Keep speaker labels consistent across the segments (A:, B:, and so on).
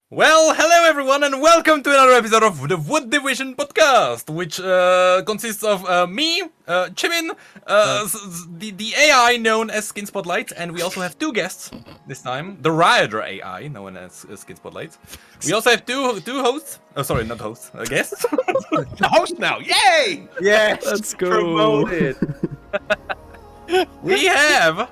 A: Well, hello everyone, and welcome to another episode of the Wood Division podcast, which consists of me, Chibiin, the AI known as Skin Spotlight, and we also have two guests this time, the Riot AI known as Skin Spotlight. We also have two hosts. Oh, sorry, not hosts, guests.
B: The host now, yay!
C: Yes,
D: let's go.
C: Promoted.
A: We have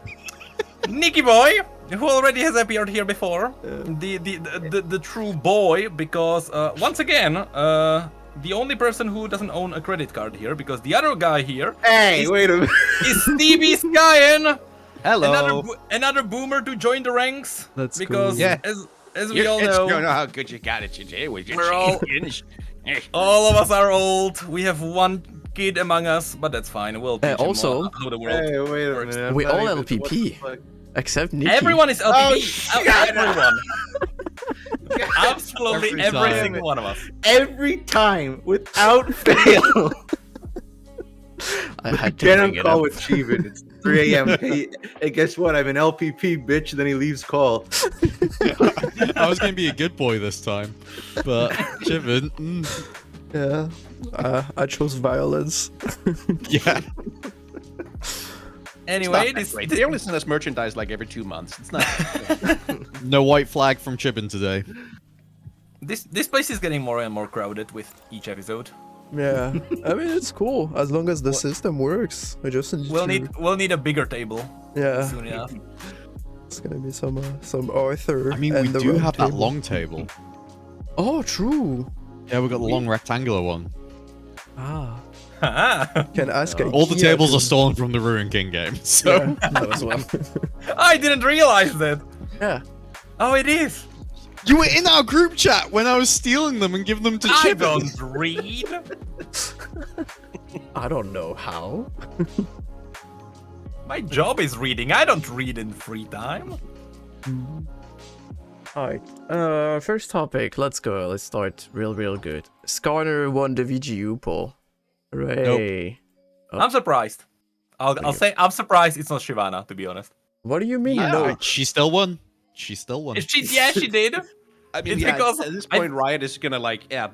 A: NickyBois, who already has appeared here before, the true boy, because once again, the only person who doesn't own a credit card here, because the other guy here,
C: Wait a minute,
A: is TBSkyens.
B: Hello.
A: Another boomer to join the ranks.
D: That's
A: because
D: cool.
B: Yeah.
A: as we all
B: You
A: know,
B: don't know how good you got it today.
A: We're all of us are old. We have one kid among us, but that's fine. We'll teach him
D: also-
A: how the world
C: hey, wait a
A: works.
C: minute. I'm
D: We
C: not
D: all
C: even- what the
D: LPP.
C: fuck?
D: Except Nicky.
A: Everyone is LPP.
C: shit.
A: Everyone. Absolutely
D: Every
A: every
D: time.
A: single one of us.
C: Every time, without fail.
D: I had to
C: Get
D: bring
C: on
D: it
C: call
D: up.
C: with Chibiin. It's 3 a.m. Hey, guess what? I'm an LPP bitch. Then he leaves call.
E: I was going to be a good boy this time, but Chibiin,
D: Yeah. I chose violence.
E: yeah.
A: Anyway,
B: They only send us merchandise like every 2 months. It's not.
E: No white flag from Chibiin today.
A: this place is getting more and more crowded with each episode.
D: Yeah. I mean, it's cool as long as the system works. I just need
A: We'll need a bigger table
D: Yeah.
A: soon enough.
D: It's gonna be some Arthur.
E: I mean, we
D: and the
E: do
D: round
E: have that
D: table.
E: long table.
D: Oh, true.
E: Yeah, we've got the long rectangular one.
D: Ah.
A: Ah,
D: Can ask.
E: All the
D: IKEA
E: tables
D: to-
E: are stolen from the Ruin King game, so...
D: Yeah, that was one.
A: I didn't realize that.
D: Yeah.
A: Oh, it is.
E: You were in our group chat when I was stealing them and giving them to
A: I
E: Chibiin.
A: don't read.
D: I don't know how.
A: My job is reading. I don't read in free time.
D: Alright. First topic. Let's go. Let's start real good. Skarner won the VGU poll. Hooray. Oh.
A: I'm surprised. I'll say I'm surprised it's not Shyvana, to be honest.
D: What do you mean?
E: Yeah,
D: No.
E: she still won. She still won.
A: Yeah, she did.
B: I mean,
A: It's
B: yeah,
A: because
B: at this point, Riot is gonna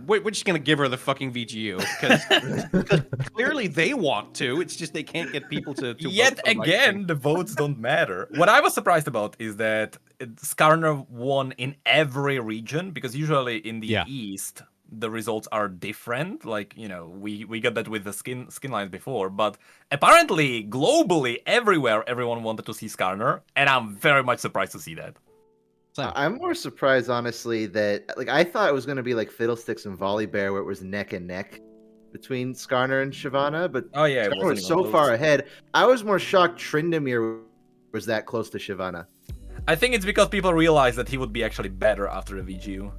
B: we're just gonna give her the fucking VGU because clearly they want to. It's just they can't get people to
A: Yet
B: vote for them, I
A: again,
B: think.
A: the votes don't matter. What I was surprised about is that Skarner won in every region, because usually in the
E: Yeah.
A: East the results are different. Like, you know, we got that with the skin lines before, but apparently globally everywhere everyone wanted to see Skarner, and I'm very much surprised to see that.
C: I'm more surprised, honestly, that I thought it was gonna be like Fiddlesticks and Volibear, where it was neck and neck between Skarner and Shyvana, but
A: Oh yeah, it
C: Skarner
A: wasn't
C: was
A: even
C: so
A: close.
C: far ahead. I was more shocked Tryndamere was that close to Shyvana.
A: I think it's because people realized that he would be actually better after the VGU.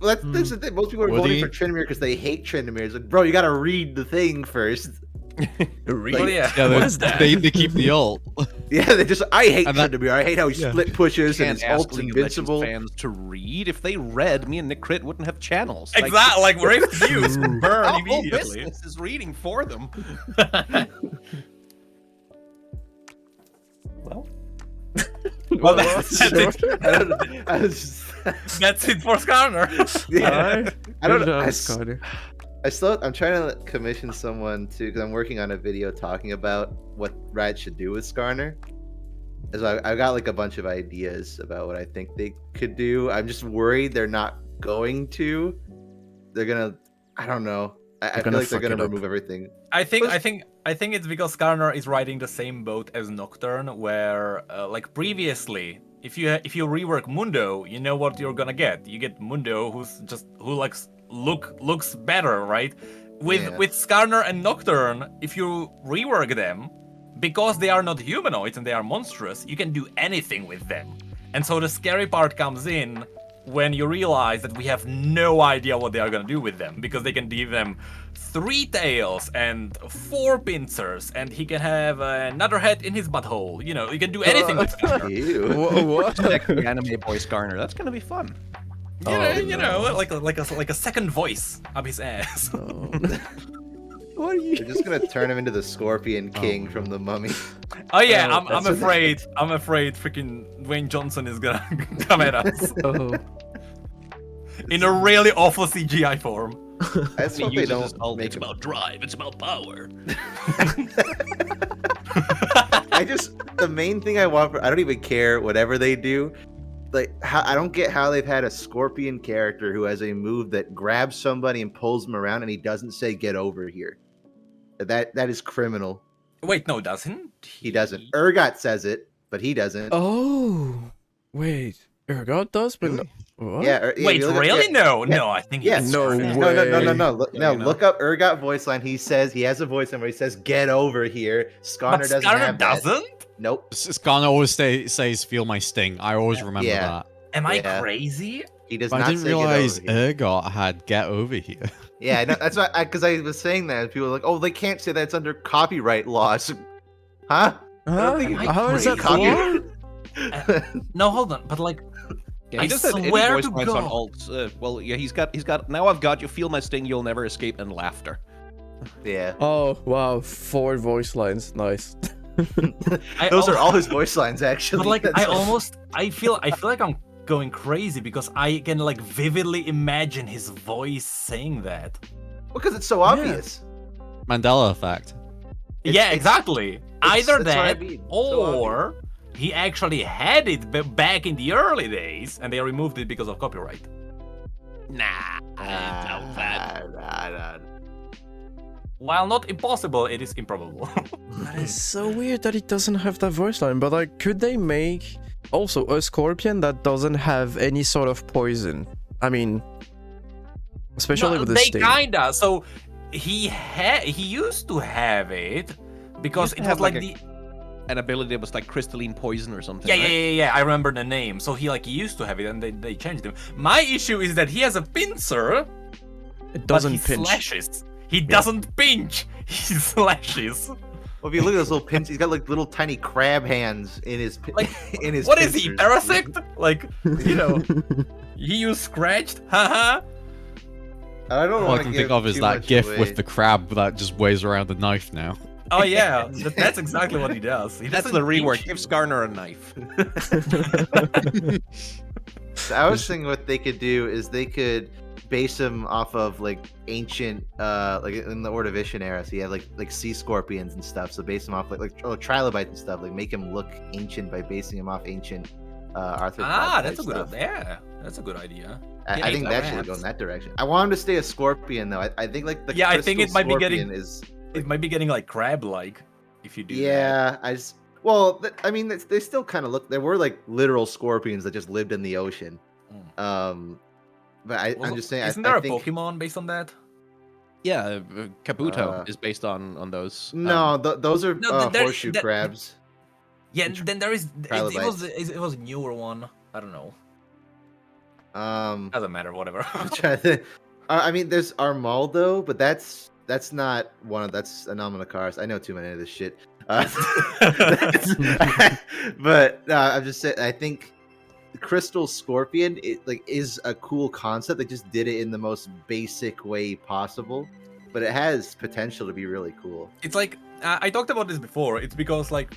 C: Well, that's the thing. Most people are
E: Would
C: voting
E: he?
C: for Tryndamere because they hate Tryndamere. It's like, bro, you gotta read the thing first.
A: Well, yeah.
E: Yeah,
D: What is that?
E: they keep the ult.
C: Yeah, I hate
E: And that-
C: Tryndamere. I hate how he
E: Yeah.
C: split pushes and
B: Can't
C: his
B: ask
C: ult's
B: League of Legends
C: invincible.
B: fans to read. If they read, me and Necrit wouldn't have channels.
A: Exactly, like Rift views burn
B: Our whole
A: immediately.
B: business is reading for them.
A: Well, that's it.
C: I was just,
A: That's it for Skarner.
C: yeah. I don't know.
D: Skarner.
C: I'm trying to commission someone to, because I'm working on a video talking about what Riot should do with Skarner. So I got like a bunch of ideas about what I think they could do. I'm just worried they're not going to. They're gonna. I don't know. I feel
D: gonna
C: like they're
D: fuck
C: gonna
D: it up.
C: remove everything.
A: I think it's because Skarner is riding the same boat as Nocturne, where like previously, if you rework Mundo, you know what you're gonna get. You get Mundo who looks better, right? With Skarner and Nocturne, if you rework them, because they are not humanoids and they are monstrous, you can do anything with them. And so the scary part comes in when you realize that we have no idea what they are going to do with them, because they can give them 3 tails and 4 pincers, and he can have another head in his butthole. You know, you can do anything with Skarner.
C: Ew.
D: What?
B: Like the anime boy Skarner. That's gonna be fun.
A: You know, like a second voice up his ass.
D: Oh. What are you?
C: They're just gonna turn him into the Scorpion King from the Mummy.
A: Oh yeah,
D: Oh,
A: I'm
C: that's what
A: afraid freaking Dwayne Johnson is gonna come at us.
D: Oh.
A: in a really awful CGI form.
C: That's
B: He
C: what they
B: uses his
C: don't
B: ult,
C: make
B: it's
C: him.
B: about drive, it's about power.
C: The main thing I want I don't even care whatever they do. Like, I don't get how they've had a Scorpion character who has a move that grabs somebody and pulls them around, and he doesn't say "get over here." That is criminal.
A: Wait, no, doesn't
C: He doesn't. Urgot says it, but he doesn't.
D: Oh, wait. Urgot does, but no. What?
C: Yeah. Yeah,
A: Wait,
C: if you look up-
A: really?
C: yeah,
A: No,
C: yeah.
A: no, I think
C: Yeah.
A: it's
D: No
A: Skarner.
D: way.
C: No.
B: Yeah, you know.
C: Look up Urgot voice line. He says he has a voice line where he says "get over here." Skarner
A: But
C: doesn't
A: Skarner
C: have that.
A: doesn't?
C: Nope.
E: Skarner always says "feel my sting." I always remember
C: Yeah.
E: that.
A: Am I
C: Yeah.
A: crazy?
C: He does
E: But
C: not
E: I didn't
C: say "get over
E: realize
C: here."
E: Urgot had "get over here."
C: Yeah, I know, that's why because I was saying that and people were like, "Oh, they can't say that; it's under copyright laws." Huh?
D: Huh?
C: think
A: it-
D: How is that
C: Copy-
D: for?
A: No, hold on, but like,
B: Yeah,
A: I
B: he does that any
A: swear
B: voice
A: to
B: lines on
A: God.
B: ults. Well, yeah, he's got. Now I've got you. Feel my sting. You'll never escape. And laughter.
C: Yeah.
D: Oh, wow. 4 voice lines. Nice.
C: Those are all his voice lines, actually.
A: But like,
C: That's-
A: I feel like I'm going crazy because I can like vividly imagine his voice saying that.
C: because it's so obvious.
E: Mandela effect.
A: Yeah,
C: it's-
A: exactly. Either
C: that's what I
A: that,
C: mean. So
A: or he actually had it back in the early days, and they removed it because of copyright.
B: Nah, I doubt that.
C: Nah.
A: While not impossible, it is improbable.
D: That is so weird that he doesn't have that voice line. But like, could they make also a Scorpion that doesn't have any sort of poison? I mean, especially
A: No,
D: with the
A: they
D: sting.
A: kinda. So he used to have it because
B: Used to
A: it was
B: have,
A: like
B: like, An ability that was like crystalline poison or something.
A: Yeah,
B: right?
A: yeah. I remember the name. So he used to have it, and they changed him. My issue is that he has a pincer,
D: It
A: but
D: doesn't
A: he
D: pinch.
A: slashes. He doesn't pinch. He slashes.
C: Well, if you look at those little pins, he's got like little tiny crab hands in his
A: Like,
C: in his.
A: What is he,
C: pincers.
A: parasect? Like, you know, he used scratched. Haha.
C: I don't
E: All I
C: want to
E: can
C: give
E: think of is
C: too
E: that
C: much
E: gif
C: away.
E: with the crab that just weighs around the knife now.
A: Oh yeah, that's exactly what he does. He
B: That's
A: doesn't
B: the rework.
A: pinch
B: Give
A: you.
B: Skarner a knife.
C: So I was thinking what they could do is they could base him off of like ancient, like in the Ordovician era. So you have like sea scorpions and stuff. So base him off like trilobites and stuff. Like make him look ancient by basing him off ancient arthropod.
A: That's a
C: type
A: good.
C: stuff.
A: Yeah, that's a good idea.
C: I think that should go in that direction. I want him to stay a scorpion though. I think like the
A: Yeah, I think
C: crystal
A: it might be getting-
C: scorpion is.
A: It might be getting like crab-like if you do that.
C: Yeah, I mean, they still kind of look. There were like literal scorpions that just lived in the ocean. But I'm just saying.
A: Isn't
C: I
A: there a
C: think,
A: Pokemon based on that?
B: Yeah, Kabuto
C: Uh,
B: is based on those.
C: No, those are
A: No,
C: horseshoe crabs.
A: Yeah, then there is.
C: Trilobites.
A: It was a newer one. I don't know.
C: Um,
A: Doesn't matter. Whatever.
C: I'm trying to think. I mean, there's Armaldo, but that's not one of that's Anomalocars. I know too many of this shit. But I'm just saying. I think Crystal Scorpion is a cool concept. They just did it in the most basic way possible, but it has potential to be really cool.
A: It's like I talked about this before. It's because like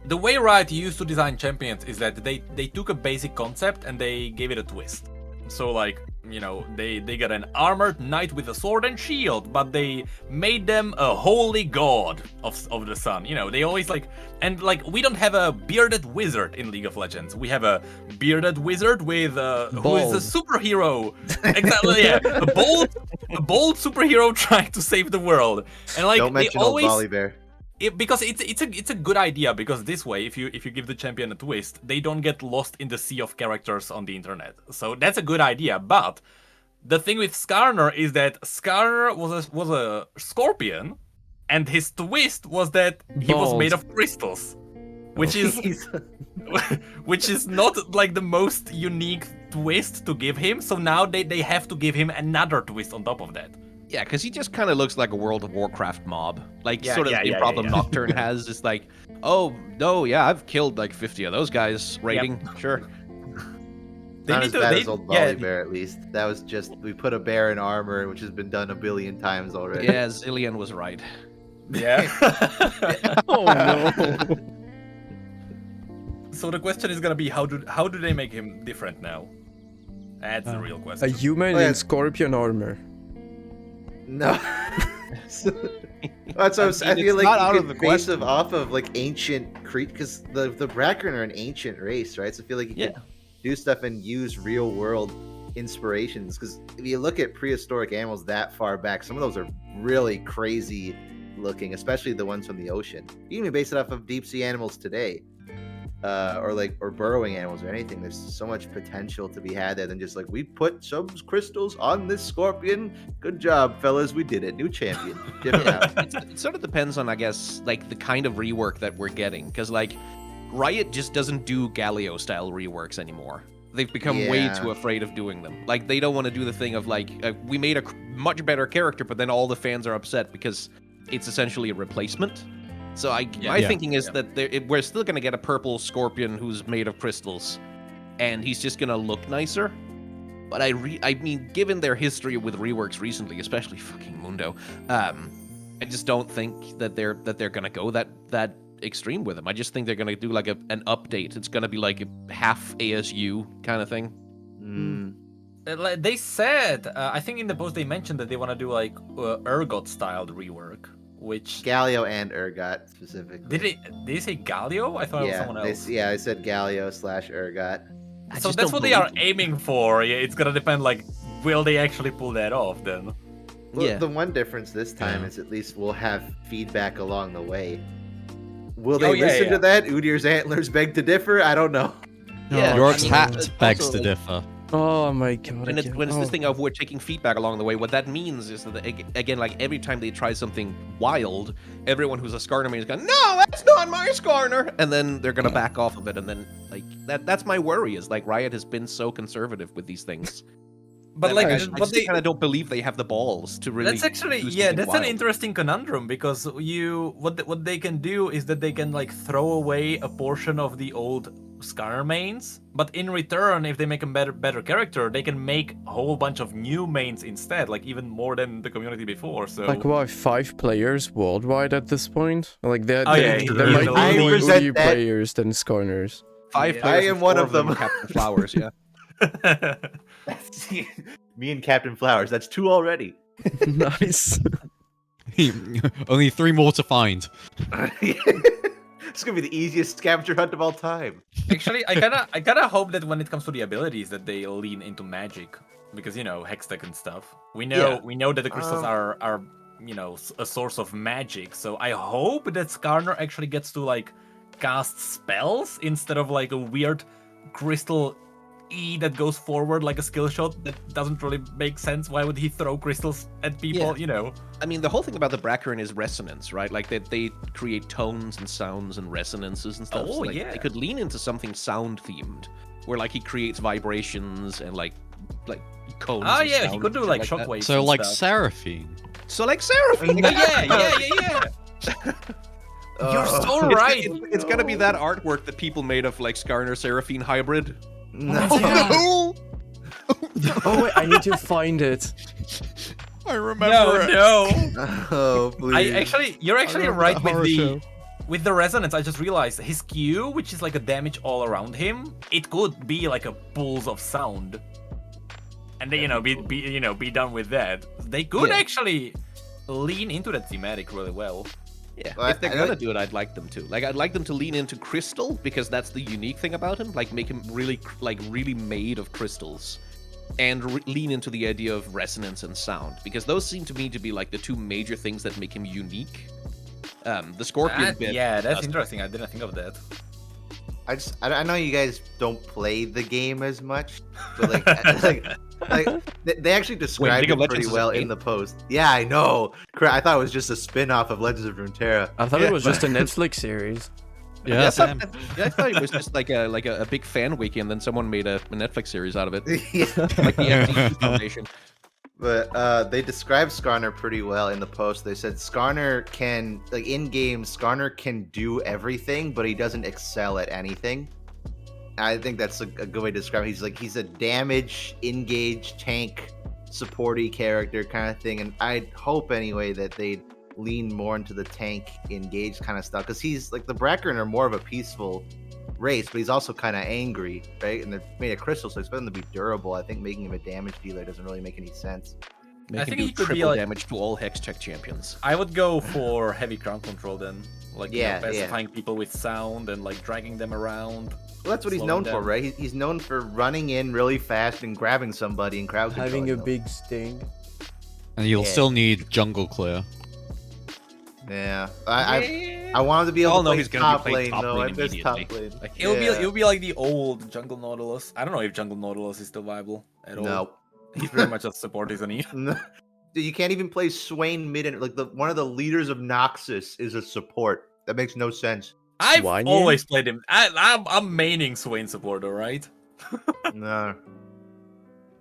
A: the way Riot used to design champions is that they took a basic concept and they gave it a twist. So like, you know, they got an armored knight with a sword and shield, but they made them a holy god of the sun. You know, they always like, and like we don't have a bearded wizard in League of Legends. We have a bearded wizard with who is a superhero. Exactly, yeah, a bold superhero trying to save the world. And like
C: Don't
A: they
C: mention old
A: always
C: Volibear.
A: because it's a good idea, because this way if you give the champion a twist, they don't get lost in the sea of characters on the internet. So that's a good idea. But the thing with Skarner is that Skarner was a scorpion, and his twist was that he was made of crystals, which is which is not like the most unique twist to give him. So now they have to give him another twist on top of that.
B: Yeah, because he just kind of looks like a World of Warcraft mob. Like,
A: Yeah,
B: sort of
A: yeah,
B: the
A: yeah,
B: problem
A: yeah.
B: Nocturne has is like, oh, no, yeah, I've killed like 50 of those guys rating. Sure.
C: Not as bad as old
A: yeah,
C: Volibear, at least. That was just we put a bear in armor, which has been done a billion times already.
B: Yeah, Zillion was right.
A: yeah.
D: Oh no.
A: So the question is gonna be how do they make him different now? That's the real
D: A
A: question.
D: human
C: Oh, yeah.
D: in scorpion armor.
C: No. That's what I
B: mean,
C: feel
B: it's
C: like
B: not out
C: you
B: of
C: could
B: the
C: base
B: question.
C: them off of like ancient Crete, because the Brackern are an ancient race, right? So I feel like you could do stuff and use real world inspirations. Because if you look at prehistoric animals that far back, some of those are really crazy looking, especially the ones from the ocean. You can even base it off of deep sea animals today. Or burrowing animals or anything. There's so much potential to be had there than just like, we put some crystals on this scorpion. Good job, fellas. We did it. New champion. Dip it out.
B: It sort of depends on, I guess, like the kind of rework that we're getting, because like Riot just doesn't do Galio style reworks anymore. They've become way
C: Yeah.
B: too afraid of doing them. Like they don't want to do the thing of like we made a much better character, but then all the fans are upset because it's essentially a replacement. So my thinking is that we're still gonna get a purple scorpion who's made of crystals, and he's just gonna look nicer. But I mean, given their history with reworks recently, especially fucking Mundo, I just don't think that they're gonna go that extreme with him. I just think they're gonna do like an update. It's gonna be like a half ASU kind of thing.
C: Mm.
A: They said, I think in the post they mentioned that they want to do like Urgot styled rework, which
C: Galio and Urgot specifically.
A: did they say Galio? I thought it was
C: Yeah,
A: someone else.
C: I said Galio / Urgot.
A: So that's what they are aiming for. Yeah, it's gonna depend. Like, will they actually pull that off then?
C: Well,
B: Yeah.
C: the one difference this time is at least we'll have feedback along the way. Will they listen to that? Udyr's antlers beg to differ? I don't know.
B: Yeah,
E: York's
B: I mean,
E: hat
B: it's
E: begs
B: also,
E: to differ.
D: Oh my god.
B: When it's
D: again.
B: this thing of we're taking feedback along the way, what that means is that again, like every time they try something wild, everyone who's a Skarner main is going, "No, that's not my Skarner," and then they're gonna back off of it, and then like that's my worry is like Riot has been so conservative with these things.
A: But
B: that,
A: like,
B: I just
A: but they,
B: kind of don't believe they have the balls to really.
A: that's actually
B: do
A: yeah,
B: something
A: that's an
B: wild.
A: interesting conundrum because what they can do is that they can like throw away a portion of the old Skarner mains, but in return, if they make a better character, they can make a whole bunch of new mains instead, like even more than the community before. So
D: Like what, 5 players worldwide at this point? Like there
A: Oh, yeah,
D: there might
C: I
D: be more
C: present
D: Udyr
C: that-
D: players than Skarners.
B: 5
A: Yeah.
B: players.
C: I am
B: and
C: one
B: 4
C: of them.
B: Captain Flowers, yeah.
C: That's me and Captain Flowers. That's 2 already.
D: Nice.
E: Only 3 more to find.
C: It's gonna be the easiest scavenger hunt of all time.
A: Actually, I kinda hope that when it comes to the abilities, that they lean into magic, because Hextech and stuff. We know that the crystals are a source of magic. So I hope that Skarner actually gets to like cast spells instead of like a weird crystal E that goes forward like a skill shot that doesn't really make sense. Why would he throw crystals at people?
B: I mean, the whole thing about the Brackern is resonance, right? Like they create tones and sounds and resonances and stuff.
A: Oh,
B: so, like,
A: yeah.
B: They could lean into something sound themed, where like he creates vibrations and like cones.
A: Oh
B: and
A: yeah, he
B: sounds
A: could
B: and
A: do
B: shit
A: like
B: that.
A: shockwaves.
E: So
A: and
E: like
A: stuff.
E: Seraphine.
B: So like Seraphine.
A: yeah. You're so
C: Oh.
A: right.
B: It's gonna be that artwork that people made of like Skarner Seraphine hybrid.
C: No.
D: Oh wait, I need to find it.
E: I remember it.
A: No.
C: Oh, please.
A: You're
E: I
A: actually
E: remember
A: right
E: that
A: with
E: horror
A: the
E: show.
A: with the resonance. I just realized his Q, which is like a damage all around him, it could be like a pulse of sound, and they be done with that. They could actually lean into that thematic really well.
B: Yeah,
C: Well,
B: if they're
C: I
B: gonna
C: don't-
B: do it, I'd like them to. Like, I'd like them to lean into crystal because that's the unique thing about him. Like, make him really made of crystals, and lean into the idea of resonance and sound because those seem to me to be like the 2 major things that make him unique. The scorpion bit.
A: That's interesting. I didn't think of that.
C: I know you guys don't play the game as much, but they actually described
B: League of
C: it pretty
B: Legends is a
C: well in
B: game?
C: the post. Yeah, I know. I thought it was just a spin-off of Legends of Runeterra.
D: I thought it was just a Netflix series.
E: Yeah,
B: I
E: Sam.
B: thought it was just like a big fan wiki, and then someone made a Netflix series out of it,
C: Yeah.
B: like the FGU Foundation.
C: But they described Skarner pretty well in the post. They said Skarner can, like in game, Skarner can do everything, but he doesn't excel at anything. I think that's a good way to describe it. He's a damage, engage, tank, supporty character kind of thing. And I hope anyway that they lean more into the tank, engage kind of stuff. Because he's like the Brackern are more of a peaceful race, but he's also kind of angry, right? And they're made of crystal, so expect them to be durable. I think making him a damage dealer doesn't really make any sense.
B: Make
A: I
B: him
A: think
B: do
A: he could be
B: triple
A: like-
B: damage to all hex check champions.
A: I would go for heavy crown control then. Like, you know,
C: Yeah, yeah.
A: pacifying people with sound and like dragging them around.
C: Well, that's what he's
A: Slowing
C: known for,
A: down.
C: right? He's known for running in really fast and grabbing somebody and crowd
D: Having
C: controlling
D: a
C: them.
D: big sting.
E: And you'll
C: Yeah.
E: still need jungle clear.
C: Yeah, I want him to be able
B: Oh,
C: to
B: no,
C: play
B: he's gonna be
C: top
B: playing
C: lane.
B: top
C: No,
B: lane
C: I miss top
B: immediately.
C: lane.
B: Like,
A: It'll be like the old jungle Nautilus. I don't know if jungle Nautilus is still viable at all.
C: No.
A: He's very much a support, isn't he?
C: No. Dude, you can't even play Swain mid and like one of the leaders of Noxus is a support. That makes no sense.
A: I've
D: Swanyan?
A: always played him. I'm maining Swain supporter, right?
C: No.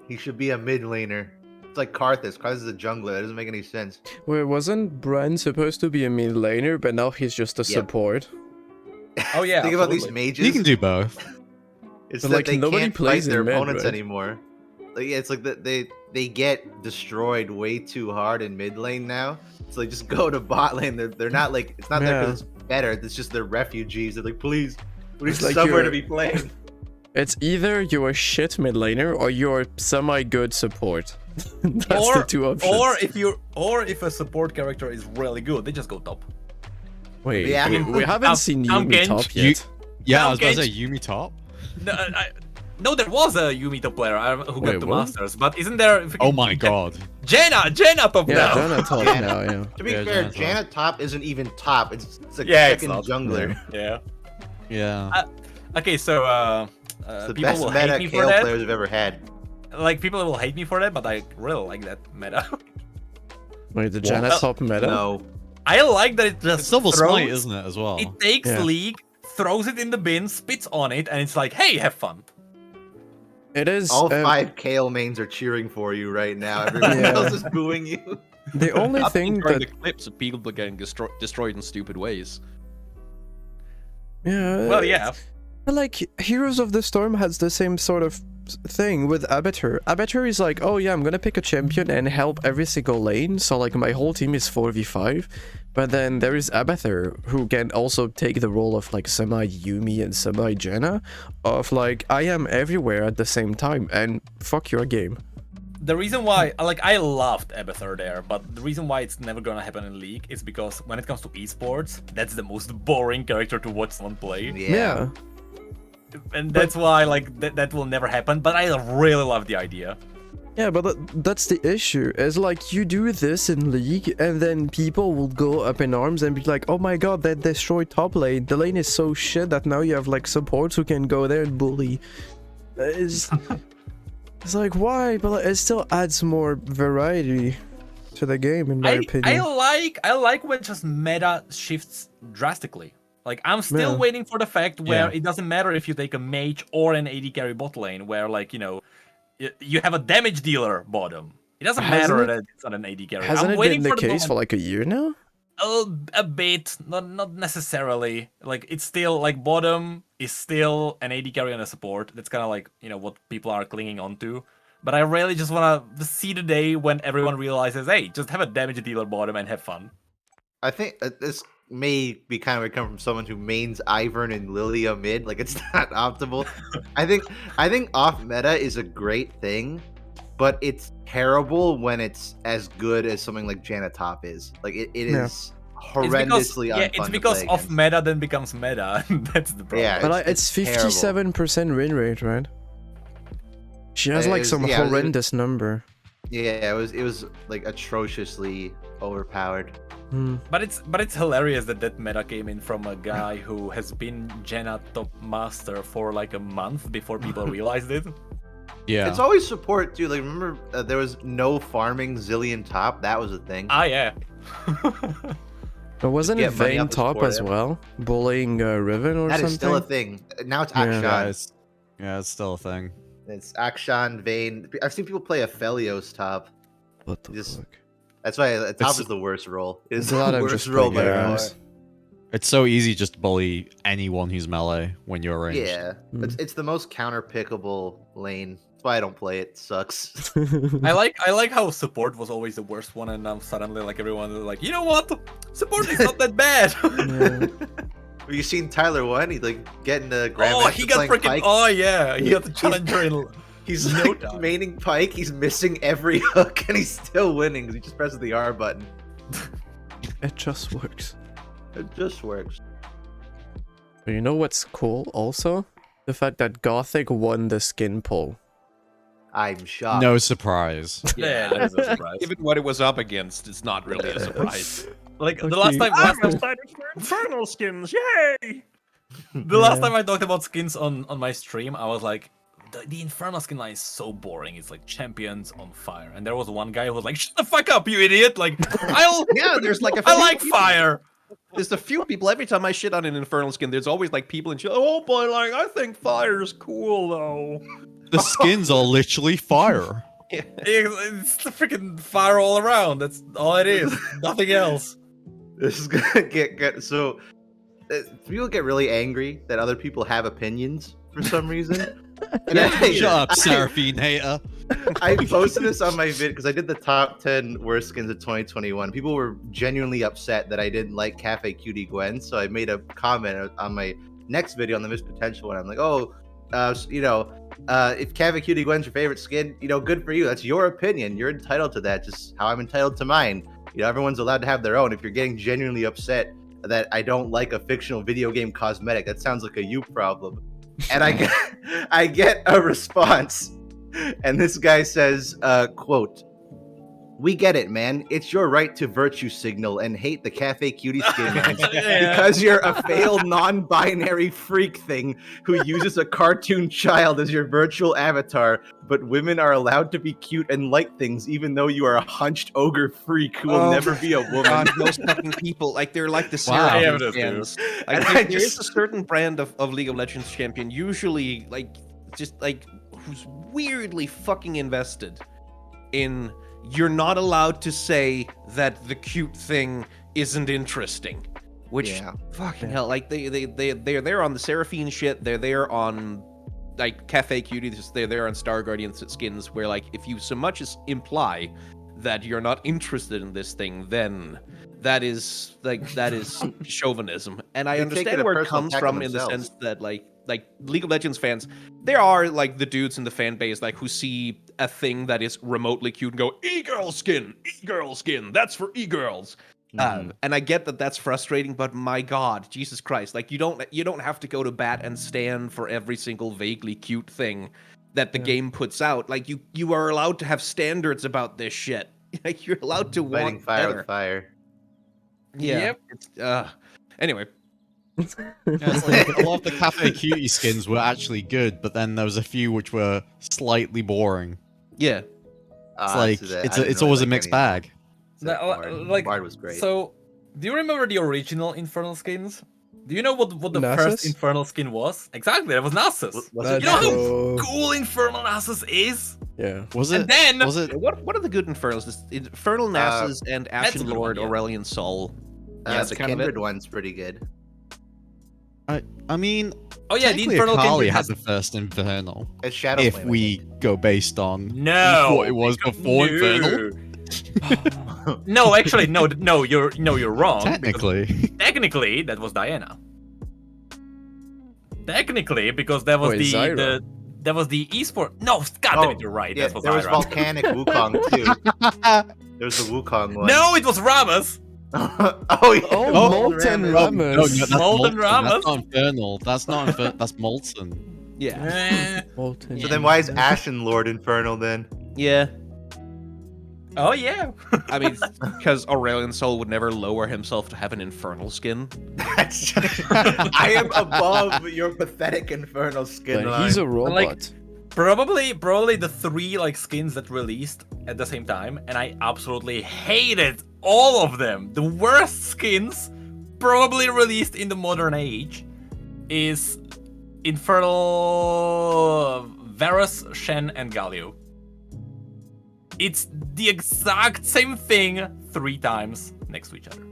C: He should be a mid laner. It's like Karthus. Karthus is a jungler. That doesn't make any sense.
D: Wait, wasn't Bran supposed to be a mid laner, but now he's just a
C: Yep.
D: support?
A: Oh yeah.
C: Think about these
A: absolutely.
C: mages.
E: You can do both.
C: It's
D: But,
C: that
D: like,
C: they
D: nobody
C: can't
D: plays
C: fight their
D: in mid,
C: opponents
D: right?
C: anymore. Like, yeah, it's like that they get destroyed way too hard in mid lane now. So they just go to bot lane. They're not like it's not there
D: Yeah.
C: because it's better. It's just they're refugees. They're like, please, we need
D: It's like
C: somewhere
D: you're-
C: to be playing.
D: It's either you're a shit mid laner or you're semi-good support. That's
A: or,
D: the two options.
A: or if a support character is really good, they just go top.
D: Wait,
C: Yeah.
D: we haven't seen
A: I'm
D: Yuumi
A: Genji.
D: top yet.
E: Yeah,
A: Now
E: I was about to say
A: Genji-
E: Yuumi top.
A: No, there was a Yuumi top player who got
D: Wait,
A: to
D: what?
A: Masters, but isn't there?
E: Oh my god.
A: Jenna top
D: Yeah,
A: now.
D: Janna top
C: Yeah.
D: now, yeah.
C: To be
E: Yeah,
C: fair,
E: Janet's
C: Janet top isn't even top. It's a
A: Yeah, it's
C: second
A: not.
C: jungler.
A: Yeah.
E: Yeah.
A: Okay, so
C: It's the
A: people
C: best
A: will hate
C: meta
A: me for
C: Kale
A: that.
C: players I've ever had.
A: Like people will hate me for that, but I really like that meta.
D: Wait, the
C: Well,
D: Janna top meta?
C: No.
A: I like that it just
E: It's double
A: throws,
E: smite, isn't it, as well?
A: It takes
D: Yeah.
A: League, throws it in the bin, spits on it, and it's like, hey, have fun.
D: It is.
C: All 5 Kale mains are cheering for you right now. Everyone
D: Yeah.
C: else is booing you.
D: The only
B: I've
D: thing
B: been hearing
D: that.
B: the clips of people getting destroyed in stupid ways.
D: Yeah.
A: Well, yeah.
D: Like, Heroes of the Storm has the same sort of thing with Abatur. Abatur is like, oh yeah, I'm gonna pick a champion and help every single lane, so like my whole team is 4v5. But then there is Abathur, who can also take the role of like semi-Yuumi and semi-Janna, of like, I am everywhere at the same time, and fuck your game.
A: The reason why, like, I loved Abathur there, but the reason why it's never gonna happen in League is because when it comes to esports, that's the most boring character to watch someone play.
D: Yeah.
A: And that's why, like, that will never happen, but I really love the idea.
D: Yeah, but that's the issue, is like, you do this in League, and then people will go up in arms and be like, oh my god, that destroyed top lane. The lane is so shit that now you have like supports who can go there and bully. It's like, why? But like, it still adds more variety to the game, in my opinion.
A: I like when just meta shifts drastically. Like, I'm still
D: Yeah.
A: waiting for the fact where
E: Yeah.
A: it doesn't matter if you take a mage or an AD carry bot lane, where, like, you know, you have a damage dealer bottom. It doesn't
D: Hasn't
A: matter
D: it-
A: that it's not an AD carry.
D: Hasn't
A: I'm
D: it
A: waiting
D: been the
A: for
D: case for
A: moment.
D: like a year now?
A: A bit, not necessarily. Like, it's still, like, bottom is still an AD carry and a support. That's kind of like, you know, what people are clinging on to. But I really just want to see the day when everyone realizes, hey, just have a damage dealer bottom and have fun.
C: I think this may be kind of come from someone who mains Ivern and Lilia mid. Like, it's not optimal. I think off meta is a great thing, but it's terrible when it's as good as something like Janna top is. Like, it
D: Yeah.
C: is horrendously unfun
A: it's
C: to
A: because
C: play
A: off
C: against.
A: meta then becomes meta. That's the problem.
C: Yeah.
D: But like, it's
C: terrible.
D: 57% win rate, right? She has
C: It
D: like
C: is-
D: some
C: yeah, it-
D: horrendous number.
C: Yeah, it was like atrociously overpowered.
D: Hmm.
A: But it's hilarious that meta came in from a guy who has been Jenna top master for like a month before people realized it.
E: Yeah.
C: It's always support too. Like, remember there was no farming Zillion top. That was a thing.
A: Ah, yeah.
D: But wasn't it
C: get money
D: Vayne
C: off the
D: top
C: support,
D: as
C: yeah.
D: well? Bullying Riven or
C: That
D: something?
C: is still a thing. Now it's
D: Yeah.
C: Akshan.
E: Yeah, it's still a thing.
C: It's Akshan, Vayne. I've seen people play Aphelios top.
D: What the
C: Just-
D: fuck?
C: That's why top
E: It's-
C: is the worst role. It's
D: It's a lot
C: the
D: of
C: worst
D: just
C: role by
D: playing
C: far.
D: games.
E: It's so easy just to bully anyone who's melee when you're ranged.
C: Yeah, it's the most counter pickable lane. That's why I don't play it. It sucks.
A: I like how support was always the worst one, and now suddenly like everyone is like, you know what? Support is not that bad.
D: Yeah.
C: Have you seen Tyler 1? He's like getting the grandmaster
A: Oh, he got
C: playing
A: freaking.
C: Pike.
A: Oh yeah, he got the challenger in.
C: He's
A: no
C: like
A: time.
C: maining Pike. He's missing every hook, and he's still winning because he just presses the R button.
D: It just works.
C: It just works.
D: But you know what's cool also? The fact that Gothic won the skin poll.
C: I'm shocked.
E: No surprise.
A: Yeah, that is a surprise.
B: Given what it was up against, it's not really a surprise.
A: Like the
D: Okay.
A: last time,
B: Infernal skins, yay!
A: the last time I talked about skins on my stream, I was like, the Infernal skin line is so boring. It's like champions on fire, and there was one guy who was like, "Shut the fuck up, you idiot!" Like,
B: Yeah, there's like a
A: I
B: few
A: like
B: people-
A: fire.
B: There's a few people, every time I shit on an Infernal skin, there's always like people in chat, oh boy, like, I think fire's cool though.
E: The skins are literally fire.
A: It's the freaking fire all around. That's all it is. Nothing else.
C: This is gonna get so. People get really angry that other people have opinions for some reason. And
E: Shut up, Seraphine hater.
C: I posted this on my vid because I did the top 10 worst skins of 2021. People were genuinely upset that I didn't like Cafe Cutie Gwen, so I made a comment on my next video on the Missed Potential one. I'm like, oh, if Cafe Cutie Gwen's your favorite skin, good for you. That's your opinion. You're entitled to that, just how I'm entitled to mine. Everyone's allowed to have their own. If you're getting genuinely upset that I don't like a fictional video game cosmetic, that sounds like a you problem. And I get a response. And this guy says, quote, "We get it, man. It's your right to virtue signal and hate the Cafe Cutie skin lines because you're a failed non-binary freak thing who uses a cartoon child as your virtual avatar, but women are allowed to be cute and like things even though you are a hunched ogre freak who will never be a woman."
B: God, those fucking people, like they're like the
E: Wow.
B: Seraphine
A: Yeah, it is,
B: fans.
C: And
B: Like,
C: I
B: there is
C: just-
B: a certain brand of League of Legends champion, usually who's weirdly fucking invested in you're not allowed to say that the cute thing isn't interesting. Which
C: Yeah.
B: fucking hell, like they're there on the Seraphine shit, they're there on like Cafe Cuties, they're there on Star Guardian skins, where like if you so much as imply that you're not interested in this thing, then that is chauvinism. And I
C: They take it
B: understand
C: a
B: where it
C: personal
B: comes
C: attack on
B: from in the
C: themselves.
B: sense that like League of Legends fans, there are like the dudes in the fan base like who see a thing that is remotely cute and go, e-girl skin, that's for e-girls. And I get that that's frustrating, but my God, Jesus Christ, like you don't have to go to bat and stand for every single vaguely cute thing that the game puts out. Like you are allowed to have standards about this shit. Like you're allowed to
C: Fighting
B: want
C: fire
B: better.
C: with fire.
B: Yeah.
A: Yep.
B: It's, anyway,
E: Yeah, it's like a lot of the Cafe Cutie skins were actually good, but then there was a few which were slightly boring.
B: yeah.
E: It's like it's always a mixed bag.
A: Like,
C: Bard was great.
A: So, do you remember the original Infernal skins? Do you know what the
D: Nasus?
A: first Infernal skin was? Exactly, that was Nasus.
C: Was
D: Let's
C: it
A: You know
D: go.
A: how cool Infernal Nasus is?
D: Yeah.
E: Was
A: And
E: it?
A: then,
E: Was it?
B: What are the good Infernals? Infernal Nasus and
A: that's a
B: Ashen
A: good
B: Lord
A: one, yeah.
B: Aurelian Soul.
C: yeah,
B: that's
C: the
B: kind of
C: Kindred
B: it.
C: one's pretty good.
E: I mean,
A: oh yeah, the
E: technically
A: Infernal
E: Akali
A: King
E: had
A: has...
E: the first Infernal.
C: It's Shadow
E: If
C: Flame, I
E: we
C: think.
E: go based on
A: No,
E: what it was before Infernal,
A: No, actually, no, you're wrong.
E: technically.
A: Technically, that was Diana. Technically, because that was
D: Wait, Zyra.
A: that was the esport. No, God damn it, you're right.
C: Yeah,
A: that was
C: there was
A: Zyra.
C: Volcanic Wukong too. There was the Wukong one.
A: No, it was Rammus.
C: Oh yeah.
D: Oh, Molten
C: Ramus.
D: Ramus.
E: No, that's
A: Molten
E: Molten.
A: Ramus.
E: That's not Infernal. That's not Infernal. That's Molten.
B: Yeah.
A: Eh.
D: Molten.
C: So then why is Ashen Lord Infernal then?
B: Yeah.
A: Oh yeah.
B: I mean, because Aurelian Soul would never lower himself to have an infernal skin.
C: I am above your pathetic Infernal skin
D: But
C: line.
D: he's a robot.
A: Probably the three like skins that released at the same time, and I absolutely hated all of them. The worst skins probably released in the modern age is Infernal Varus, Shen, and Galio. It's the exact same thing 3 times next to each other.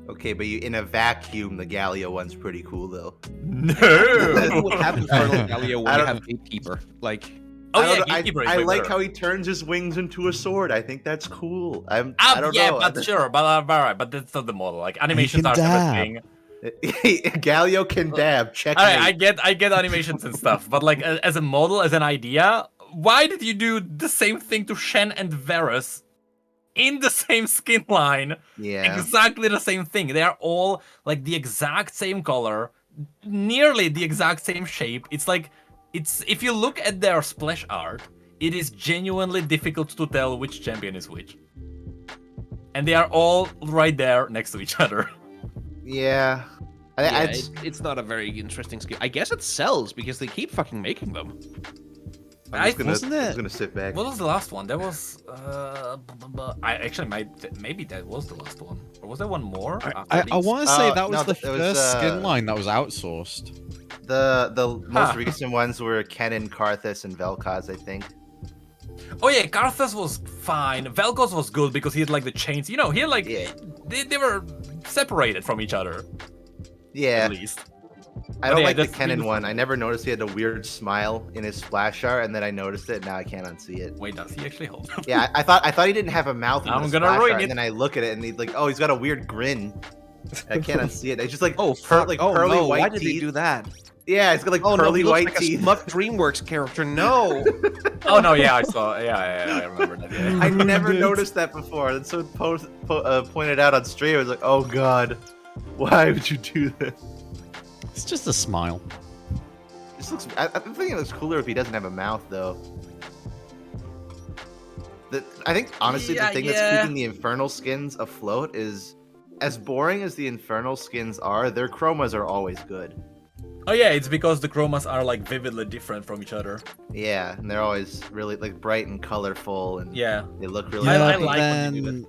C: Okay, but in a vacuum, the Galio one's pretty cool though.
B: Who
A: No.
B: would have infernal Galio
C: I
B: when you
C: don't-
B: have Gatekeeper? Like,
A: Oh
C: I
A: yeah,
C: don't know,
A: Gatekeeper is
C: I
A: way
C: like
A: better.
C: how he turns his wings into a sword. I think that's cool. I don't
A: Yeah,
C: know.
A: but sure, but alright, but that's not the model. Like animations
E: can
A: are
E: dab.
A: everything.
C: Galio can dab. Checkmate.
A: Alright, I get animations and stuff, but like as a model, as an idea, why did you do the same thing to Shen and Varus in the same skin line?
C: Yeah.
A: Exactly the same thing. They are all like the exact same color, nearly the exact same shape. It's like, if you look at their splash art, it is genuinely difficult to tell which champion is which. And they are all right there next to each other.
C: Yeah.
B: It's not a very interesting skin. I guess it sells because they keep fucking making them.
C: I'm just
E: Wasn't it?
C: gonna sit back.
A: What was the last one? There was I actually maybe that was the last one. Or was there one more?
E: I want to say that was
C: no,
E: the
C: it was,
E: first skin line that was outsourced.
C: The most recent ones were Kennen, Karthus, and Vel'Koz, I think.
A: Oh yeah, Karthus was fine. Vel'Koz was good because he had like the chains. You know, he had like they were separated from each other.
C: Yeah.
A: At least.
C: I don't
A: yeah,
C: like the
A: that's
C: Kennen
A: the-
C: one. I never noticed he had a weird smile in his splash art, and then I noticed it. Now I can't unsee it.
A: Wait, does he actually hold?
C: Yeah, I thought he didn't have a mouth in
A: I'm
C: the
A: gonna
C: splash
A: ruin
C: art,
A: it.
C: and then I look at it, and he's like, oh, he's got a weird grin. I can't unsee it. It's just like
B: Oh, fuck.
C: like
B: Oh,
C: pearly
B: no.
C: white
B: Why did
C: teeth.
B: they do that?
C: Yeah, it's got like
B: Oh, no,
C: pearly
B: he looks
C: white
B: like a
C: teeth.
B: Smuck DreamWorks character. No.
A: Oh no, yeah, I saw. Yeah, I remember that. Yeah.
C: I never noticed that before. And so pointed out on stream. I was like, oh god, why would you do this?
E: It's just a smile.
C: This looks. I'm thinking it looks cooler if he doesn't have a mouth, though. I think honestly, the thing that's keeping the Infernal skins afloat is, as boring as the Infernal skins are, their chromas are always good.
A: Oh yeah, it's because the chromas are like vividly different from each other.
C: Yeah, and they're always really like bright and colorful, and
A: Yeah.
C: they look really.
A: I
E: but
A: like when you do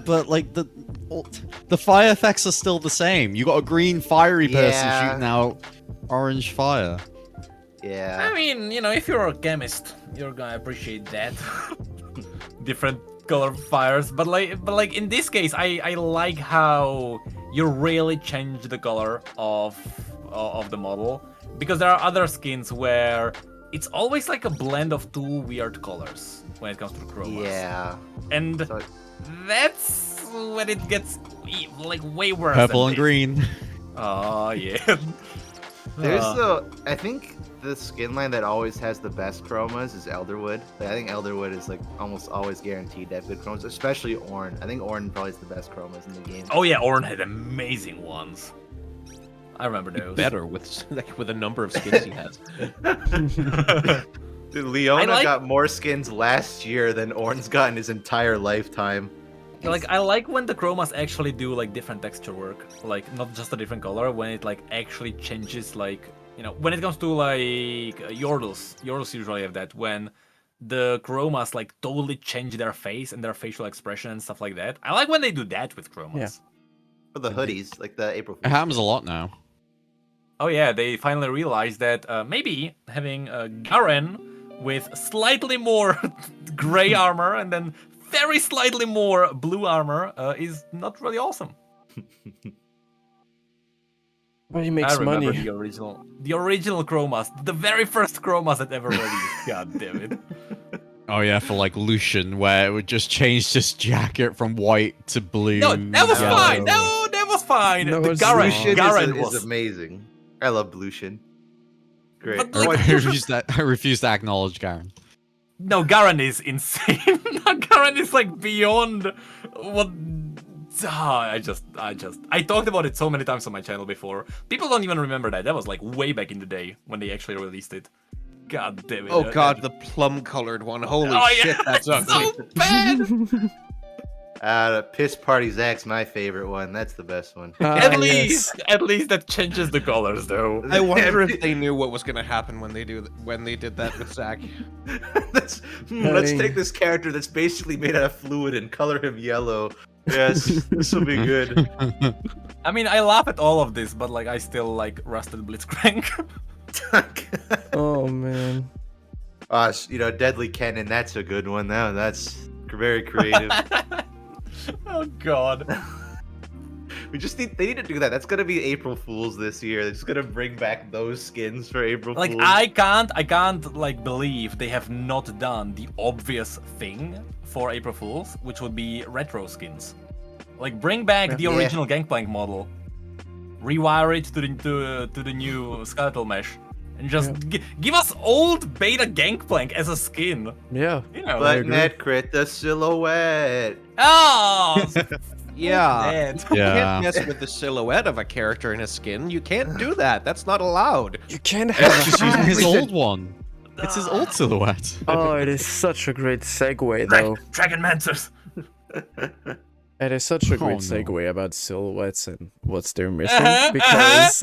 E: but like the fire effects are still the same. You got a green fiery person
C: Yeah.
E: shooting out orange fire.
C: Yeah.
A: I mean, you know, if you're a chemist, you're gonna appreciate that. Different color fires, but like in this case, I like how you really change the color of the model, because there are other skins where it's always like a blend of two weird colors when it comes to chromas.
C: Yeah.
A: And
C: So,
A: that's when it gets like way worse.
E: Purple
A: than
E: and
A: this.
E: green.
A: Oh yeah.
C: there's I think the skin line that always has the best chromas is Elderwood. Like, I think Elderwood is like almost always guaranteed to have good chromas, especially Ornn. I think Ornn probably is the best chromas in the game.
A: Oh yeah, Ornn had amazing ones. I remember those.
B: Better with the number of skins he has.
C: Dude, Leona
A: I like-
C: got more skins last year than Ornn's got in his entire lifetime.
A: Like, I like when the chromas actually do like different texture work, like not just a different color, when it like actually changes, like, you know, when it comes to like Yordles usually have that, when the chromas like totally change their face and their facial expression and stuff like that. I like when they do that with chromas.
D: Yeah.
C: For the hoodies, like the April
E: It
C: Fool's.
E: happens a lot now.
A: Oh yeah, they finally realized that maybe having Garen with slightly more gray armor and then very slightly more blue armor is not really awesome.
D: But he
A: I
D: makes
A: remember
D: money.
A: the original chromas, the very first chromas that ever released. God damn it!
E: Oh yeah, for like Lucian, where it would just change this jacket from white to blue.
A: No, that was
E: yellow.
A: fine. No, that was fine.
D: No,
A: the
D: it's
A: Garen,
C: Lucian
A: Garen
C: is
A: was
C: amazing. I love Lucian. Great.
A: But,
C: Oh,
A: like,
E: I refuse to acknowledge Garen.
A: no, Garen is insane. Garen is like beyond what. I talked about it so many times on my channel before. People don't even remember that. That was like way back in the day when they actually released it. God damn it.
B: Oh god, the plum-colored one. Holy
A: Oh,
B: shit,
A: yeah,
B: that's ugly.
A: so bad.
C: The Piss Party Zach's my favorite one. That's the best one.
A: At
D: Yes.
A: least that changes the colors though.
B: I wonder if they knew what was gonna happen when they did that with Zach.
C: Let's take this character that's basically made out of fluid and color him yellow. Yes, this will be good.
A: I mean, I laugh at all of this, but like I still like Rusted Blitzcrank.
D: Oh man.
C: You know, Deadly Cannon. That's a good one. That's very creative.
A: Oh god.
C: They need to do that. That's gonna be April Fools this year. They're just gonna bring back those skins for April
A: Like
C: Fools.
A: I can't like believe they have not done the obvious thing for April Fools, which would be retro skins. Like bring back the original Gangplank model, rewire it to the new skeletal mesh, and just give us old beta Gangplank as a skin.
D: Yeah.
A: You know,
C: But Necrit the silhouette.
A: oh,
B: Yeah. You
E: Yeah.
B: can't mess with the silhouette of a character in a skin. You can't do that. That's not allowed.
D: You can't have
E: Just using his
C: We
E: old
C: should-
E: one. It's his old silhouette.
D: Oh, it is such a great segue, though.
A: Dragon Mancers.
D: It is such a great
E: Oh, no.
D: segue about silhouettes and what's they're missing because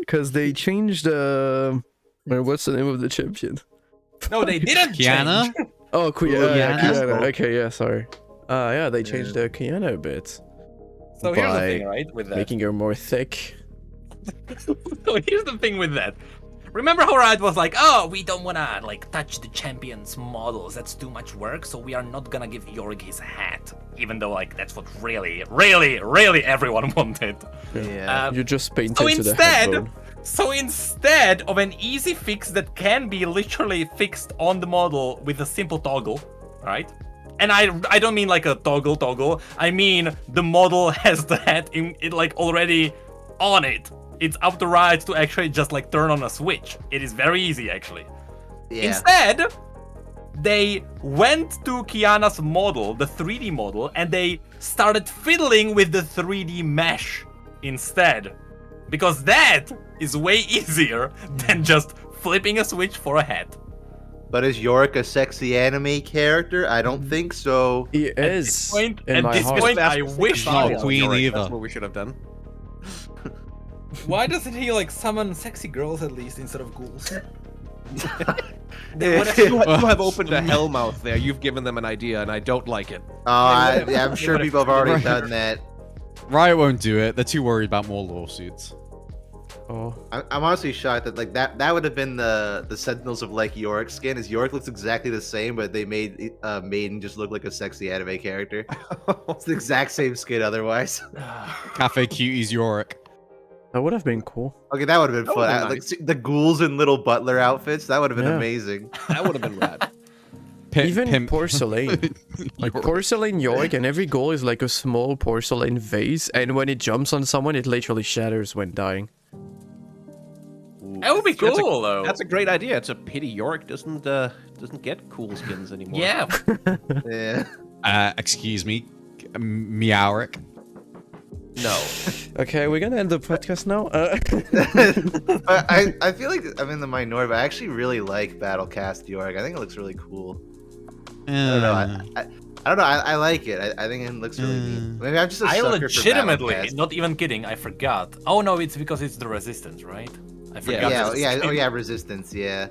D: because they changed what's the name of the champion?
A: No, they didn't
E: Qiyana?
A: change.
D: Oh,
E: Qiyana?
D: Qiyana. Okay, yeah, sorry. Yeah, they changed the Qiyana a bit.
A: So here's the
D: By
A: thing, right? With that.
D: making her more thick.
A: So here's the thing with that. Remember how Riot was like, oh, we don't wanna like touch the champion's models. That's too much work, so we are not gonna give Yorick his hat. Even though like that's what really everyone wanted.
C: Yeah.
D: You just painted
A: So
D: to the
A: instead,
D: headbone.
A: so instead of an easy fix that can be literally fixed on the model with a simple toggle, right? And I don't mean like a toggle. I mean the model has the hat in it like already on it. It's up to Riot to actually just like turn on a switch. It is very easy actually.
C: Yeah.
A: Instead, they went to Qiyana's model, the 3D model, and they started fiddling with the 3D mesh instead. Because that is way easier than just flipping a switch for a hat.
C: But is Yorick a sexy anime character? I don't think so.
D: He is
A: Point,
D: in
A: at
D: my
A: this
D: heart.
A: point, I wish
E: She's not
A: he
E: a
A: was.
E: queen
B: Yorick,
E: either.
B: That's what we should have done.
A: Why doesn't he like summon sexy girls at least instead of ghouls?
B: You have opened a hellmouth there. You've given them an idea, and I don't like it.
C: I'm sure people have already done that.
E: Riot won't do it. They're too worried about more lawsuits.
D: Oh,
C: I'm honestly shocked that like that would have been the Sentinels of like Yorick skin. Is Yorick looks exactly the same, but they made Maiden just look like a sexy anime character. It's the exact same skin otherwise.
E: Cafe Cuties Yorick.
D: that would have been cool.
C: Okay, that would have been
B: That
C: fun.
B: would've been
C: Like
B: nice.
C: see, the ghouls in little butler outfits. That would have been
D: Yeah.
C: amazing.
B: That would have been rad.
D: Even porcelain. Like
E: Yorick.
D: porcelain Yorick, and every goal is like a small porcelain vase, and when it jumps on someone, it literally shatters when dying.
A: That would be
B: That's a-
A: cool though.
B: That's a great idea. It's a pity Yorick doesn't get cool skins anymore.
A: Yeah.
C: Yeah.
E: Excuse me. Meowrick.
B: No.
D: Okay, we're gonna end the podcast now.
C: But I feel like I'm in the minority, but I actually really like Battlecast Yorick. I think it looks really cool. I don't know. I don't know. I like it. I think it looks really neat. Maybe I'm just a
A: I
C: sucker for
A: legitimately,
C: Battlecast.
A: not even kidding, I forgot. Oh no, it's because it's the resistance, right? I forgot.
C: Yeah,
A: it's
C: yeah,
A: a
C: oh
A: skin.
C: yeah, Resistance, yeah.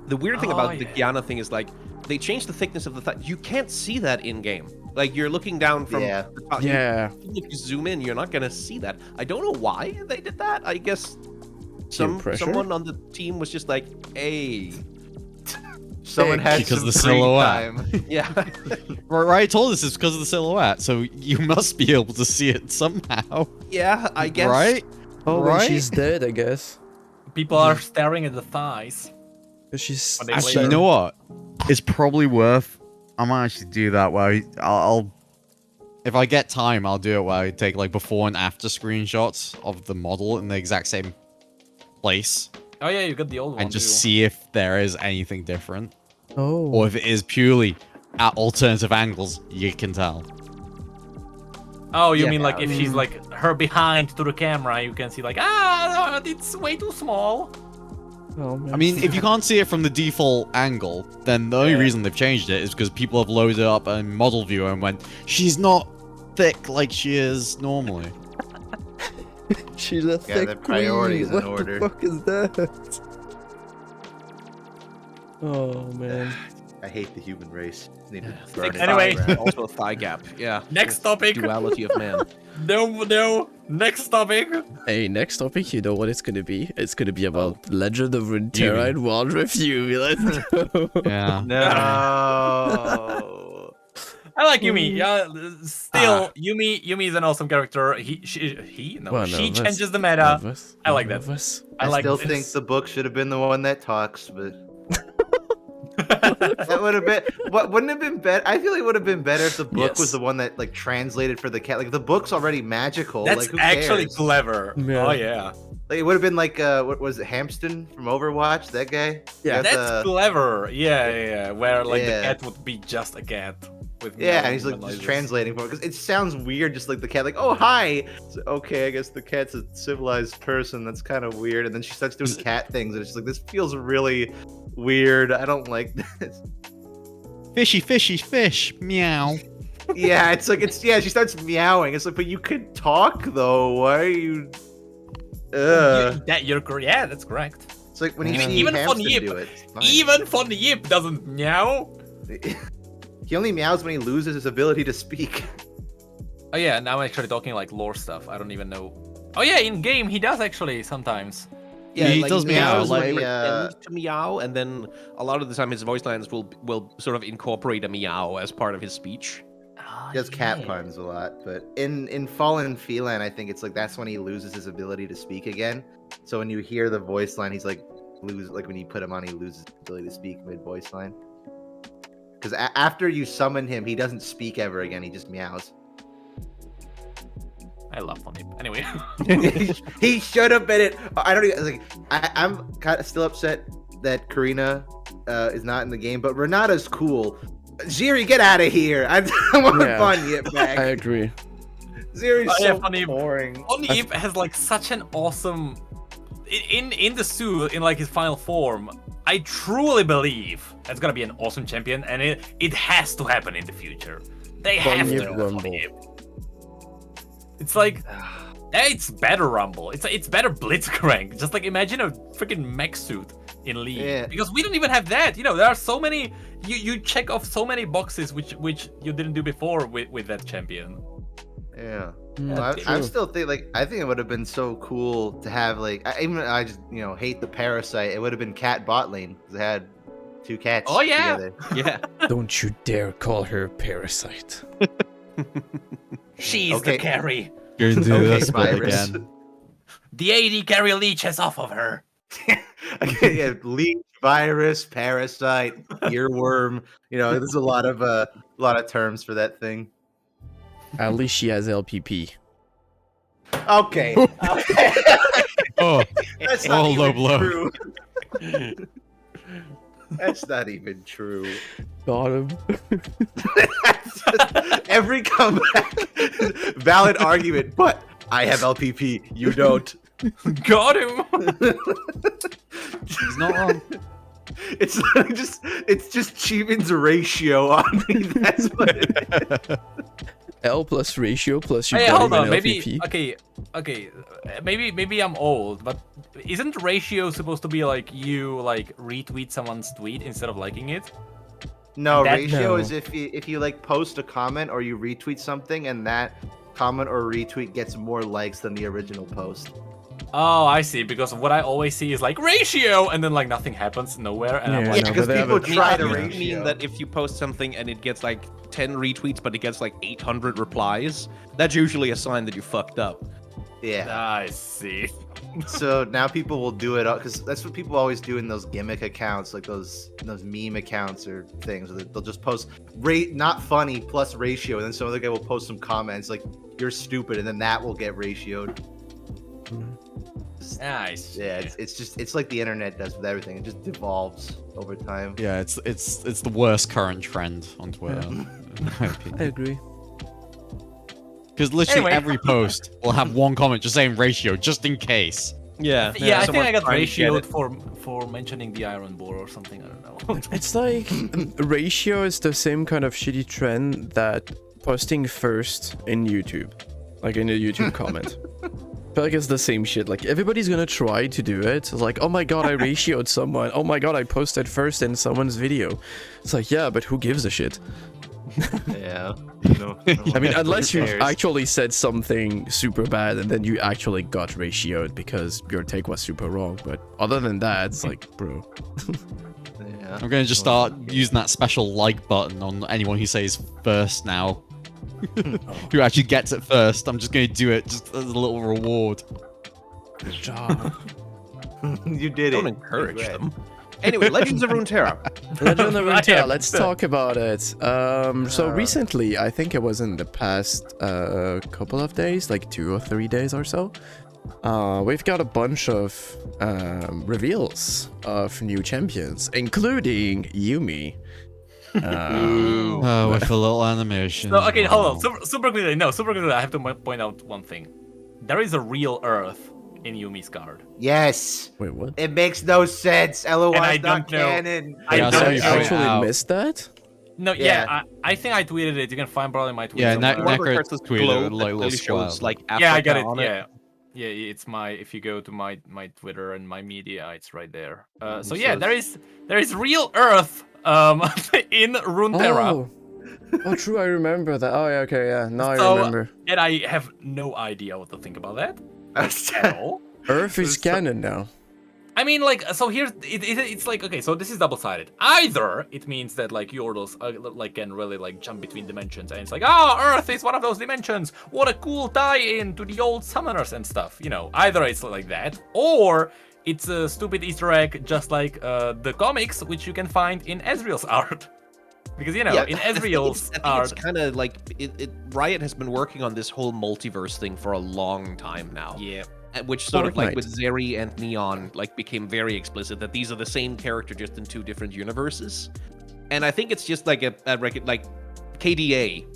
B: The weird thing
A: Oh,
B: about the
A: yeah.
B: Qiyana thing is like they changed the thickness of the thigh. You can't see that in game. Like you're looking down from
C: Yeah.
B: the top.
D: Yeah.
B: If you zoom in, you're not gonna see that. I don't know why they did that. I guess
D: pressure?
B: someone on the team was just like, "Hey,
C: Someone had
E: Because
C: some
E: the
C: free
E: silhouette.
C: time.
B: yeah."
E: Riot told us it's because of the silhouette, so you must be able to see it somehow.
B: Yeah, I guess.
E: Right?
D: Oh, when
E: Right?
D: she's dead, I guess.
A: People are staring at the thighs.
D: She's
A: But they
E: Actually,
A: later-
E: you know what? It's probably worth. I might actually do that where I'll if I get time, I'll do it where I take like before and after screenshots of the model in the exact same place
A: Oh yeah, you got the old one
E: and just
A: too.
E: see if there is anything different,
D: Oh.
E: or if it is purely at alternative angles. You can tell.
A: Oh, you
B: Yeah.
A: mean like if she's like her behind to the camera, you can see like it's way too small.
D: Oh, man.
E: I mean, if you can't see it from the default angle, then the only
A: Yeah.
E: reason they've changed it is because people have loaded up a model viewer and went, "She's not thick like she is normally."
D: she's a thick
C: the priorities
D: queen.
C: in
D: What
C: order.
D: the fuck is that? Oh man.
C: I hate the human race. Need to
B: Yeah.
C: burn it
A: Anyway.
C: to the ground.
B: Also a thigh gap. Yeah.
A: Next
B: It's
A: topic.
B: Duality of man.
A: No. Next topic.
D: Hey, next topic, you know what it's gonna be? It's gonna be about Legend of Runeterra and Wild Review. Let's go.
E: Yeah.
C: No.
A: I like Yuumi. Yeah, still Yuumi is an awesome character. She changes the meta. I like that. I
C: I
A: like
C: still
A: this.
C: think the book should have been the one that talks, but That would have been. What wouldn't have been better? I feel like it would have been better if the book was
D: Yes.
C: the one that like translated for the cat. Like the book's already magical.
A: That's
C: like who
A: actually
C: cares?
A: clever.
D: Yeah.
A: Oh yeah.
C: Like it would have been like what was it, Hamston from Overwatch? That guy.
D: Yeah.
C: Got
A: That's clever. Yeah. Where like
C: Yeah.
A: the cat would be just a cat. With
C: Yeah,
A: no
C: and he's like
A: human
C: just
A: noises.
C: translating for it because it sounds weird, just like the cat, like, "Oh hi." So, okay, I guess the cat's a civilized person. That's kind of weird. And then she starts doing cat things, and it's just like this feels really weird. I don't like this.
E: Fishy, fishy, fish. Meow.
C: Yeah, it's like yeah. She starts meowing. It's like, but you could talk though. Why are you?
A: You're correct. Yeah, that's correct.
C: It's like when you
D: Yeah.
C: see
A: Even
C: Hamston
A: Yip.
C: do it. it's fine.
A: Even Von Yip doesn't meow.
C: He only meows when he loses his ability to speak.
A: Oh yeah, now I'm actually talking like lore stuff. I don't even know. Oh yeah, in game he does actually sometimes.
B: Yeah,
E: He
B: like,
E: does meow,
B: meows when
E: like-
B: he pretends to meow, and then a lot of the time his voice lines will sort of incorporate a meow as part of his speech.
C: He does cat puns a lot, but in Fallen Feline, I think it's like that's when he loses his ability to speak again. So when you hear the voice line, he's like like when you put him on, he loses his ability to speak mid voice line. Because after you summon him, he doesn't speak ever again. He just meows.
A: I love Von Yip. Anyway.
C: He should have been it. I don't even like. I'm kind of still upset that Karina is not in the game, but Renata's cool. Ziri, get out of here! I want
D: Yeah.
C: Von Yip back.
D: I agree.
C: Ziri's
A: Oh, yeah,
C: so
A: Von Yip.
C: boring.
A: Von Yip has like such an awesome in the suit in like his final form. I truly believe it's gonna be an awesome champion, and it has to happen in the future. They
D: Von
A: have
D: Yip
A: to.
D: Rumble.
A: Von Yip. It's like it's better Rumble. It's better Blitzcrank. Just like imagine a freaking mech suit in League.
C: Yeah.
A: Because we don't even have that. You know, there are so many. You check off so many boxes which you didn't do before with that champion.
C: Yeah.
D: Mm,
C: Well,
D: true.
C: I'm still I think it would have been so cool to have like I just hate the parasite. It would have been cat bot lane because it had two cats.
A: Oh, yeah.
C: together.
B: Yeah.
D: Don't you dare call her Parasite.
A: She's
C: Okay.
A: the carry.
E: Go do
C: Okay,
E: this bit
C: Virus.
E: again.
A: The AD carry leeches off of her.
C: Okay, yeah, leech, virus, parasite, earworm. There's a lot of terms for that thing.
D: At least she has LPP.
C: Okay.
E: Oh,
C: That's not
E: Oh,
C: even
E: low blow.
C: true. That's not even true.
D: Got him.
C: Every comeback, valid argument, but I have LPP, you don't.
A: Got him.
E: he's not wrong.
C: It's just Chibiin's ratio on me. That's what it is.
D: L plus ratio plus you
A: Hey,
D: got
A: hold
D: him
A: on.
D: an
A: Maybe
D: LPP.
A: okay. Maybe I'm old, but isn't ratio supposed to be like you like retweet someone's tweet instead of liking it?
C: No,
A: That-
C: ratio
D: No.
C: is if you like post a comment or you retweet something and that comment or retweet gets more likes than the original post.
A: Oh, I see. Because what I always see is like ratio, and then like nothing happens nowhere, and I'm
D: Yeah,
A: like,
C: Yeah,
D: no,
C: because
D: but they have
C: people
D: a-
C: try to
B: I
C: ratio.
B: mean that if you post something and it gets like 10 retweets, but it gets like 800 replies, that's usually a sign that you fucked up.
C: Yeah.
A: I see.
C: So now people will do it because that's what people always do in those gimmick accounts, like those meme accounts or things. Where they'll just post rate not funny plus ratio, and then some other guy will post some comments like "you're stupid," and then that will get ratioed.
A: Nice.
C: Yeah, it's like the internet does with everything. It just devolves over time.
E: Yeah, it's the worst current trend on Twitter. in my
D: I
E: opinion.
D: agree.
E: Because literally
A: Anyway.
E: every post will have one comment just saying ratio, just in case.
B: Yeah.
A: Yeah, I think
B: someone
A: I got
B: trying to get
A: ratioed
B: it.
A: for mentioning the Iron Boar or something. I don't know.
D: It's like ratio is the same kind of shitty trend that posting first in YouTube, like in a YouTube comment. I feel like it's the same shit. Like everybody's gonna try to do it. It's like, oh my god, I ratioed someone. Oh my god, I posted first in someone's video. It's like, yeah, but who gives a shit?
C: Yeah. No,
D: I mean, unless
C: who
D: you
C: cares?
D: actually said something super bad and then you actually got ratioed because your take was super wrong. But other than that, it's like, bro.
C: Yeah.
E: I'm gonna just start using that special like button on anyone who says first now. Who actually gets it first. I'm just gonna do it just as a little reward.
D: Job.
C: You did it.
B: Don't encourage
C: Congrats.
B: them. Anyway, Legends of Runeterra.
D: Legend of
A: I
D: Runeterra,
A: am.
D: let's talk about it. So recently, I think it was in the past couple of days, like 2 or 3 days or so, we've got a bunch of reveals of new champions, including Yuumi.
E: With a little animation.
A: So, okay, hold on. Super quickly, I have to point out one thing. There is a real Earth in Yuumi's card.
C: Yes.
D: Wait, what?
C: It makes no sense. LOR
A: And I
C: is not
A: don't know.
C: canon.
A: I
E: Yeah,
A: don't
E: so
D: I
E: you
A: know.
E: point
D: actually
E: out.
D: missed that?
A: No,
C: Yeah.
A: I think I tweeted it. You can find probably my tweet.
E: Yeah,
A: somewhere.
E: Necrits
B: This
E: tweeted
B: globe
E: a
B: that
E: little
B: clearly
E: square.
B: shows like
A: Yeah, I got
B: Africa
A: it.
B: on
A: Yeah, it's my. If you go to my Twitter and my media, it's right there. So
C: So
A: yeah, there is real Earth in Runeterra,
D: Oh, true, I remember that. Oh, yeah, okay, yeah, now I
A: So-
D: remember.
A: and I have no idea what to think about that at all.
D: Earth is
A: so-
D: canon now.
A: I mean, like, so here's it's like, okay, so this is double-sided. Either it means that like Yordles like can really like jump between dimensions, and it's like, Earth is one of those dimensions. What a cool tie-in to the old summoners and stuff. You know, either it's like that, or it's a stupid Easter egg, just like the comics, which you can find in Ezreal's art. Because you know, in Ezreal's
B: I think
A: art,
B: it's kind of like Riot has been working on this whole multiverse thing for a long time now.
A: yeah.
B: Which sort of like
D: Fortnite.
B: with Zeri and Neon like became very explicit that these are the same character just in 2 different universes. And I think it's just like like KDA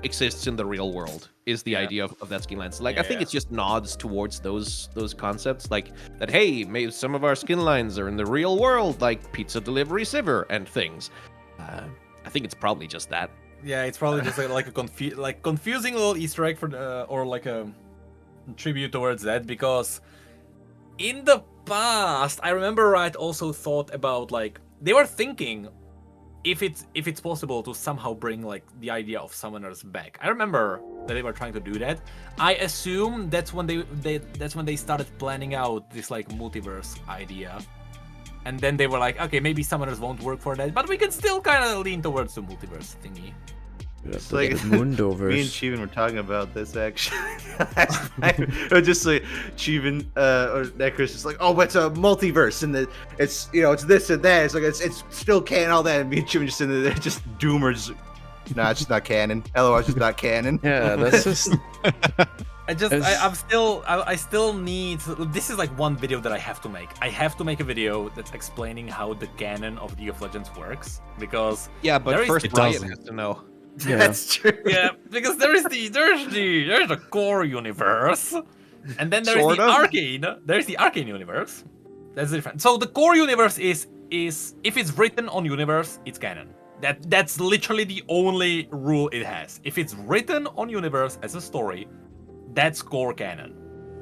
B: exists in the real world is the idea of that skin line. So like I think
A: Yeah.
B: it's just nods towards those concepts like that. Hey, maybe some of our skin lines are in the real world, like pizza delivery Sivir and things. I think it's probably just that.
A: Yeah, it's probably just like a confusing little Easter egg for or like a tribute towards that, because in the past I remember Riot also thought about like they were thinking if it's possible to somehow bring like the idea of summoners back. I remember that they were trying to do that. I assume that's when they started planning out this like multiverse idea. And then they were like, okay, maybe summoners won't work for that, but we can still kind of lean towards the multiverse thingy.
C: It's like
D: Mundoverse.
C: me and Chibiin were talking about this actually last night. It was just like Chibiin or Necrits is like, oh, it's a multiverse and it's it's this and that. It's like it's still canon, all that. And me and Chibiin just in there, just doomers. Nah, it's just not canon. LOR is just not canon.
D: Yeah, that's just...
A: I still need. This is like one video that I have to make. I have to make a video that's explaining how the canon of League of Legends works, because
B: Yeah, but
A: there is-
B: first
E: It
B: Riot
E: doesn't.
B: has to know.
D: Yeah.
C: That's true.
A: yeah, because there's the core universe, and then there's
B: Sort
A: the
B: of.
A: arcane. There's the arcane universe. That's different. So the core universe is if it's written on universe, it's canon. That's literally the only rule it has. If it's written on universe as a story, that's core canon.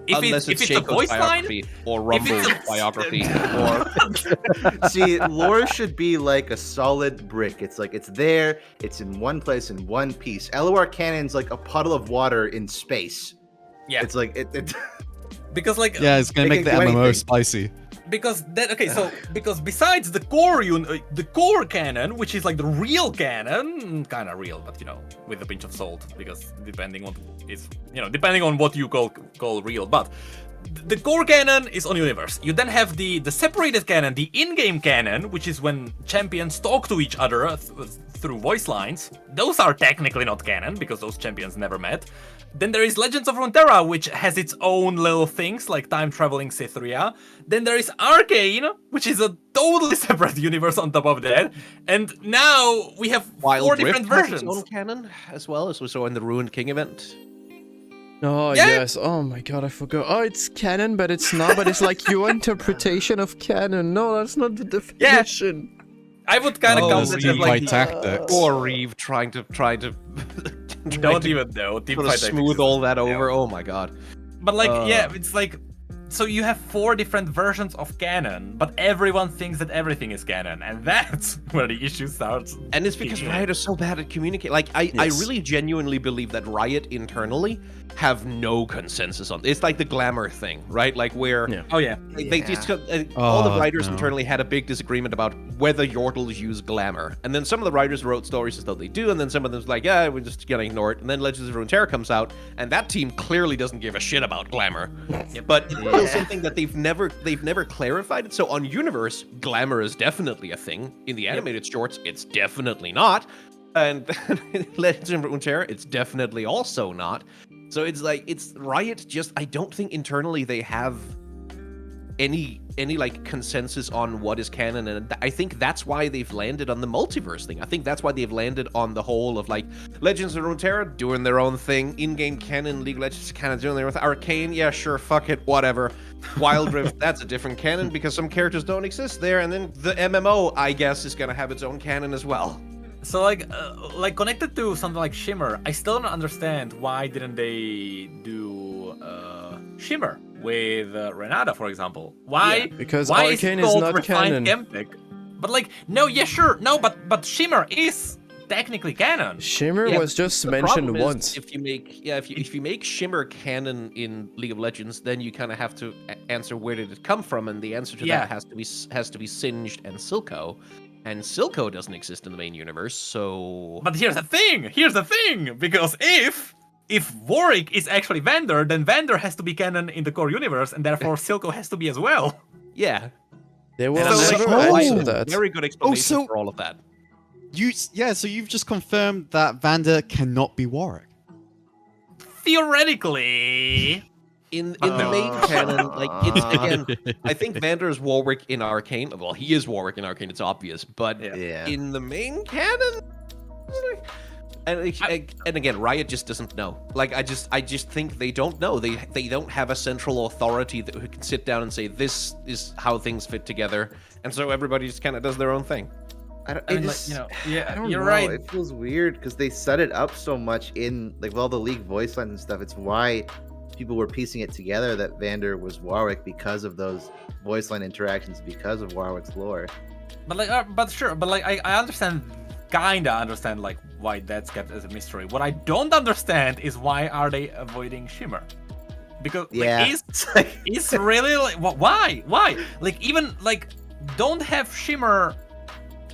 B: Unless
A: if
B: it's
A: it's a
B: Shaco's
A: voice line,
B: biography or Rumble's
A: it's a-
B: biography or
C: See, lore should be like a solid brick. It's like it's there, it's in one place in one piece. LOR canon's like a puddle of water in space.
A: yeah,
C: It's like it
A: because like
E: Yeah, it's gonna
C: They
E: make the
C: can do
E: MMO
C: anything.
E: spicy.
A: because that okay, so because besides the core canon, which is like the real canon, kind of real, but with a pinch of salt, because depending on what you call real, but the core canon is on universe. You then have the separated canon, the in-game canon, which is when champions talk to each other through voice lines. Those are technically not canon because those champions never met. Then there is Legends of Runeterra, which has its own little things like time-traveling Cytheria. Then there is Arcane, which is a totally separate universe on top of that. And now we have
B: Wild
A: 4
B: Rift
A: different
B: has its
A: versions.
B: own canon as well, as we saw in the Ruined King event.
D: Oh,
A: Yeah.
D: yes. Oh my god, I forgot. Oh, it's canon, but it's not. But it's like your interpretation of canon. No, that's not the definition.
A: I would kind of
B: Oh,
A: count it as like
E: Teamfight tactics.
B: Or Reeve trying to
A: don't even know. Team
B: sort of
A: fight
B: smooth
A: tactics
B: all
A: is-
B: that
A: yeah.
B: over. Oh my god.
A: But like, yeah, it's like, so you have 4 different versions of canon, but everyone thinks that everything is canon, and that's where the issue starts.
B: And it's because
A: kicking in.
B: Riot is so bad at communicating. Like, I
D: Yes.
B: really genuinely believe that Riot internally have no consensus on. It's like the glamour thing, right? Like where
D: Yeah.
A: Oh yeah,
B: they just all the
E: Oh,
B: writers
E: no.
B: internally had a big disagreement about whether Yordles use glamour, and then some of the writers wrote stories as though they do, and then some of them's like, yeah, we're just gonna ignore it. And then Legends of Runeterra comes out, and that team clearly doesn't give a shit about glamour. But still something that they've never clarified. So on Universe, glamour is definitely a thing. In the animated shorts, it's definitely not. And Legends of Runeterra, it's definitely also not. So it's like, it's Riot just, I don't think internally they have any like consensus on what is canon, and I think that's why they've landed on the multiverse thing. I think that's why they've landed on the whole of like Legends of Runeterra doing their own thing, in-game canon, League of Legends canon doing their own thing, Arcane, yeah, sure, fuck it, whatever. Wild Rift, that's a different canon because some characters don't exist there, and then the MMO, I guess, is gonna have its own canon as well.
A: So like connected to something like Shimmer, I still don't understand why didn't they do Shimmer with Renata, for example. Why?
D: Yeah, because
A: why
D: Arcane
A: is
D: is
A: called
D: not
A: Refined
D: canon.
A: Chemtech? But like, no, yeah, sure, no, but Shimmer is technically canon.
D: Shimmer
B: Yeah,
D: was just
B: the
D: mentioned
B: problem is
D: once.
B: if you make Shimmer canon in League of Legends, then you kind of have to answer where did it come from, and the answer to that has to be Singed and Silco, and Silco doesn't exist in the main universe. So,
A: But here's the thing, because if Warwick is actually Vander, then Vander has to be canon in the core universe, and therefore Silco has to be as well.
B: yeah,
D: They will
A: And
D: never
A: like,
D: answer that.
B: very good explanation
E: so-
B: for all of that.
E: So you've just confirmed that Vander cannot be Warwick.
A: Theoretically.
B: In the main canon, like, it's, again, I think Vander is Warwick in Arcane. Well, he is Warwick in Arcane, it's obvious. But
C: Yeah.
B: in the main canon, and again, Riot just doesn't know. Like, I just think they don't know. They don't have a central authority who can sit down and say, this is how things fit together. And so everybody just kind of does their own thing.
C: I
A: I mean,
C: just,
A: like, yeah,
C: I don't
A: you're
C: know.
A: right.
C: It feels weird because they set it up so much in like with all the League voice lines and stuff. It's why people were piecing it together that Vander was Warwick because of those voice line interactions, because of Warwick's lore.
A: But like, but sure, but like, I understand, kinda understand, like, why that's kept as a mystery. What I don't understand is why are they avoiding Shimmer? Because like, is really like, why? Like, even like, don't have Shimmer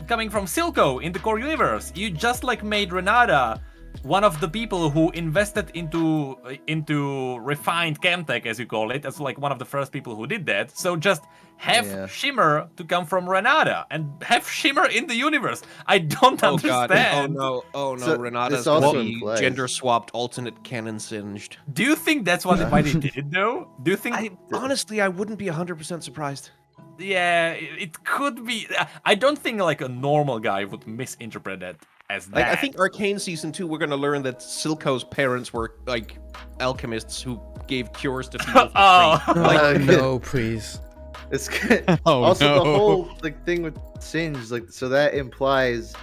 A: coming from Silco in the core universe. You just like made Renata one of the people who invested into refined Chemtech, as you call it, as like one of the first people who did that. So just have Shimmer to come from Renata and have Shimmer in the universe. I don't understand.
B: God. Oh no,
C: So
B: Renata's
C: this also
B: gonna be
C: implies-
B: gender swapped, alternate canon singed.
A: Do you think that's why they did it though? Do you think?
B: Honestly, I wouldn't be 100% surprised.
A: Yeah, it could be. I don't think like a normal guy would misinterpret that as that.
B: Like, I think Arcane Season 2, we're gonna learn that Silco's parents were like alchemists who gave cures to people for free. Like,
D: No, please.
C: It's
E: Oh,
C: also
E: no.
C: the whole like thing with Singe, like so that implies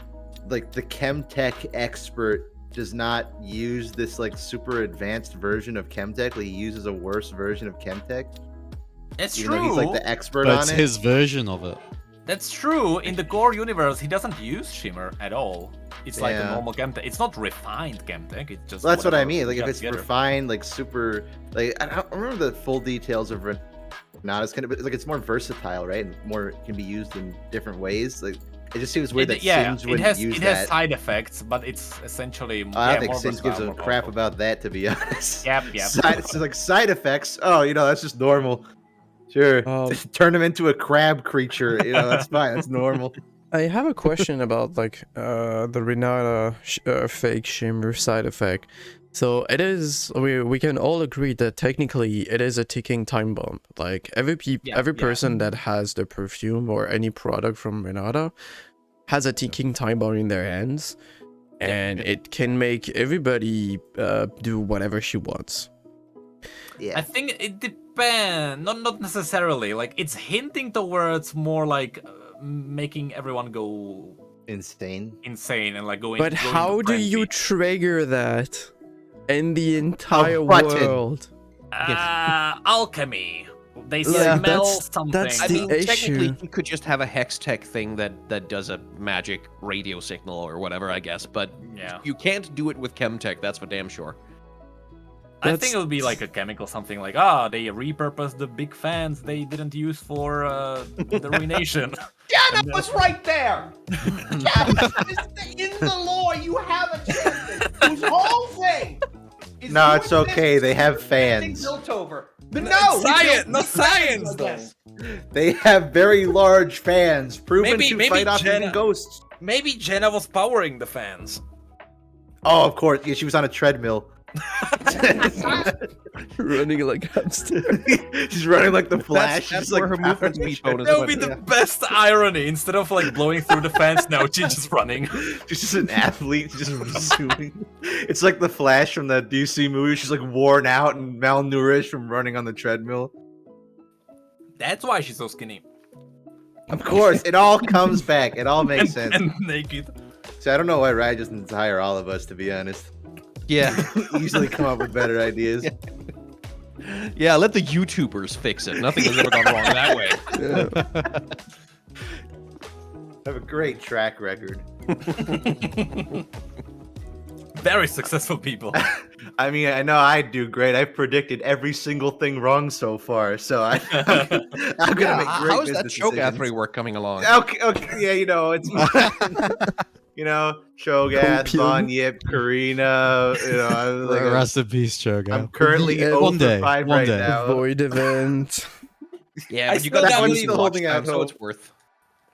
C: like the Chemtech expert does not use this like super advanced version of Chemtech. Like, he uses a worse version of Chemtech.
A: It's
C: Even
A: true.
C: though he's like the expert
E: But
C: on
E: it's
C: it.
E: his version of it.
A: That's true. In the core universe, he doesn't use Shimmer at all. It's like a
C: Yeah.
A: normal Chemtech. It's not refined Chemtech. It's just.
C: Well, that's what I
A: whatever
C: mean. Like
A: we
C: if
A: got
C: it's
A: together.
C: refined, like super, like I don't remember the full details of Renata's kind of, but like it's more versatile, right? And more can be used in different ways. Like it just seems weird that Singe
A: it
C: wouldn't
A: has
C: use
A: it
C: that.
A: has side effects, but it's essentially.
C: I don't think
A: more
C: Singe gives
A: versatile,
C: a
A: more
C: crap
A: powerful.
C: about that, to be honest.
A: Yep.
C: It's like side effects. Oh, that's just normal. Sure. Turn him into a crab creature. That's fine. That's normal.
D: I have a question about like the Renata fake Shimmer side effect. So it is, we can all agree that technically it is a ticking time bomb. Like every person that has the perfume or any product from Renata has a ticking time bomb in their hands, and it can make everybody do whatever she wants.
C: Yeah.
A: I think it depends. Not necessarily. Like it's hinting towards more like making everyone go
C: insane
A: and like going.
D: But how do you trigger that in the entire
C: button.
D: world?
A: Alchemy. They
D: Yeah,
A: smell
D: that's-
A: something.
D: that's
B: I
D: the
B: mean, technically,
D: issue.
B: you could just have a hex tech thing that does a magic radio signal or whatever, I guess. But
A: Yeah.
B: you can't do it with chemtech. That's for damn sure.
A: I think it would be like a chemical, something like, they repurposed the big fans they didn't use for the ruination.
B: Yeah, that was right there. In the lore, you have a champion whose whole thing.
C: No, it's okay. They have fans.
B: Built over. No,
A: science, not science though.
C: They have very large fans, proven
A: Maybe-
C: to
A: maybe
C: fight off
A: Jenna-
C: even ghosts.
A: Maybe Jenna was powering the fans.
C: Oh, of course. Yeah, she was on a treadmill.
D: Running like hamster.
C: She's running like the Flash.
B: That's
C: She's
B: where
C: like
B: her movement
C: powering
B: speed bonus
A: That would
B: went.
A: be the best irony. Instead of like blowing through the fans, no, she's just running.
C: She's just an athlete, just pursuing. It's like the Flash from the DC movie. She's like worn out and malnourished from running on the treadmill.
A: That's why she's so skinny.
C: Of course, it all comes back. It all makes sense.
A: And naked.
C: So I don't know why Riot doesn't hire all of us, to be honest.
B: Yeah.
C: Usually come up with better ideas.
B: Yeah, let the YouTubers fix it. Nothing has ever gone wrong that way.
C: Have a great track record.
A: Very successful people.
C: I mean, I know I do great. I've predicted every single thing wrong so far, so I'm gonna make great
B: How's that
C: business
B: Shogath
C: decisions.
B: work coming along?
C: Okay, yeah, you know, it's you know, Shogath,
D: Computer.
C: Von Yip, Karina, you know, I'm, like,
E: Rest in peace, Choga.
C: I'm currently
D: The end.
C: 0
E: One
C: for
E: day,
C: 5
E: one
C: right
E: day.
C: now.
D: Void event.
B: Yeah,
A: I
B: but you
A: still
B: got
A: can't
B: that
A: believe
B: one
C: holding
B: watch
C: out
B: time, so
C: hope.
B: it's worth.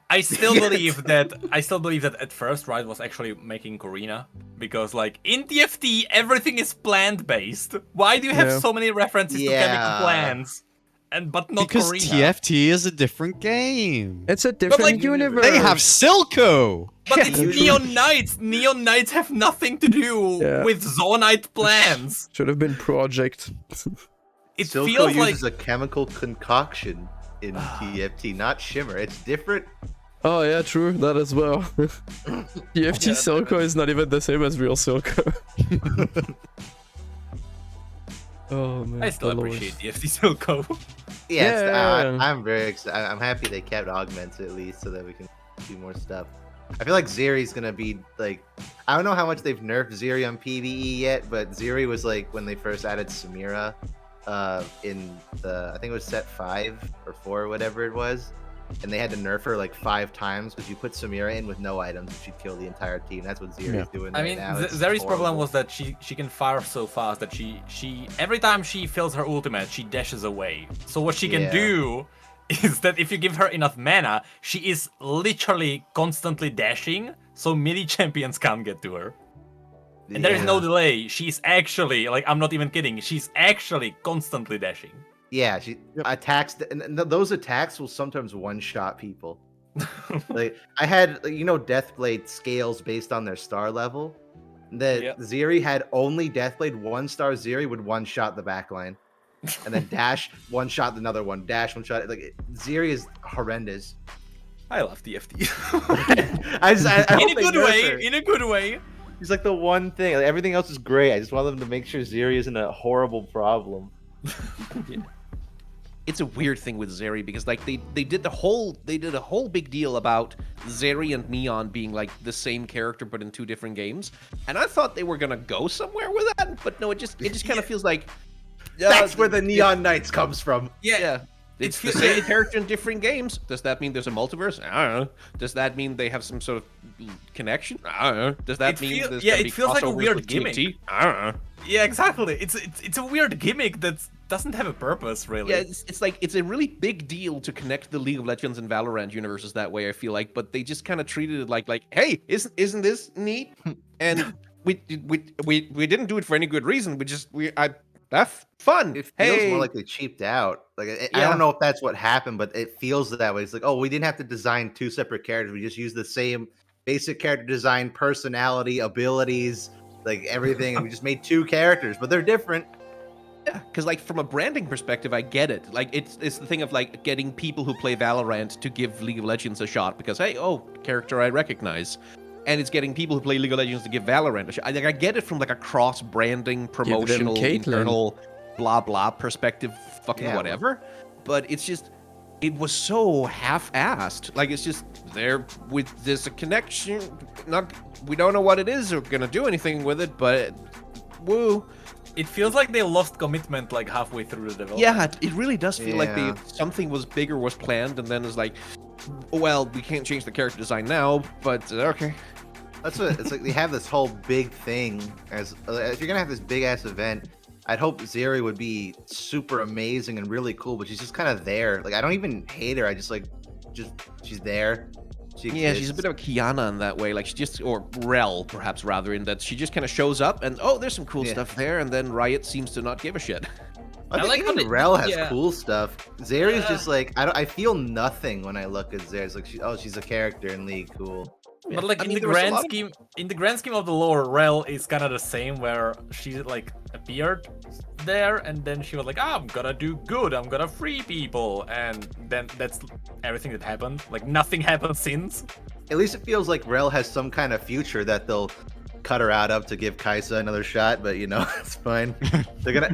A: I still believe that at first Riot was actually making Karina because like in TFT everything is plant based. Why do you have
D: Yeah.
A: so many references to
C: Yeah.
A: chemical plants? But not
E: Because
A: Karina.
E: TFT is a different game.
D: It's a different
A: like,
D: universe.
E: They have Silco!
A: But it's
C: Yeah.
A: Neon Knights. Neon Knights have nothing to do
D: Yeah.
A: with Zonite plants.
D: Should have been Project.
A: It
C: Silco
A: feels like
C: uses a chemical concoction in TFT, not Shimmer. It's different.
D: Oh yeah, true, that as well. TFT Silco is not even the same as real Silco. Oh man.
A: I still
D: the lowest.
A: appreciate TFT Silco.
C: Yeah, it's
D: Yeah.
C: I'm very excited. I'm happy they kept Augments at least so that we can do more stuff. I feel like Zeri's gonna be like, I don't know how much they've nerfed Zeri on PBE yet, but Zeri was like when they first added Samira in the, I think it was set 5 or 4 or whatever it was, and they had to nerf her like 5 times because you put Samira in with no items and she'd kill the entire team. That's what Zeri's
E: Yeah.
C: doing
A: I
C: right
A: mean,
C: now. It's
A: Zeri's problem
C: horrible.
A: was that she can fire so fast that she every time she fills her ultimate, she dashes away. So what she can
C: Yeah.
A: do is that if you give her enough mana, she is literally constantly dashing, so midi champions can't get to her. And there is no
C: Yeah.
A: delay. She's actually, like, I'm not even kidding, she's actually constantly dashing.
C: Yeah, she attacks, and those attacks will sometimes one-shot people. Like I had, you know, Deathblade scales based on their star level. That
A: Yep.
C: Zeri had only Deathblade 1-star Zeri would one-shot the backline, and then dash one-shot another one, dash one-shot. Like Zeri is horrendous.
A: I love TFT.
C: I
A: in
C: hope
A: a
C: they
A: good
C: nerf
A: way,
C: her.
A: in a good way.
C: He's like the one thing. Like, everything else is great. I just want them to make sure Zeri isn't a horrible problem.
B: It's a weird thing with Zeri because like they did a whole big deal about Zeri and Neon being like the same character but in 2 different games, and I thought they were gonna go somewhere with that, but no, it just kind of feels like
C: That's where the Neon Knights comes from.
B: yeah. It's the
A: feels-
B: same character in different games. Does that mean there's a multiverse? I don't know. Does that mean they have some sort of connection? I don't know. Does that
A: It
B: mean
A: feel-
B: there's
A: yeah,
B: gonna
A: it
B: be
A: feels like a
B: crossovers
A: weird
B: with
A: gimmick.
B: TNT? I don't know.
A: Yeah, exactly. It's a weird gimmick that doesn't have a purpose, really.
B: Yeah, it's like it's a really big deal to connect the League of Legends and Valorant universes that way. I feel like, but they just kind of treated it like, hey, isn't this neat? And we didn't do it for any good reason. That's fun.
C: It feels
B: hey,
C: more like they cheaped out. Like I
B: Yeah.
C: don't know if that's what happened, but it feels that way. It's like, oh, we didn't have to design 2 separate characters. We just used the same basic character design, personality, abilities, like everything, and we just made 2 characters, but they're different.
B: yeah, because like from a branding perspective, I get it. Like it's the thing of like getting people who play Valorant to give League of Legends a shot because hey, character I recognize. And it's getting people who play League of Legends to give Valorant a shot. I get it from like a cross-branding, promotional,
D: Caitlyn.
B: internal, blah blah perspective, fucking
C: Yeah.
B: whatever. But it's just, it was so half-assed. Like it's just there's a connection. We don't know what it is or gonna do anything with it, but woo.
A: It feels like they lost commitment like halfway through the development.
B: Yeah, it really does feel like
C: Yeah.
B: something was bigger was planned, and then it's like, well, we can't change the character design now, but okay.
C: That's what it's like. They have this whole big thing as if you're gonna have this big ass event, I'd hope Zeri would be super amazing and really cool, but she's just kind of there. Like I don't even hate her. I just she's there. She
B: Yeah,
C: exists.
B: she's a bit of a Qiyana in that way. Like she just, or Rel perhaps rather, in that she just kind of shows up and oh, there's some cool stuff there, and then Riot seems to not give a shit.
C: I think
A: like
C: even Rel has
A: yeah.
C: cool stuff. Zeri is just like I feel nothing when I look at Zeri. It's like she's a character in League, cool.
A: But like
B: I mean,
A: in the grand scheme of the lore, Rel is kind of the same, where she like appeared there and then she was like, I'm gonna do good, I'm gonna free people, and then that's everything that happened. Like nothing happened since.
C: At least it feels like Rel has some kind of future that they'll cut her out of to give Kaisa another shot, but you know, it's fine. They're gonna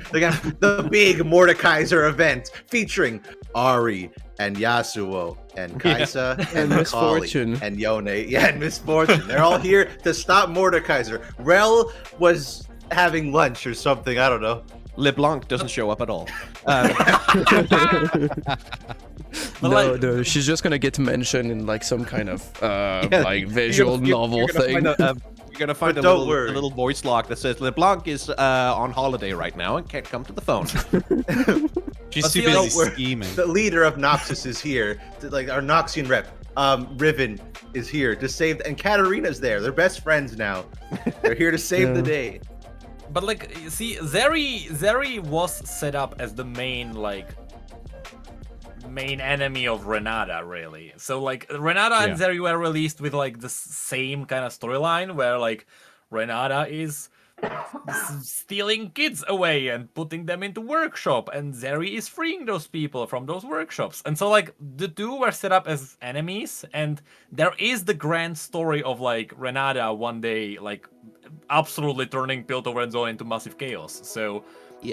C: the big Mordekaiser event featuring Ari and Yasuo and Kaisa and
D: Misfortune
C: and Yone. Yeah, and Misfortune. They're all here to stop Mordekaiser. Rel was having lunch or something, I don't know.
B: LeBlanc doesn't show up at all.
D: No, she's just gonna get mentioned in like some kind of like visual novel thing.
B: You're gonna find a little voice lock that says LeBlanc is on holiday right now and can't come to the phone.
E: She's too busy scheming.
C: The leader of Noxus is here, like our Noxian rep. Riven is here to save, and Katarina's there. They're best friends now. They're here to save the day.
A: But like, see, Zeri was set up as the main enemy of Renata, really. So like Renata and Zeri were released with like the same kind of storyline, where like Renata is stealing kids away and putting them into workshop, and Zeri is freeing those people from those workshops. And so like the two were set up as enemies, and there is the grand story of like Renata one day like absolutely turning Piltover and Zone into massive chaos. So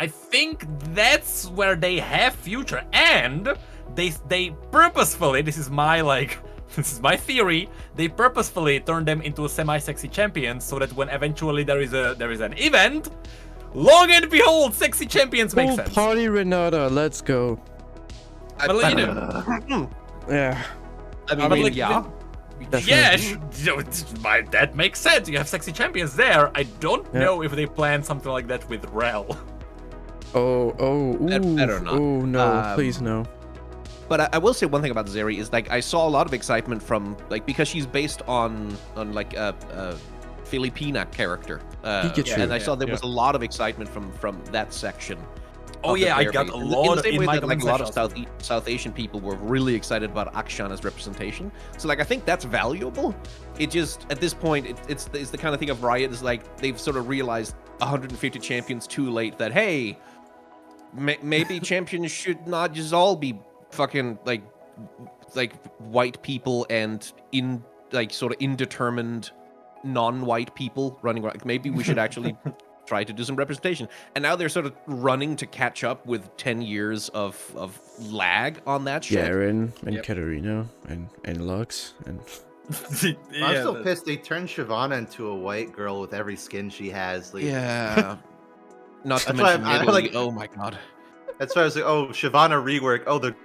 A: I think that's where they have future, and they purposefully, this is my theory, they purposefully turn them into semi-sexy champions so that when eventually there is an event, long and behold, sexy champions make sense.
D: Party Renata, let's go.
A: But you know,
D: yeah.
B: I mean,
A: but like,
B: yeah.
A: Yeah, that makes sense. You have sexy champions there. I don't know if they plan something like that with Rel.
D: Ooh,
B: Better not.
D: Oh no, please no.
B: But I will say one thing about Zeri is like I saw a lot of excitement from like, because she's based on like a Filipina character, and I saw there was a lot of excitement from that section.
A: Oh yeah, I got a lot
B: in
A: my
B: like a lot of South Asian people were really excited about Akshana's representation. So like I think that's valuable. It just at this point it's the kind of thing of Riot is like they've sort of realized 150 champions too late that hey, maybe champions should not just all be fucking like white people and sort of indeterminate non-white people running around. Maybe we should actually try to do some representation. And now they're sort of running to catch up with 10 years of lag on that shit.
D: Garen and Katarina and Lux and
C: I'm still pissed they turned Shyvana into a white girl with every skin she has. Like,
B: yeah. Not to mention Nidalee. Oh my god.
C: That's why I was like, oh, Shyvana rework. Oh, they're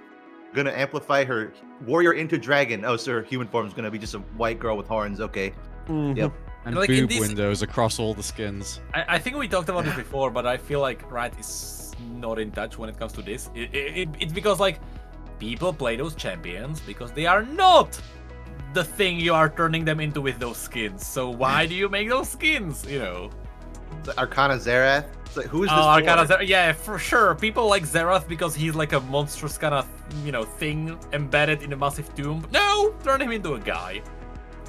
C: gonna amplify her warrior into dragon. Oh, so her human form is gonna be just a white girl with horns. Okay. Yep.
E: And
A: like
E: boob windows across all the skins.
A: I think we talked about this before, but I feel like Riot is not in touch when it comes to this. It's because like people play those champions because they are not the thing you are turning them into with those skins. So why do you make those skins? You know.
C: The Arcana Xerath. It's like, who is this?
A: Arcana Xerath. Yeah, for sure. People like Xerath because he's like a monstrous kind of thing embedded in a massive tomb. No, turn him into a guy.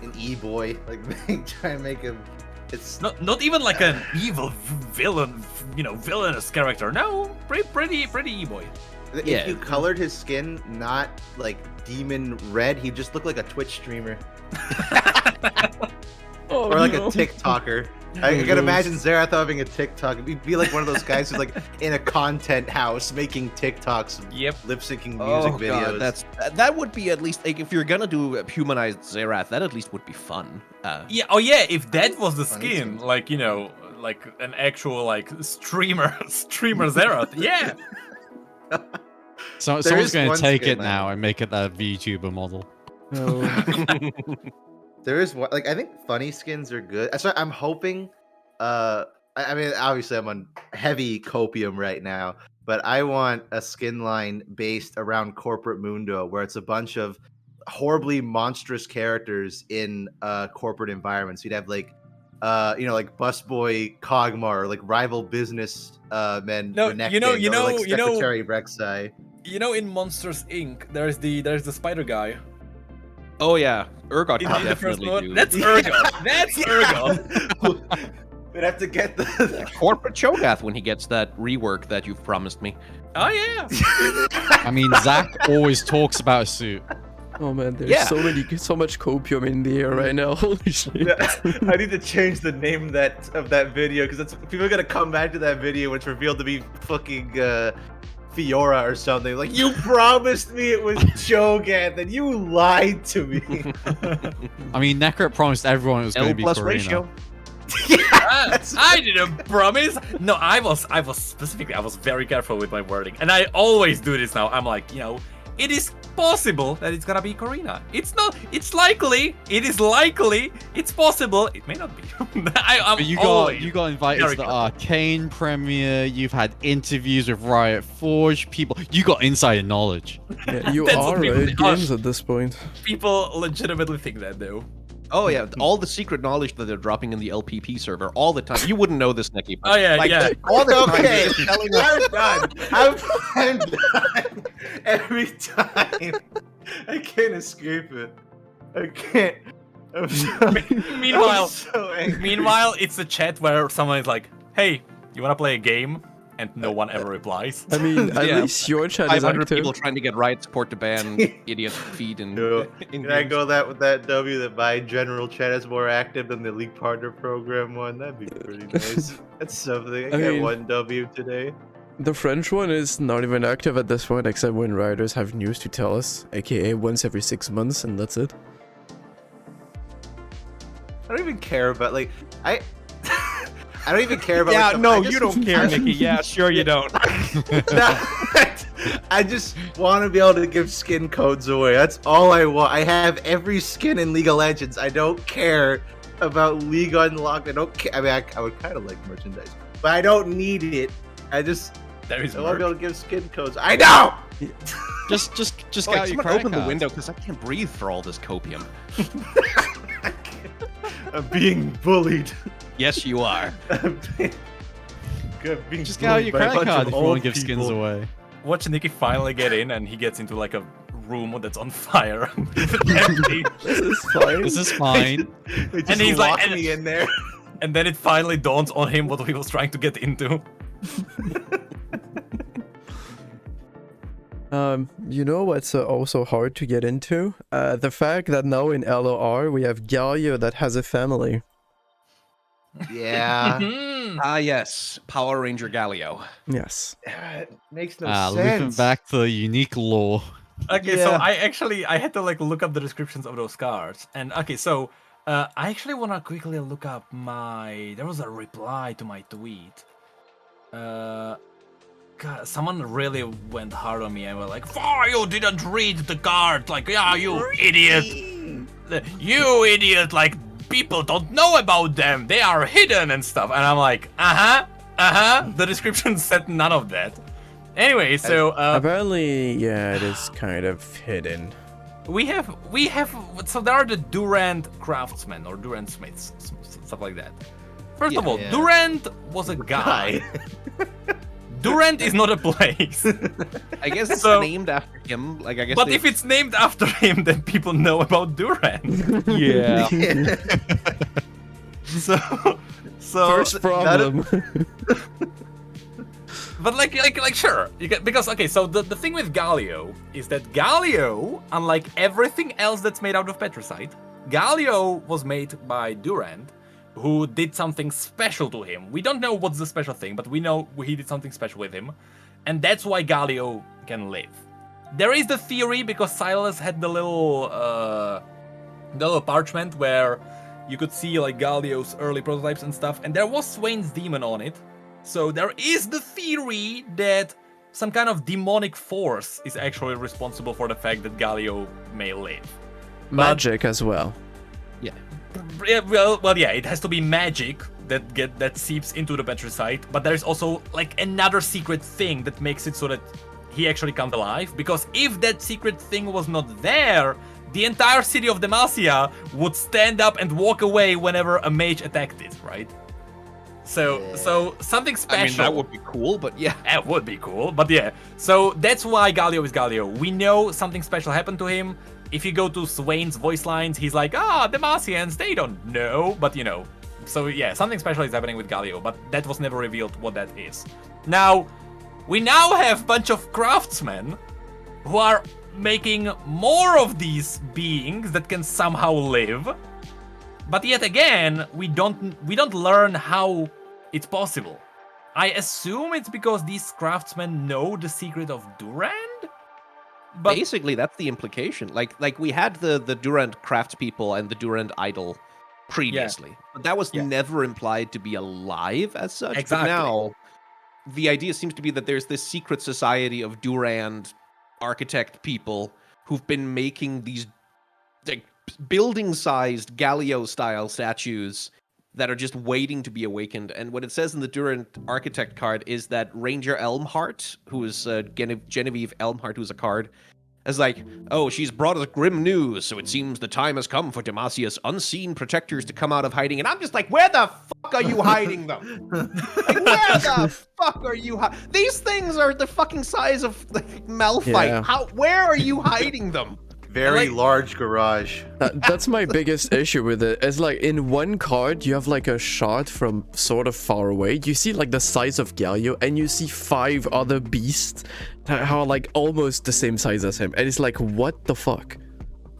C: An e-boy, like try and make him. It's
A: not even like an evil villain, villainous character. No, pretty e-boy.
C: If you colored his skin not like demon red, he'd just look like a Twitch streamer. Or like a TikToker. I can imagine Xerath having a TikTok. He'd be like one of those guys who's like in a content house making TikToks, lip syncing music videos.
B: God, that would be at least like if you're gonna do humanized Xerath, that at least would be fun.
A: If that was the skin, like like an actual like streamer Xerath, yeah.
E: So someone's going to take it now and make it that VTuber model.
C: There is one, like I think funny skins are good. So I'm hoping I mean, obviously I'm on heavy copium right now, but I want a skin line based around Corporate Mundo where it's a bunch of horribly monstrous characters in corporate environments. You'd have like like busboy Kog'Maw, or like rival business men.
A: No,
C: Renekton, or like Secretary Rek'Sai.
A: In Monsters Inc. there's the spider guy.
B: Oh yeah, Urgot
A: In
B: can
A: the first
B: definitely
A: one,
B: do.
A: that's Urgot. That's Urgot.
C: We'd have to get the
B: Corporate Cho'Gath when he gets that rework that you've promised me.
A: Oh yeah.
E: I mean, Zach always talks about a suit.
D: Oh man, there's so much copium in the air right now. Holy shit.
C: I need to change the name of that video because people are gonna come back to that video which revealed to be fucking Fiora or something. Like, you promised me it was Cho'Gath and you lied to me.
E: I mean, Necrit promised everyone it was going to be
B: L plus
E: Karina.
B: ratio.
A: I didn't promise. No, I was very careful with my wording, and I always do this now. I'm like, it is possible that it's gonna be Karina. It's not. It's likely. It is likely. It's possible. It may not be.
E: But you got invited to the Arcane premiere. You've had interviews with Riot Forge people. You got insider knowledge.
D: Yeah, you
A: That's
D: are
A: what people-
D: Riot Games at this point.
A: People legitimately think that, though.
B: Oh yeah, all the secret knowledge that they're dropping in the LPP server all the time. You wouldn't know this, Nicky.
A: Oh yeah, yeah.
B: All the time.
C: Okay,
B: they're just telling us-
C: I'm done. Every time. I can't escape it. I can't. I'm so,
A: Meanwhile,
C: I'm so angry.
A: meanwhile, it's a chat where someone is like, "Hey, you wanna play a game?" And no one ever replies.
D: I mean, at
B: Yeah.
D: least your chat is
B: 500
D: active.
B: people trying to get Riot support to ban idiot feed and.
C: No.
B: in
C: Can I
B: games.
C: go with that W that my general chat is more active than the League Partner Program one? That'd be pretty nice. That's something. I
D: I
C: got
D: mean-
C: one W today.
D: The French one is not even active at this point, except when writers have news to tell us, aka once every 6 months, and that's it.
C: I don't even care about I don't even care about.
B: Yeah,
C: like,
B: no, you don't care, Nicky. Yeah, sure you don't.
C: I just want to be able to give skin codes away. That's all I want. I have every skin in League of Legends. I don't care about League Unlocked. I don't care. I mean, I would kind of like merchandise, but I don't need it. I want to be able to give skin codes. I know.
E: Just
B: Oh,
E: get out your
B: someone
E: credit
B: open the
E: card.
B: window because I can't breathe for all this copium.
C: I'm being bullied.
B: Yes, you are.
E: Just get out your credit card if you want to give skins away.
A: Watch Nicky finally get in, and he gets into like a room that's on fire. Empty.
D: This is fine.
E: This is fine.
C: They just
A: And he's like-
C: lock me in there.
A: And then it finally dawns on him what he was trying to get into.
D: You know what's also hard to get into? The fact that now in LoR we have Galio that has a family.
C: Yeah.
B: Ah, yes. Power Ranger Galio.
D: Yes.
C: It makes no
E: Looping
C: sense.
E: back to the unique lore.
A: Okay, so
C: Yeah.
A: I had to like look up the descriptions of those cards, and okay, so I actually wanna quickly look up there was a reply to my tweet. God, someone really went hard on me and were like, "Oh, you didn't read the card, like, yeah, you idiot, you idiot, like, people don't know about them, they are hidden and stuff," and I'm like, the description said none of that. Anyway, so
D: Apparently, yeah, it is kind of hidden.
A: we have so there are the Durand craftsmen or Durand smiths, stuff like that. First of all,
C: Yeah.
A: Durand was a guy. Durand is not a place.
B: I guess it's
A: So-
B: named after him. Like, I guess.
A: But if it's named after him, then people know about Durand.
B: yeah.
A: So
D: First problem.
A: but like sure, because okay, so the thing with Galio is that Galio, unlike everything else that's made out of Petricite, Galio was made by Durand, who did something special to him. We don't know what's the special thing, but we know he did something special with him, and that's why Galio can live. There is the theory because Silas had the little parchment where you could see like Galio's early prototypes and stuff, and there was Swain's demon on it. So there is the theory that some kind of demonic force is actually responsible for the fact that Galio may live.
D: Magic as well.
A: Yeah, well, yeah, it has to be magic, that seeps into the battery site, but there's also like another secret thing that makes it so that he actually comes alive. Because if that secret thing was not there, the entire city of Demacia would stand up and walk away whenever a mage attacked it, right? So something special.
B: I mean, that would be cool, but yeah.
A: It would be cool, but yeah. So that's why Galio is Galio. We know something special happened to him. If you go to Swain's voice lines, he's like, Demacians, they don't know, but you know. So yeah, something special is happening with Galio, but that was never revealed what that is. Now, we now have a bunch of craftsmen who are making more of these beings that can somehow live. But yet again, we don't learn how it's possible. I assume it's because these craftsmen know the secret of Durand? But
B: basically, that's the implication. Like we had the Durand craftspeople and the Durand idol previously, but that was never implied to be alive as such.
A: Exactly.
B: But now, the idea seems to be that there's this secret society of Durand architect people who've been making these like building-sized Galio-style statues that are just waiting to be awakened. And what it says in the Durand architect card is that Ranger Elmhart, who is Genevieve Elmhart, who's a card, is like, oh, she's brought us grim news, so it seems the time has come for Demacia's unseen protectors to come out of hiding. And I'm just like, where the fuck are you hiding them? Like, where the fuck are you These things are the fucking size of like Malphite.
D: Yeah.
B: Where are you hiding them?
C: Very large garage.
D: That's my biggest issue with it. It's like in one card you have like a shot from sort of far away. You see like the size of Galio, and you see 5 other beasts that are like almost the same size as him, and it's like, what the fuck?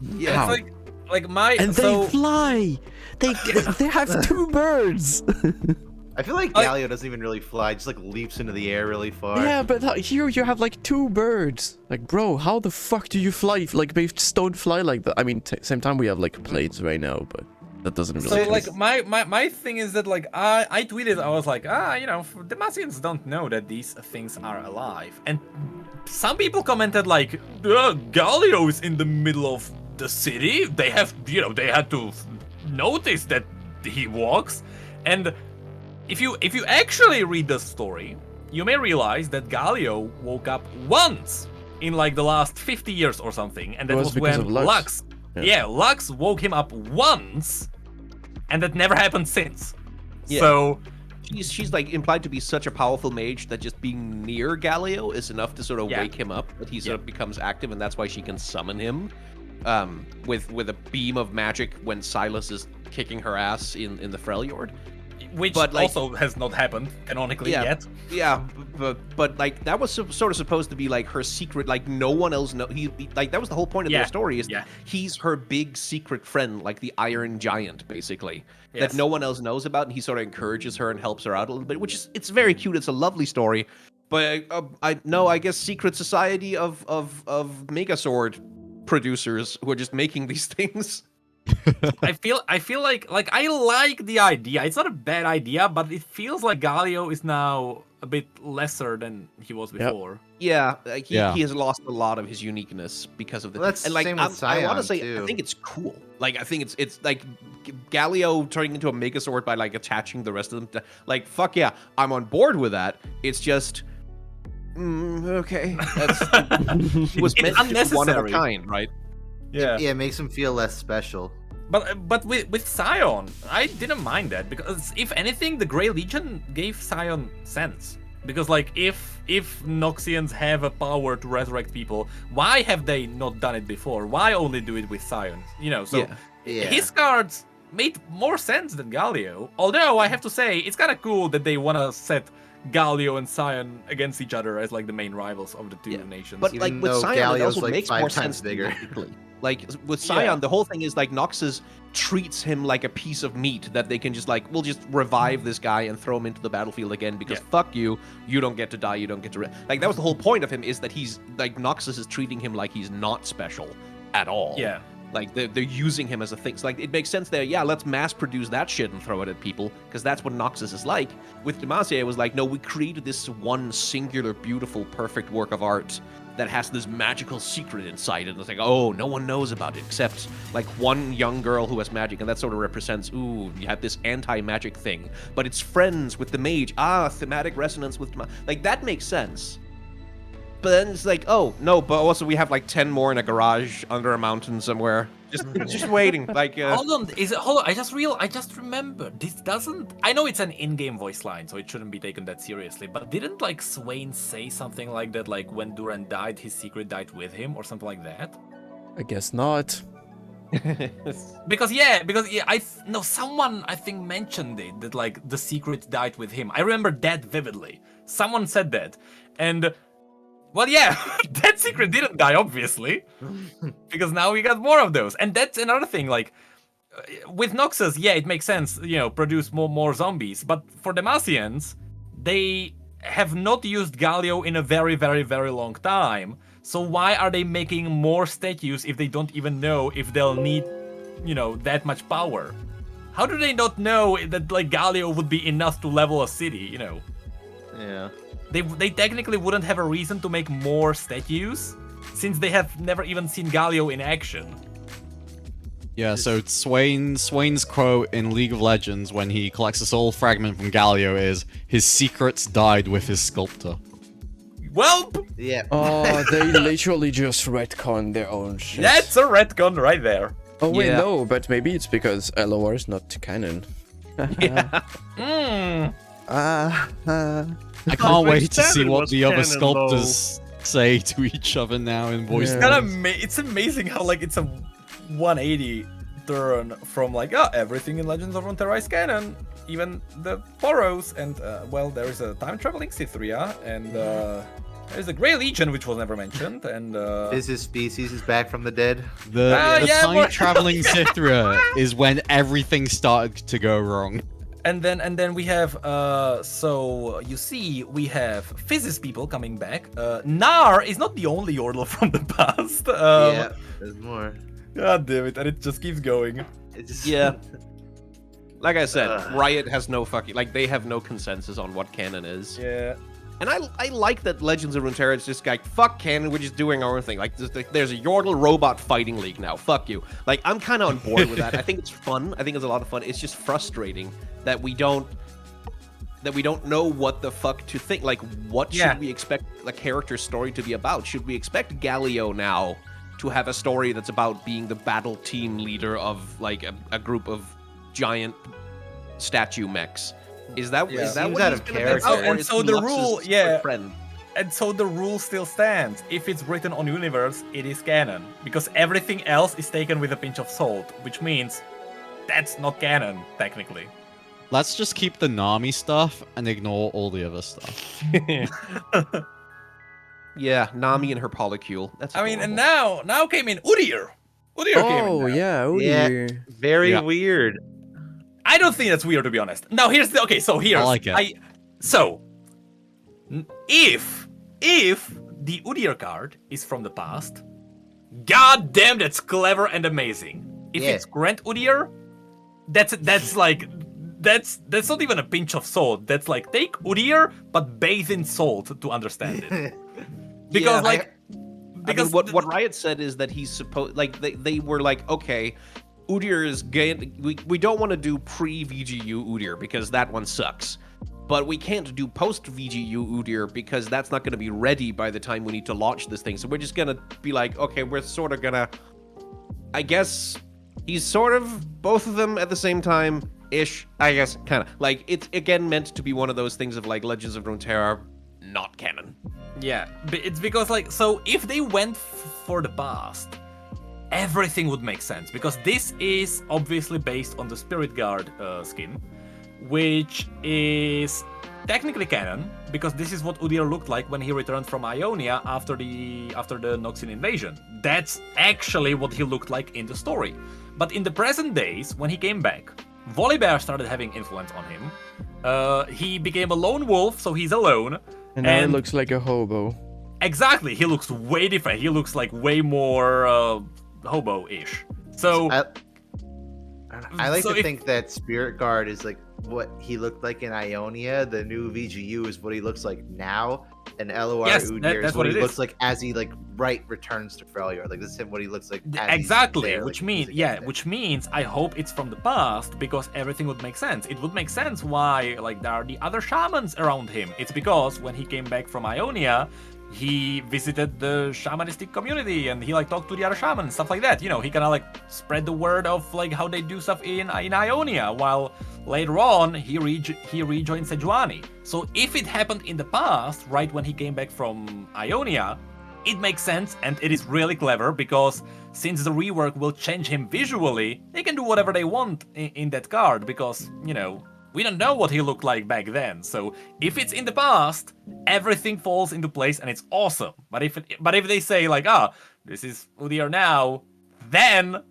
B: Yeah,
D: How?
A: it's like my
D: And
A: so,
D: they fly. They have 2 birds.
C: I feel like Galio doesn't even really fly, just like leaps into the air really far.
D: Yeah, but here you have like 2 birds. Like, bro, how the fuck do you fly? Like, they just don't fly like that. I mean, same time we have like planes right now, but that doesn't really.
A: So like my thing is that like I tweeted, I was like, you know, Demacians don't know that these things are alive, and some people commented like, Galio is in the middle of the city. They have, you know, they had to notice that he walks, and if you actually read the story, you may realize that Galio woke up once in like the last 50 years or something, and that was
D: because
A: when
D: of Lux.
A: Lux woke him up once, and that never happened since.
B: Yeah.
A: So
B: she's like implied to be such a powerful mage that just being near Galio is enough to sort of
A: Yeah.
B: wake him up, that he sort of becomes active, and that's why she can summon him with a beam of magic when Silas is kicking her ass in the Freljord.
A: which
B: But, like,
A: also has not happened canonically yet.
B: Yeah, but like that was sort of supposed to be like her secret, like no one else know. He like that was the whole point of their story is he's her big secret friend, like the Iron Giant, basically, that no one else knows about, and he sort of encourages her and helps her out a little bit, which is it's very cute. It's a lovely story, but I guess secret society of Megasword producers who are just making these things.
A: I feel like I like the idea. It's not a bad idea, but it feels like Galio is now a bit lesser than he was before.
B: Yeah, he has lost a lot of his uniqueness because of this.
C: Well, that's
B: and like
C: same with
B: I want to
C: Scion,
B: say,
C: too.
B: I think it's cool. Like I think it's like Galio turning into a Megasword by like attaching the rest of them. Like fuck yeah, I'm on board with that. It's just okay. That's he was meant to be one of a kind, right?
A: Yeah.
C: Yeah, it makes him feel less special.
A: But with Scion, I didn't mind that, because if anything, the Grey Legion gave Scion sense. Because like if Noxians have a power to resurrect people, why have they not done it before? Why only do it with Scion? You know, so his cards made more sense than Galio. Although I have to say, it's kind of cool that they want to set Galio and Scion against each other as like the main rivals of the two nations.
B: But like
C: Even
B: with
C: though
B: Scion, it
C: Galio's,
B: also
C: like,
B: makes
C: 5
B: more
C: times
B: sense
C: bigger.
B: thematically. Like with Scion, the whole thing is like Noxus treats him like a piece of meat that they can just like, we'll just revive this guy and throw him into the battlefield again because fuck you, you don't get to die, you don't get to like that was the whole point of him, is that he's like Noxus is treating him like he's not special at all.
A: Yeah.
B: Like they're using him as a thing. So, like, it makes sense there. Yeah, let's mass produce that shit and throw it at people because that's what Noxus is like. With Demacia, it was like, no, we created this one singular, beautiful, perfect work of art that has this magical secret inside it. And it's like, oh, no one knows about it except like one young girl who has magic, and that sort of represents, ooh, you have this anti-magic thing, but it's friends with the mage. Ah, thematic resonance with like that makes sense. But then it's like, oh no, but also we have like 10 more in a garage under a mountain somewhere, just waiting. Like,
A: hold on, hold on? I just remembered. This doesn't. I know it's an in-game voice line, so it shouldn't be taken that seriously. But didn't like Swain say something like that? Like when Duran died, his secret died with him, or something like that?
D: I guess not.
A: Because someone I think mentioned it that like the secret died with him. I remember that vividly. Someone said that, and. Well, yeah, that secret didn't die, obviously, because now we got more of those. And that's another thing, like, with Noxus, yeah, it makes sense, you know, produce more zombies. But for Demacians, they have not used Galio in a very, very, very long time. So why are they making more statues if they don't even know if they'll need, you know, that much power? How do they not know that, like, Galio would be enough to level a city, you know?
C: Yeah.
A: They technically wouldn't have a reason to make more statues, since they have never even seen Galio in action.
E: Yeah, so Swain's quote in League of Legends when he collects a soul fragment from Galio is, "His secrets died with his sculptor."
A: Well,
C: Yeah.
D: Oh, they literally just retconned their own shit.
A: that's a retcon right there.
D: Oh wait,
B: Yeah.
D: no, but maybe it's because LoR is not canon.
B: yeah.
E: I can't wait to see
B: Standard
E: what
B: was
E: the other
B: canon,
E: sculptors say to each other now in voice.
D: Yeah.
A: It's amazing how like it's a 180 turn from like, oh, everything in Legends of Runeterra is canon, even the Poros, and well, there is a time traveling Cythria, and there's a Grey Legion which was never mentioned, and
C: Is his species is back from the dead?
E: The
A: yeah,
E: time
A: more-
E: traveling Cythria is when everything started to go wrong.
A: And then we have so you see we have Physis people coming back. Gnar is not the only Yordle from the past.
C: Yeah, there's more.
A: God damn it, and it just keeps going.
C: It just...
B: Yeah. Like I said, Riot has no fucking, like, they have no consensus on what canon is.
A: Yeah.
B: And I like that Legends of Runeterra is just like, fuck canon, we're just doing our own thing. Like, there's a Yordle robot fighting league now. Fuck you. Like, I'm kind of on board with that. I think it's fun. I think it's a lot of fun. It's just frustrating that we don't know what the fuck to think. Like, what should we expect the character story to be about? Should we expect Galio now to have a story that's about being the battle team leader of, like, a group of giant statue mechs? Is that
C: Yeah.
B: is that
C: Seems
B: what
C: out
B: he's
C: of
B: gonna
C: character.
B: be?
A: Oh, and
B: Or is
A: so
B: he
A: the
B: Lux's
A: rule-
B: good
A: yeah.
B: friend?
A: And so the rule still stands. If it's written on universe, it is canon. Because everything else is taken with a pinch of salt, which means that's not canon, technically.
E: Let's just keep the Nami stuff and ignore all the other stuff.
B: Yeah, Nami and her polycule. That's
A: I mean, and
B: adorable.
A: now came in Udyr. Udyr came in.
D: Oh
A: now.
D: yeah,
C: Yeah.
D: Udyr.
C: Very
E: Yeah.
C: weird.
A: I don't think that's weird, to be honest. Now here's the here's
E: I like it.
A: If the Udyr card is from the past, god damn, that's clever and amazing. If
C: Yeah.
A: it's Grant Udyr, that's like that's not even a pinch of salt. That's like take Udyr but bathe in salt to understand it. Because
B: Yeah,
A: because
B: I mean, what Riot said is that he's supposed, like, they were like, okay, Udyr is we don't want to do pre-VGU Udyr because that one sucks. But we can't do post-VGU Udyr because that's not going to be ready by the time we need to launch this thing. So we're just going to be like, okay, we're sort of going to... I guess he's sort of both of them at the same time-ish, I guess, kind of. Like, it's, again, meant to be one of those things of, like, Legends of Runeterra, not canon.
A: yeah, it's because like so if they went for the past, everything would make sense because this is obviously based on the Spirit Guard skin, which is technically canon because this is what Udyr looked like when he returned from Ionia after the Noxian invasion. That's actually what he looked like in the story. But in the present days, when he came back, Volibear started having influence on him. He became a lone wolf, so he's alone.
D: And now it looks like a hobo.
A: Exactly, he looks way different. He looks like way more hobo-ish. So
C: I like
A: So
C: to
A: if-
C: think that Spirit Guard is like what he looked like in Ionia. The new VGU is what he looks like now, and LoR
A: Yes,
C: Udyr
A: that's
C: is
A: what
C: what he
A: it
C: looks
A: is.
C: like as he returns to Freljord. Like this is him what he looks like. As
A: Exactly,
C: he's there,
A: which
C: like,
A: means
C: he's against it.
A: which means I hope it's from the past because everything would make sense. It would make sense why like there are the other shamans around him. It's because when he came back from Ionia, he visited the shamanistic community and he like talked to the other shamans, stuff like that. You know, he kind of like spread the word of like how they do stuff in Ionia, while later on he rejoined Sejuani. So if it happened in the past, right when he came back from Ionia, it makes sense and it is really clever because since the rework will change him visually, they can do whatever they want in that card because, you know, we don't know what he looked like back then. So if it's in the past, everything falls into place and it's awesome. But if they say like, this is Udyr now, then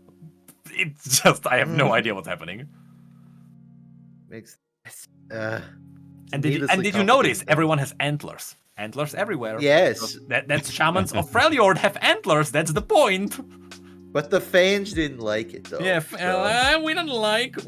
A: it's just I have no idea what's happening.
C: Makes
A: And did you notice everyone has antlers? Antlers everywhere.
C: Yes.
A: That's shamans of Freljord have antlers. That's the point.
C: But the fans didn't like it though.
A: Yeah,
C: so-
A: we don't like
B: Was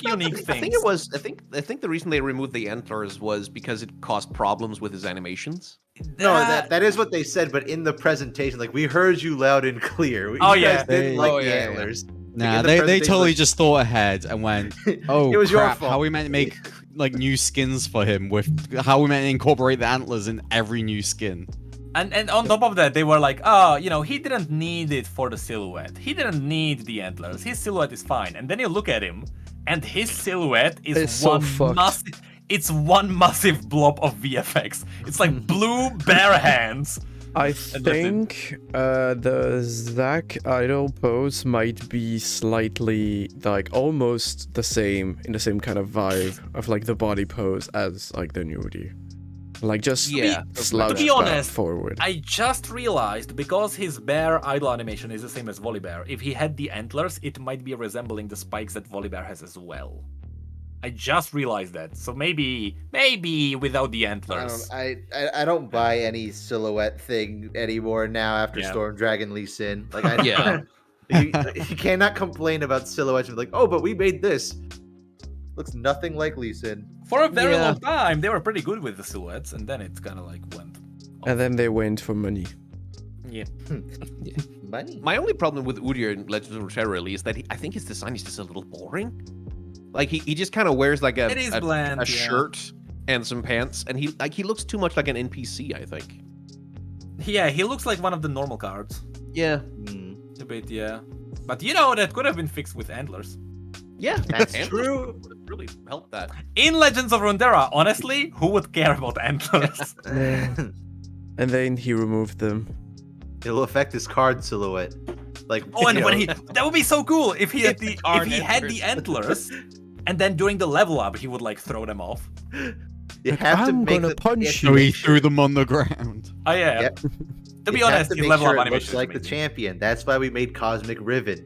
B: that
A: unique
B: the-
A: things.
B: I think it was. I think the reason they removed the antlers was because it caused problems with his animations.
C: No, that is what they said, but in the presentation, like we heard you loud and clear.
A: Oh,
C: You
A: yeah.
C: guys didn't
E: They-
C: like
B: Oh,
C: the
B: yeah, yeah.
C: antlers.
E: Nah,
C: in the
E: they
C: presentation,
E: totally
C: like-
E: just thought ahead and went, oh
C: It was your
E: crap,
C: fault.
E: how are we meant to make like new skins for him with how are we meant to incorporate the antlers in every new skin?
A: And on top of that, they were like, oh, you know, he didn't need it for the silhouette. He didn't need the antlers. His silhouette is fine. And then you look at him, and his silhouette is
D: It's so fucked.
A: massive. It's one massive blob of VFX. It's like blue bare hands.
D: I
A: that's it.
D: think the Zac idol pose might be slightly like almost the same in the same kind of vibe of like the body pose as like the new Udyr. Like just
B: Yeah.
D: slouched
A: To be
D: back
A: honest,
D: forward.
A: I just realized because his bear idol animation is the same as Volibear, if he had the antlers, it might be resembling the spikes that Volibear has as well. I just realized that. So maybe without the antlers.
C: I don't buy any silhouette thing anymore now after
A: Yeah.
C: Storm Dragon Lee Sin. Like I
B: Yeah.
C: you cannot complain about silhouettes and be like, oh, but we made this. Looks nothing like Lee Sin.
A: For a very
D: Yeah.
A: long time, they were pretty good with the silhouettes, and then it's kind of like went.
D: And then they went for money.
A: Yeah.
C: Money.
B: My only problem with Udyr in Legends of Runeterra is that I think his design is just a little boring. Like he just kind of wears like
A: It is bland,
B: a
A: yeah.
B: shirt and some pants, and he looks too much like an NPC. I think.
A: Yeah, he looks like one of the normal cards.
B: Yeah.
C: Hmm.
A: A bit, yeah. But you know, that could have been fixed with antlers.
B: Yeah,
C: That's
B: antlers
C: true.
B: would have really helped that.
A: In Legends of Runeterra, honestly, who would care about antlers?
D: And then he removed them.
C: It'll affect his card silhouette. Like
A: Oh, and
C: you
A: when
C: know,
A: that would be so cool if he had the
B: Card
A: if he had the antlers, and then during the level up he would like throw them off.
C: you
D: Like,
C: have to
D: I'm
C: make
D: gonna
C: the
D: punch
E: So
D: you.
E: he threw them on the ground.
A: Oh yeah.
C: Yep.
A: To be
C: You have
A: honest,
C: to
A: his
C: make
A: level
C: sure
A: up
C: it
A: animation
C: looks
A: is
C: like the
A: amazing.
C: champion. That's why we made Cosmic Riven.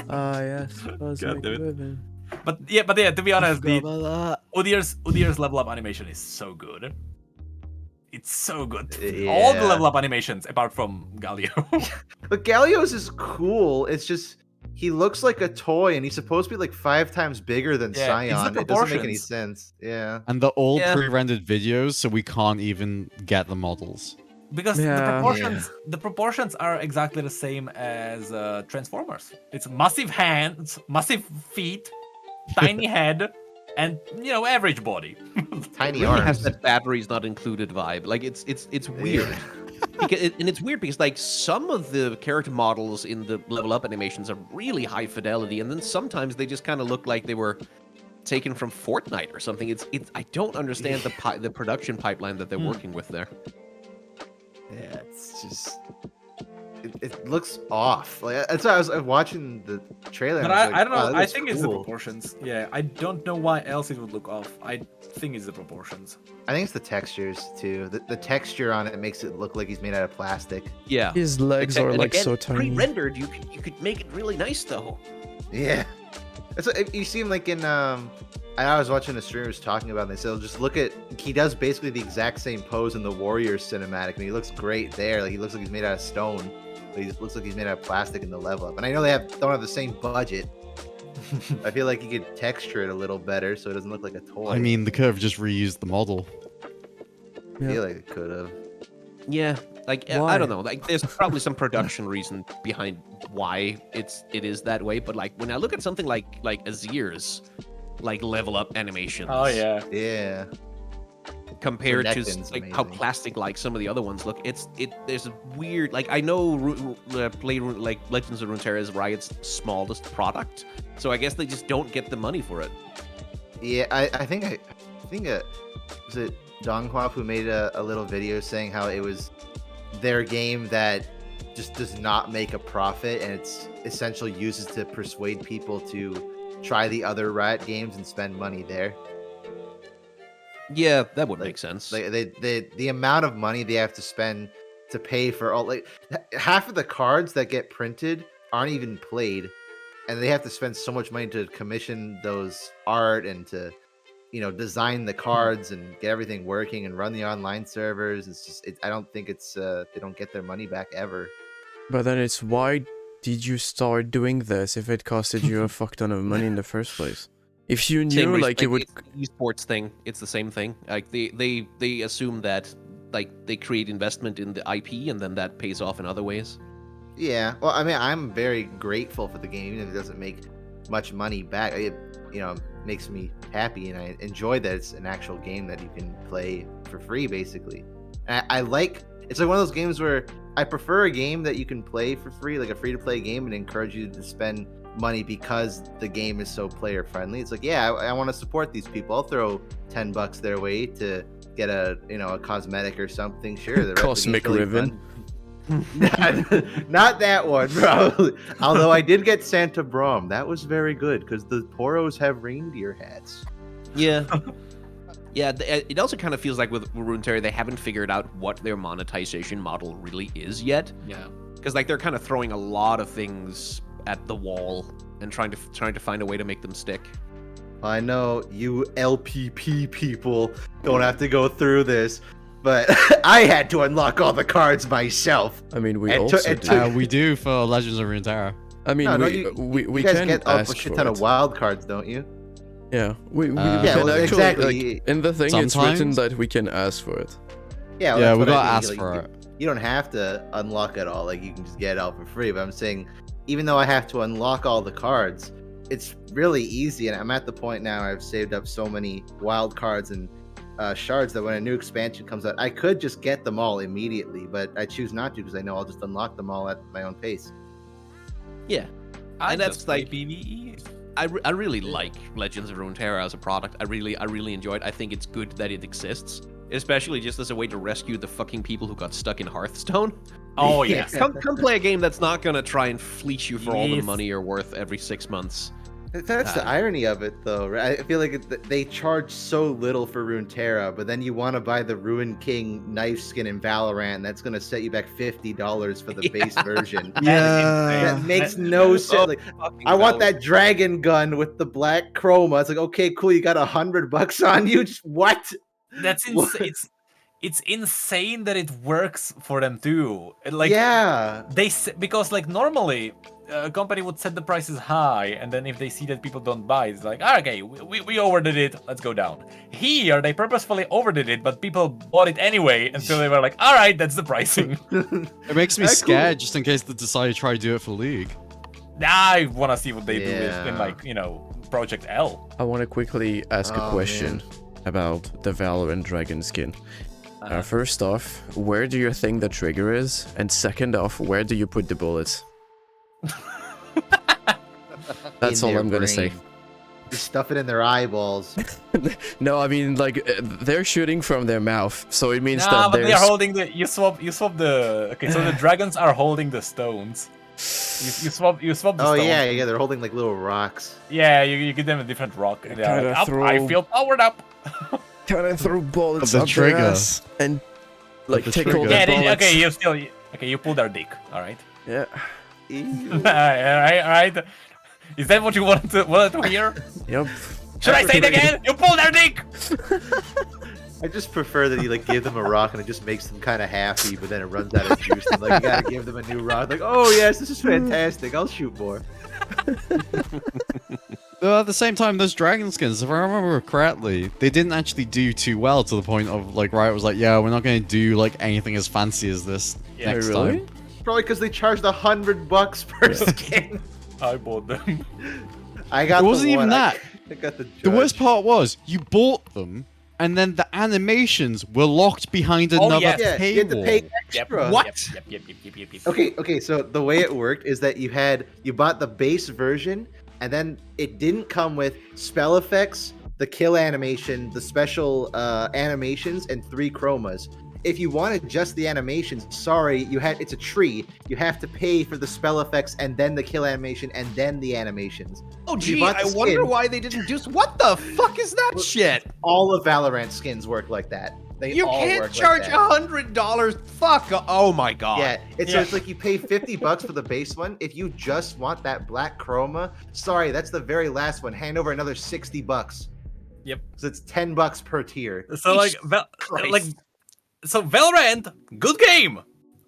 D: Ah, yes.
A: God damn it. But yeah, to be honest, the Udyr's level up animation is so good. It's so good. All the
C: Yeah.
A: level up animations, apart from Galio.
C: But Galio's is cool. It's just he looks like a toy, and he's supposed to be like 5 times bigger than
A: Yeah, it's the
C: Scion. It doesn't make any
A: proportions.
C: sense. Yeah.
E: And they're all
A: Yeah.
E: pre-rendered videos, so we can't even get the models.
A: Because
D: Yeah.
A: the proportions are exactly the same as Transformers. It's massive hands, massive feet, tiny head, and you know average body.
C: Tiny
B: It really has
C: arms.
B: that batteries not included vibe. Like it's weird. And it's weird because like some of the character models in the level up animations are really high fidelity, and then sometimes they just kind of look like they were taken from Fortnite or something. It's I don't understand the production pipeline that they're working with there.
C: Yeah, it's just it looks off. Like that's why I was watching the trailer.
A: But
C: and I, was
A: I don't
C: like,
A: know.
C: "Wow, that
A: I
C: looks
A: think it's the
C: cool."
A: proportions. Yeah, I don't know why else it would look off. I think it's the proportions.
C: I think it's the textures too. The texture on it makes it look like he's made out of plastic.
B: Yeah.
D: His legs are
B: And
D: like
B: again,
D: so tiny.
B: pre-rendered, you could make it really nice though.
C: Yeah. That's what, you see him like in I was watching the streamers talking about this. So just look at he does basically the exact same pose in the Warriors cinematic, and he looks great there. Like he looks like he's made out of stone. but he just looks like he's made out of plastic in the level up. And I know they don't have the same budget. I feel like you could texture it a little better so it doesn't look like a toy.
E: I mean, they could have just reused the model.
C: I feel like it could have.
B: Yeah, like I don't know. Like, there's probably some production reason behind why it is that way. But like when I look at something like Azir's like level up animations.
A: Oh yeah.
C: Yeah.
B: Compared to
C: Renekton's
B: like how
C: amazing.
B: plastic like some of the other ones look, there's a weird, like, I know like Legends of Runeterra is Riot's smallest product, so I guess they just don't get the money for it.
C: Yeah, I think was it Donghua who made a little video saying how it was their game that just does not make a profit, and it's essentially uses to persuade people to try the other Riot games and spend money there.
B: Yeah, that would make sense.
C: The amount of money they have to spend to pay for all, like, half of the cards that get printed aren't even played, and they have to spend so much money to commission those art and to, you know, design the cards and get everything working and run the online servers. It's just, I don't think it's they don't get their money back ever.
D: But then it's, why did you start doing this if it costed you a fuck ton of money in the first place? If you knew, like, it would...
B: It's the esports thing. It's the same thing. Like, they assume that, like, they create investment in the IP and then that pays off in other ways.
C: Yeah, well, I mean, I'm very grateful for the game, even if it doesn't make much money back. It, you know, makes me happy, and I enjoy that it's an actual game that you can play for free, basically. And I like, it's like one of those games where I prefer a game that you can play for free, like a free-to-play game, and encourage you to spend money because the game is so player friendly. It's like, yeah, I want to support these people. I'll throw $10 their way to get a, you know, a cosmetic or something. Sure, the
D: Cosmic ribbon.
C: Not that one, bro. Although I did get Santa Brom. That was very good because the Poros have reindeer hats.
B: Yeah. Yeah, it also kind of feels like with Runeterra, they haven't figured out what their monetization model really is yet.
A: Yeah.
B: Because like they're kind of throwing a lot of things at the wall and trying to find a way to make them stick.
C: I know you LPP people don't have to go through this, but I had to unlock all the cards myself.
D: I mean, we
C: It
D: also
C: took- it
D: do.
C: took-
E: We do for Legends of Runeterra.
D: I mean,
C: No,
D: we
C: you guys
D: can
C: get a
D: ask
C: shit
D: for
C: ton
D: it.
C: of wild cards, don't you?
D: Yeah, we
E: Yeah,
D: can
C: well,
D: actually,
C: exactly.
D: like, in the thing it's written
E: Sometimes.
D: that we can ask for it.
C: Yeah, well,
E: Yeah,
C: that's
E: we
C: what I
E: gotta
C: mean.
E: ask
C: Like,
E: for
C: you-
E: it.
C: You don't have to unlock it all. Like, you can just get it all for free. But I'm saying, even though I have to unlock all the cards, it's really easy. And I'm at the point now I've saved up so many wild cards and shards that when a new expansion comes out, I could just get them all immediately. But I choose not to because I know I'll just unlock them all at my own pace.
B: Yeah.
A: I
B: And that's
A: just play
B: like-
A: PBE.
B: I really like Legends of Runeterra as a product. I really enjoy it. I think it's good that it exists, especially just as a way to rescue the fucking people who got stuck in Hearthstone.
A: Oh yes.
B: Come play a game that's not gonna try and fleece you for all the
A: Yes.
B: money you're worth every 6 months.
C: That's the irony of it, though. Right? I feel like they charge so little for Runeterra, but then you want to buy the Ruin King knife skin in Valorant, and that's going to set you back $50 for the base version. That makes no sense. Like, I want that dragon gun with the black chroma. It's like, okay, cool, you got $100 on you. Just what?
A: That's insane. It's insane that it works for them too. Like,
C: yeah,
A: because like normally a company would set the prices high, and then if they see that people don't buy, it's like, okay, we overdid it, let's go down. Here they purposefully overdid it, but people bought it anyway, and so they were like, all right, that's the pricing.
E: It makes me
C: Cool.
E: scared just in case they decide to try to do it for League.
A: I want to see what they do in
C: Yeah.
A: like, you know, Project L.
D: I want to quickly ask a
C: Oh,
D: question about the Valorant Dragon skin. First off, where do you think the trigger is? And second off, where do you put the bullets? That's
C: In
D: all
C: their
D: I'm gonna say.
C: brain. Just stuff it in their eyeballs.
D: No, I mean, like, they're shooting from their mouth, so it means
A: Nah,
D: that
A: but they're
D: there's...
A: holding the. You swap the. Okay, so the dragons are holding the stones. You swap the
C: Oh
A: stones.
C: yeah, they're holding like little rocks.
A: Yeah, you give them a different rock, and they're
D: Kinda
A: like, up, I
D: throw-
A: feel powered up.
D: Can I throw bullets
E: the
D: up
E: trigger.
D: their ass and like
E: the
D: tickle
E: trigger.
D: the
A: Yeah,
D: bullets?
A: okay, you pull their dick. All right.
D: Yeah.
C: Ew.
A: all right. Is that what you wanted to hear?
D: Yep.
A: Should I say it again? You pull their dick.
C: I just prefer that you like give them a rock and it just makes them kind of happy, but then it runs out of juice. And, like you gotta give them a new rock. Like, oh yes, this is fantastic. I'll shoot more.
E: Though at the same time, those dragon skins, if I remember correctly, they didn't actually do too well to the point of like Riot was like, yeah, we're not going to do like anything as fancy as this next time.
C: Probably because they charged $100 per skin.
A: I bought them.
C: I got.
E: It wasn't even that.
C: I got the.
E: The worst part was you bought them, and then the animations were locked behind another
C: Yeah, you had to pay
E: paywall.
C: extra.
B: What?
A: Yep.
C: Okay. So the way it worked is that you bought the base version, and then it didn't come with spell effects, the kill animation, the special animations, and 3 chromas. If you wanted just the animations, sorry, it's a tree. You have to pay for the spell effects and then the kill animation and then the animations.
B: Oh,
C: You
B: gee,
C: bought the
B: I wonder
C: skin.
B: why they didn't do. What the fuck is that shit?
C: All of Valorant skins work like that. They
B: You
C: all
B: can't
C: work
B: charge
C: like that.
B: $100. Fuck. Oh my god.
C: Yeah, so it's like you pay $50 for the base one. If you just want that black chroma, sorry, that's the very last one. Hand over another $60.
A: Yep.
C: So it's $10 per tier.
A: So so Valorant, good game.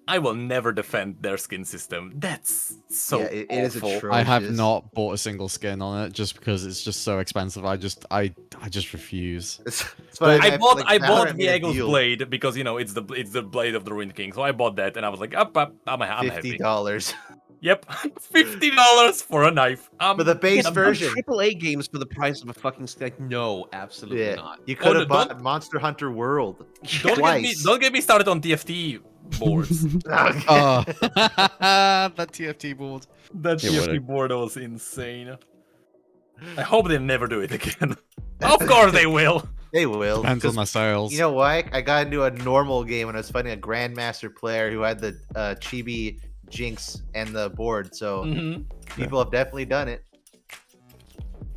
A: I will never defend their skin system. That's so
C: Yeah, it is
A: awful.
C: atrocious.
E: I have not bought a single skin on it just because it's just so expensive. I just refuse.
C: That's what
A: I bought
C: Valorant made a
A: Diego's
C: deal.
A: blade because it's the blade of the Ruined King. So I bought that and I was like, I'm happy.
C: $50
A: Yep, $50 for a knife.
C: for the base
B: Get
C: version.
B: AAA games for the price of a fucking stick? No, absolutely
C: Yeah,
B: not.
C: you could have
A: no,
C: bought Monster Hunter World.
A: Don't get me started on TFT boards.
E: Oh, that TFT board.
A: That
D: Yeah,
A: TFT board was insane. I hope they never do it again. Of course they will.
C: They will.
E: Depends on
C: 'cause
E: my sales.
C: You know why? I got into a normal game when I was fighting a Grandmaster player who had the Chibi Jinx and the board, so people have definitely done it.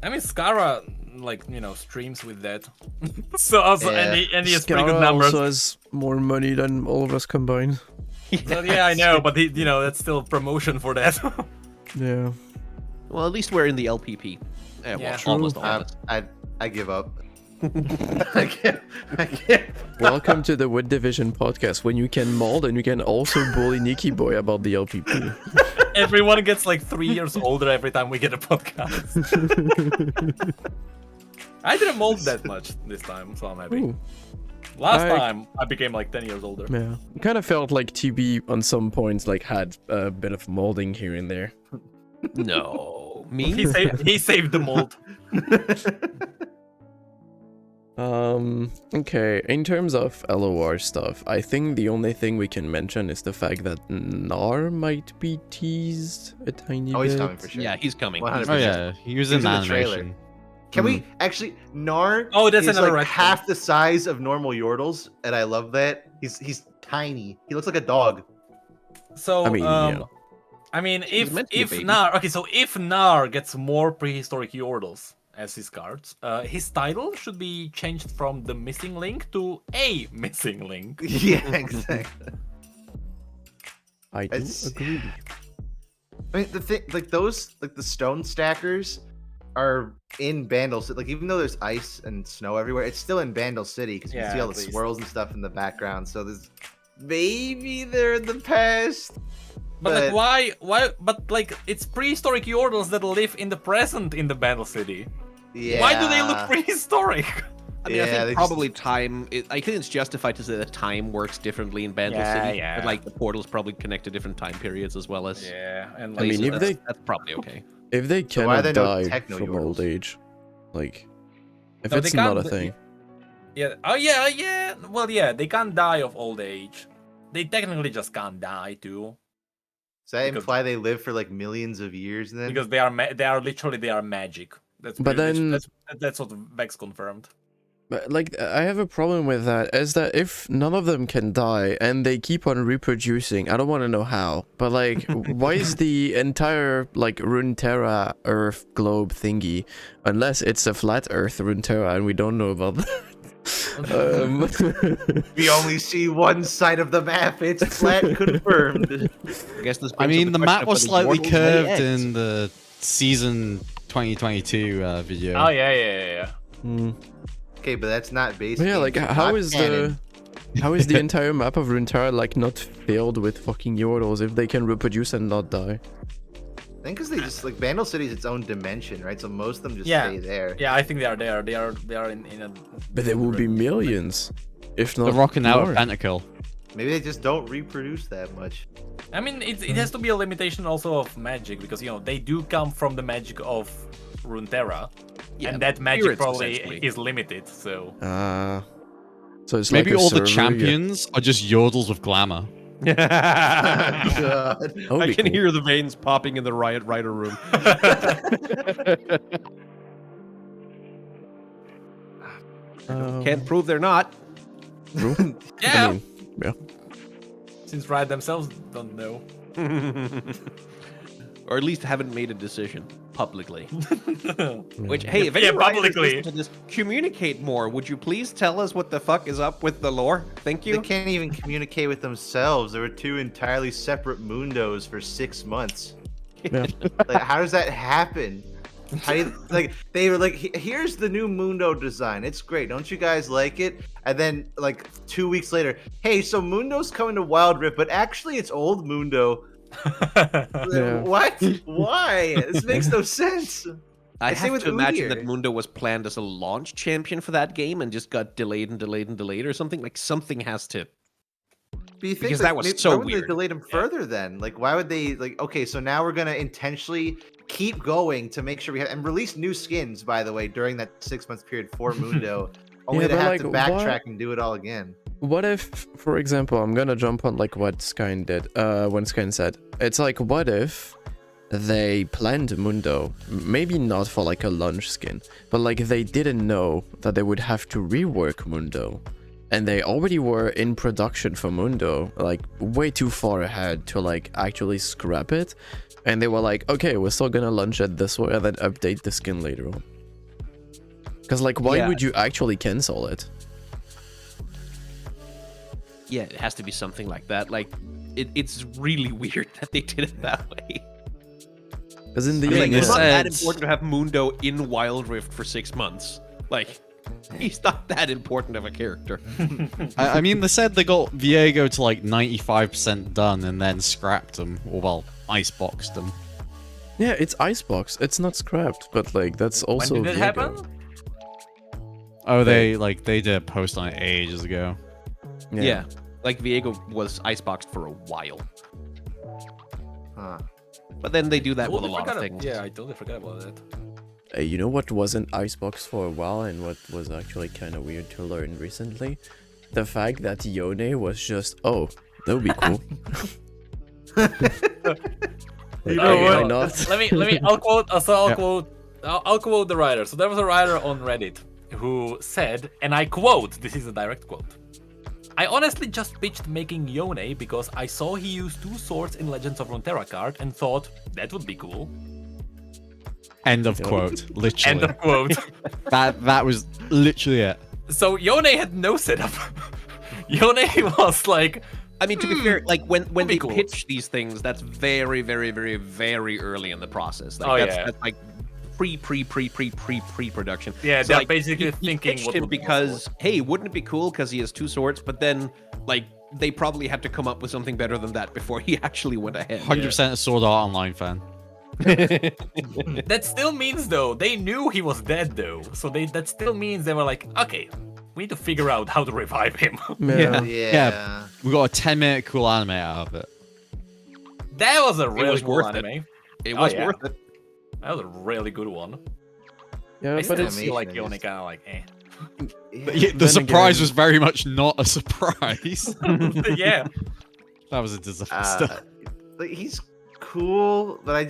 A: I mean, Skara, streams with that. So also, and he has pretty good
D: Skarner
A: numbers.
D: also has more money than all of us combined.
A: But yeah, I know, but that's still promotion for that.
D: Yeah.
B: Well, at least we're in the LPP. Yeah, well,
A: Yeah.
B: almost all of us.
C: I give up. I can't.
D: Welcome to the Wood Division podcast, when you can mold and you can also bully NickyBois about the LPP.
A: Everyone gets like 3 years older every time we get a podcast. I didn't mold that much this time, so I'm happy.
D: Ooh,
A: Last time, I became like 10 years older.
D: yeah. It kind of felt like TB on some points had a bit of molding here and there.
B: No. Me?
A: He saved the mold.
D: Okay, in terms of LOR stuff, I think the only thing we can mention is the fact that Gnar might be teased a tiny bit.
C: He's coming for sure.
B: Yeah, he's coming.
C: 100%.
E: Oh yeah, he was
C: He
E: in
C: was
E: the
C: in the trailer.
E: animation.
C: Can we actually Gnar?
A: Oh, that's
C: is
A: another
C: like
A: retcon.
C: half the size of normal Yordles, and I love that. He's tiny. He looks like a dog.
A: So,
D: I mean, yeah.
A: I mean,
B: He's meant to be a baby.
A: if Gnar gets more prehistoric Yordles as his cards, his title should be changed from the missing link to a missing link.
C: Yeah, exactly.
D: I do
C: It's-
D: agree.
C: I mean, the thing, like those, like the stone stackers, are in Bandle City. Like, even though there's ice and snow everywhere, it's still in Bandle City because you can
A: Yeah,
C: see all
A: at
C: the
A: least.
C: swirls and stuff in the background. So there's maybe they're in the past.
A: But like, why? But like, it's prehistoric Yordles that live in the present in the Battle City.
C: Yeah.
A: Why do they look prehistoric?
B: I mean,
C: Yeah,
B: I
C: they
B: think
C: just-
B: probably time. I think it's justified to say that time works differently in Bandle
A: Yeah,
B: City.
A: yeah.
B: But, like the portals probably connect to different time periods as well as.
A: Yeah, and
D: I mean,
B: places.
D: if they-
B: that's probably okay.
D: If they
C: So why are
D: cannot
C: there no
D: die
C: techno
D: from
C: Yordles?
D: old age, like, if
A: No,
D: it's
A: they
D: not a
A: can't-
D: thing.
A: Yeah. Oh yeah. Well, yeah, they can't die of old age. They technically just can't die too,
C: Does that
A: because-
C: imply they live for like millions of years then?
A: because they are magic. That's
D: But
A: pretty
D: then-
A: much, that's what Vex confirmed.
D: But, like, I have a problem with that, is that if none of them can die and they keep on reproducing, I don't want to know how, but like, why is the entire, like, Runeterra Earth globe thingy, unless it's a flat Earth Runeterra and we don't know about that?
C: We only see one side of the map. It's flat confirmed.
B: I guess this.
E: I
B: brings up
E: mean, the
B: question
E: map
B: of
E: was
B: whether
E: slightly
B: Yordles lay
E: curved
B: eggs.
E: in the season 2022 video.
A: Oh yeah.
D: Hmm.
C: Okay, but that's not base.
D: But yeah,
C: game,
D: like
C: so
D: how
C: not
D: is
C: canon.
D: the entire map of Runeterra like not filled with fucking Yordles if they can reproduce and not die?
C: I think because they just like Vandal City is its own dimension, right? So most of them just
A: Yeah.
C: stay there.
A: Yeah, I think they are there. They are in a.
D: But there will be millions, if not
E: They're rocking out
D: more.
E: of Pentakill.
C: Maybe they just don't reproduce that much.
A: I mean, it has to be a limitation also of magic because they do come from the magic of Runeterra, and that magic
B: spirits,
A: probably
B: essentially.
A: is limited. So
D: So it's
E: Maybe
D: like a
E: all the
D: server,
E: champions are just Yordles with glamour.
C: God.
D: That would
B: I
D: be
B: can
D: cool.
B: hear the veins popping in the Riot Rider room. Can't prove they're not.
D: True.
A: yeah,
D: I mean, yeah.
A: since Riot themselves don't know.
B: Or at least haven't made a decision publicly.
D: Mm.
B: Which, hey, if
A: Yeah,
B: any Rioters
A: publicly.
B: listen to this, communicate more. Would you please tell us what the fuck is up with the lore? Thank
C: They
B: you.
C: can't even communicate with themselves. There were two entirely separate mundos for 6 months.
D: Yeah.
C: Like, how does that happen? How do you, like they were like, here's the new Mundo design. It's great. Don't you guys like it? And then like 2 weeks later, hey, so Mundo's coming to Wild Rift, but actually it's old Mundo.
D: Yeah.
C: What? Why? This makes no sense.
B: I
C: Same
B: have
C: with
B: to imagine that
C: Udyr.
B: Mundo was planned as a launch champion for that game and just got delayed and delayed and delayed or something. Like something has to.
C: But you think
B: Because
C: like,
B: that was
C: maybe-
B: so
C: why would
B: weird.
C: they delayed him further then? Like, why would they like? Okay, so now we're gonna intentionally keep going to make sure we have and release new skins. By the way, during that 6 month period for Mundo, only
D: Yeah,
C: to
D: but,
C: have
D: like,
C: to
D: why-
C: backtrack and do it all again.
D: What if, for example, I'm gonna jump on like what Skyn did, when Skyn said, it's like, what if they planned Mundo, maybe not for like a launch skin, but like they didn't know that they would have to rework Mundo, and they already were in production for Mundo, like way too far ahead to like actually scrap it, and they were like, okay, we're still gonna launch it this way and then update the skin later on. Because like, why
B: Yeah.
D: would you actually cancel it?
B: Yeah, it has to be something like that. Like, it's really weird that they did it that way.
D: Because in the
B: I mean,
D: end,
B: like, it's not that
E: said-
B: important to have Mundo in Wild Rift for 6 months. Like, he's not that important of a character.
E: I mean, they said they got Viego to like 95% done and then scrapped them, or well, iceboxed them.
D: yeah, it's icebox. It's not scrapped, but like that's also.
A: When did it
D: Viego.
A: happen?
E: Oh, they did a post on it ages ago.
B: Yeah. Like, Viego was iceboxed for a while.
C: Huh.
B: But then they do that with a
A: Totally
B: lot of
A: forgot
B: things.
A: Yeah, I totally forgot about that.
D: Hey, you know what wasn't icebox for a while and what was actually kind of weird to learn recently? The fact that Yone was just, oh, that would be cool.
A: You
D: Like,
A: know
D: why
A: what?
D: not?
A: Let me. I'll quote.
E: Yeah.
A: I'll quote the writer. So there was a writer on Reddit who said, and I quote. This is a direct quote. I honestly just pitched making Yone because I saw he used 2 swords in Legends of Runeterra card and thought that would be cool.
E: End of quote. Literally.
A: End of quote.
E: That was literally it.
A: So Yone had no setup. Yone was like,
B: I mean, to be fair, like when
A: be
B: they
A: cool.
B: pitch these things, that's very, very, very, very early in the process. Like,
A: Oh,
B: that's,
A: yeah.
B: that's like pre-production.
A: yeah,
B: So,
A: they're
B: like,
A: basically
B: he
A: thinking
B: pitched
A: what
B: him
A: would be
B: because, hey, wouldn't it be cool because he has 2 swords? But then, like, they probably had to come up with something better than that before he actually went ahead.
E: 100% a Sword Art Online fan.
A: That still means though they knew he was dead though, so that still means they were like, okay, we need to figure out how to revive him.
D: Yeah.
C: Yeah.
E: We got a 10-minute cool anime out of it.
A: That was a really
B: was
A: cool
B: worth it.
A: anime.
B: It
A: Oh,
B: was
A: yeah.
B: worth it.
A: That was a really good one.
D: Yeah,
A: I
D: but
A: still
D: it's
A: feel like
C: animation
A: Yone
C: is-
A: kind of like, eh.
E: But yeah, the
D: Then
E: surprise
D: again-
E: was very much not a surprise.
A: Yeah.
E: That was a disaster.
C: Like he's cool, but I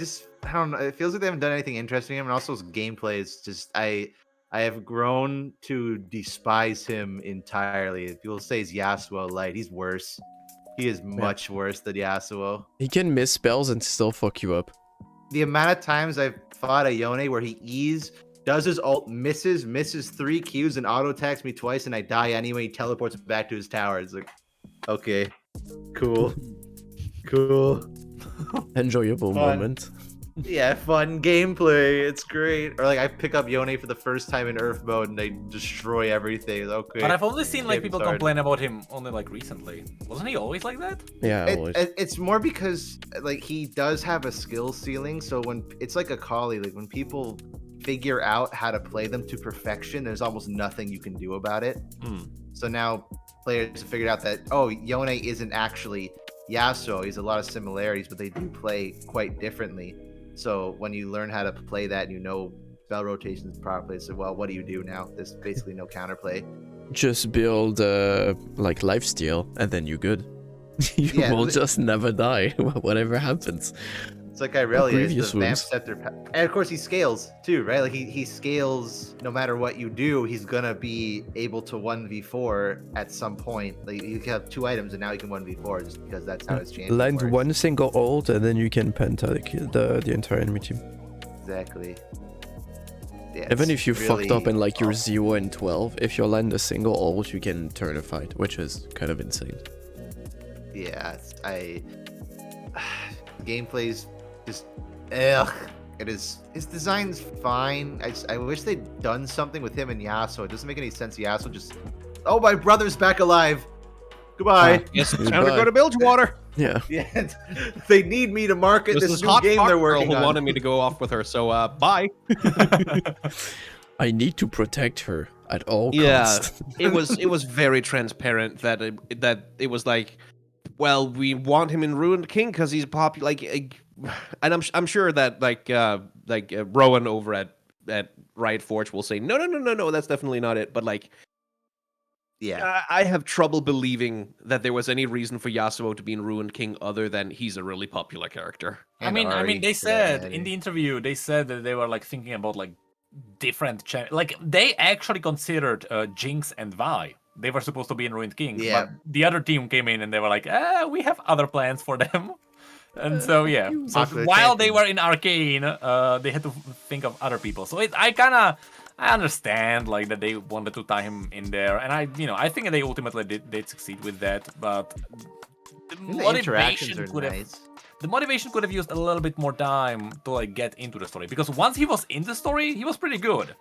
C: don't know. It feels like they haven't done anything interesting to him, and also his gameplay is just I have grown to despise him entirely. People say he's Yasuo light. He's worse. He is much worse than Yasuo.
D: he can miss spells and still fuck you up.
C: The amount of times I've fought a Yone where he E's, does his ult, misses 3 Qs, and auto attacks me twice, and I die anyway. He teleports back to his tower. It's like, okay, cool, cool.
D: Enjoyable
C: Fun.
D: moment.
C: Yeah, fun gameplay. It's great. Or like I pick up Yone for the first time in Earth mode and they destroy everything. Okay.
A: But I've only seen like
C: Game
A: people
C: started.
A: complain about him only like recently. Wasn't he always like that?
D: Yeah, always.
C: It's more because like he does have a skill ceiling. So when it's like a collie, like when people figure out how to play them to perfection, there's almost nothing you can do about it. So now players have figured out that Yone isn't actually Yasuo. He's a lot of similarities, but they do play quite differently. So when you learn how to play that and you know spell rotations properly, so well, what do you do now? There's basically no counterplay.
D: Just build like lifesteal and then you're good. You will just never die, whatever happens.
C: It's like Irelia is
D: previous
C: the Vamp
D: wounds.
C: Scepter. And of course he scales too, right? Like he scales no matter what you do, he's gonna be able to 1v4 at some point. Like you can have 2 items and now you can 1v4 just because that's how his champion
D: Land
C: works.
D: one single ult and then you can penta the entire enemy team.
C: Exactly. Yeah,
D: Even
C: it's
D: if you fucked up
C: really
D: and like you're
C: awesome.
D: 0 and 12, if you land a single ult, you can turn a fight, which is kind of insane.
C: Yeah, gameplay's just ugh. It is. His design's fine. I wish they'd done something with him and Yasuo. It doesn't make any sense. Yasuo just, oh, my brother's back alive. Goodbye.
B: Yes, it's
D: Goodbye.
B: time to go to Bilgewater.
D: Yeah.
C: Yeah, they need me to market
B: This
C: this
B: is
C: new
B: hot
C: game
B: fuck
C: they're
B: girl
C: working
B: who
C: on.
B: wanted me to go off with her. So bye.
D: I need to protect her at all
B: Yeah,
D: costs.
B: it was very transparent that it was like, well, we want him in Ruined King because he's popular. Like, and I'm sure that Rowan over at Riot Forge will say no, that's definitely not it. But like,
C: Yeah,
B: I have trouble believing that there was any reason for Yasuo to be in Ruined King other than he's a really popular character.
A: I mean, they
C: for that
A: said in
C: matter.
A: the interview, they said that they were like thinking about like different like they actually considered Jinx and Vi. They were supposed to be in Ruined King,
C: Yeah.
A: but the other team came in and they were like, we have other plans for them. And so yeah, so
C: Popular
A: while they
C: champion.
A: were in Arcane, they had to think of other people. So I understand like that they wanted to tie him in there, and I think they ultimately did succeed with that. But the
C: interactions
A: motivation
C: are
A: could have
C: nice.
A: the motivation could have used a little bit more time to like get into the story, because once he was in the story, he was pretty good.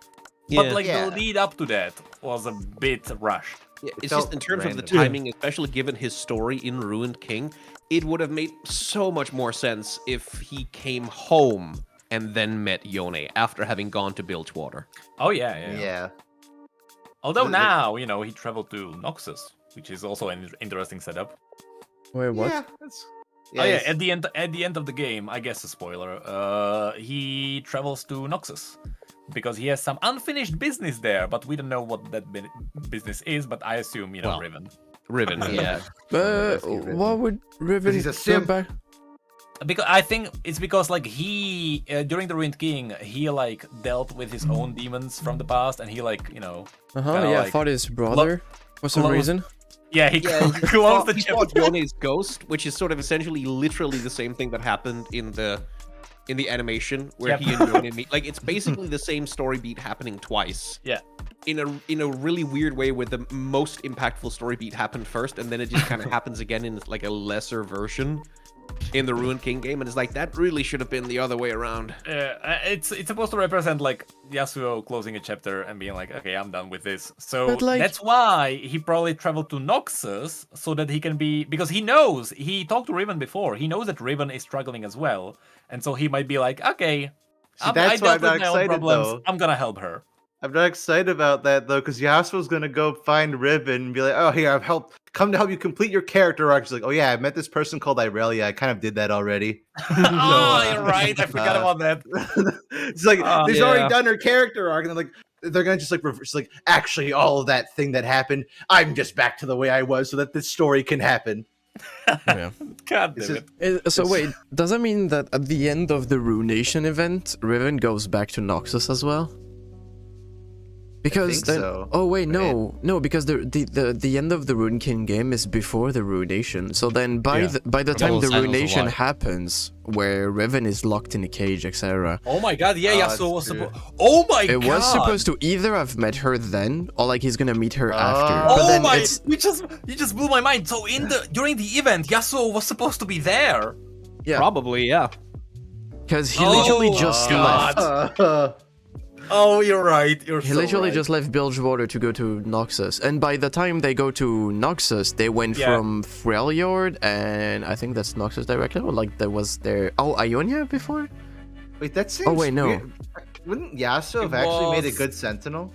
A: But
B: Yeah.
A: like
C: Yeah.
A: the lead up to that was a bit rushed.
B: Yeah,
C: It
B: it's just
C: felt
B: in terms of the
C: random.
B: timing, especially given his story in Ruined King, it would have made so much more sense if he came home and then met Yone after having gone to Bilgewater.
A: Oh yeah.
C: Yeah.
A: Although
C: The-
A: now, he traveled to Noxus, which is also an interesting setup.
D: Wait, what?
C: Yeah, that's,
A: Oh yeah,
C: it's-
A: at the end of the game, I guess a spoiler, he travels to Noxus because he has some unfinished business there, but we don't know what that business is, but I assume,
B: Well,
A: Riven.
B: Riven, yeah.
D: Why would Riven
C: he's a
D: go
C: simp.
D: back?
A: Because I think it's because like he during the Ruined King, he like dealt with his own demons from the past, and he like
D: Uh-huh,
A: kinda,
D: yeah,
A: like,
D: fought his brother for some
A: close-
D: reason.
A: yeah, he
B: Yeah,
A: closed the
B: he
A: chapter.
B: fought Yone's ghost, which is sort of essentially literally the same thing that happened in the animation where
A: Yep.
B: he and Yone meet. Like, it's basically the same story beat happening twice.
A: Yeah.
B: In a really weird way, where the most impactful story beat happened first, and then it just kind of happens again in like a lesser version in the Ruined King game, and it's like that really should have been the other way around.
A: It's supposed to represent like Yasuo closing a chapter and being like, okay, I'm done with this. So
D: But, like-
A: that's why he probably traveled to Noxus so that he can be, because he knows, he talked to Riven before. He knows that Riven is struggling as well, and so he might be like, okay, I
C: that's why
A: dealt
C: I'm not
A: with my own
C: excited,
A: problems.
C: though.
A: I'm gonna help her.
C: I'm not excited about that though, because Yasuo's gonna go find Riven and be like, "Oh, here come to help you complete your character arc." She's like, "Oh yeah, I met this person called Irelia. I kind of did that already."
A: Oh, you're right. I forgot about that.
C: It's like they've
B: yeah.
C: already done her character arc, and they're gonna just like reverse, like, actually, all of that thing that happened, I'm just back to the way I was, so that this story can happen.
D: Yeah.
A: God
C: It's
A: damn
C: just-
A: it.
D: So wait, does that mean that at the end of the Ruination event, Riven goes back to Noxus as well? Because
C: think
D: then,
C: so,
D: oh wait,
C: right?
D: no, because the end of the Ruined King game is before the Ruination. So then by
E: Yeah.
D: the time
E: all
D: the
E: the Sentinels
D: Ruination
E: alive.
D: happens, where Riven is locked in a cage, etc.,
A: Oh my god, yeah,
C: Oh,
A: Yasuo was
C: that's true.
A: supposed. Oh my god!
D: it was supposed to either have met her then, or like he's gonna meet her after.
C: Oh.
D: But
A: Oh
D: then
A: my!
D: it's
A: You just blew my mind. So during the event, Yasuo was supposed to be there.
D: yeah.
B: Probably, yeah.
D: Because he literally just left.
A: Oh, you're right.
D: He literally just left Bilgewater to go to Noxus, and by the time they go to Noxus, they went from Freljord, and I think that's Noxus directly, or like there was their Ionia before.
C: Wait, that seems.
D: Oh wait, no.
C: Weird. Wouldn't Yasuo have actually made a good Sentinel?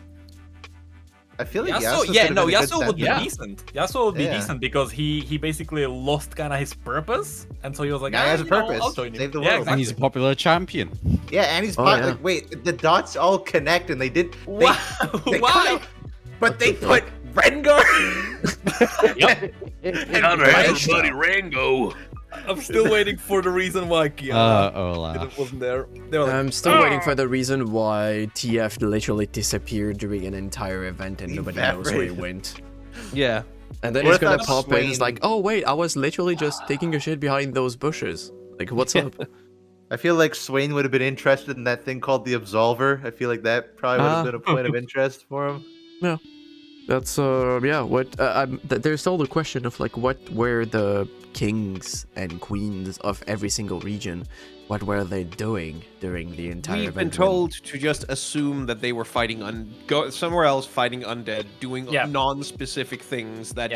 C: I feel like
A: Yasuo,
C: Yasuo
A: would be decent. Yasuo would be decent because he basically lost kind of his purpose, and so he was like,
C: now he has a purpose.
A: I'll join you.
C: Save the
A: Yeah,
C: world.
E: And he's a popular champion.
C: Yeah, and he's
D: yeah.
C: like, wait, the dots all connect, and they did.
A: Wow. Why?
C: But they put Rengar.
A: Yep.
C: Everybody
A: Rango. I'm still waiting for the reason why Qiyana wasn't there. They were like,
D: I'm still waiting for the reason why TF literally disappeared during an entire event and nobody knows where he went.
B: Yeah.
D: And then
C: What
D: he's gonna
C: about
D: pop in, it's
C: Swain?
D: like, oh wait, I was literally just taking a shit behind those bushes. Like, what's up?
C: I feel like Swain would have been interested in that thing called the Absolver. I feel like that probably would have been a point of interest for him.
D: Yeah. That's, yeah, what, there's still the question of, like, what were the kings and queens of every single region? What were they doing during the entire
B: We've
D: event?
B: been told to just assume that they were fighting go somewhere else, fighting undead, doing non-specific things that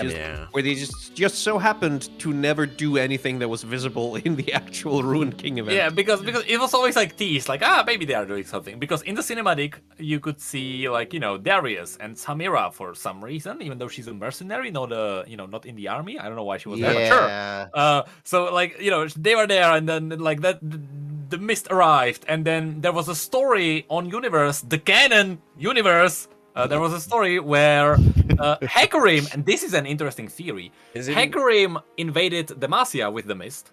B: where they just so happened to never do anything that was visible in the actual Ruined King event.
A: yeah, because it was always like teased, like maybe they are doing something. Because in the cinematic you could see like Darius and Samira for some reason, even though she's a mercenary, not not in the army. I don't know why she was there, but sure. So like they were there, and then like that. The mist arrived, and then there was a story on Universe, the canon universe. There was a story where Hecarim, and this is an interesting theory, Hecarim invaded Demacia with the mist,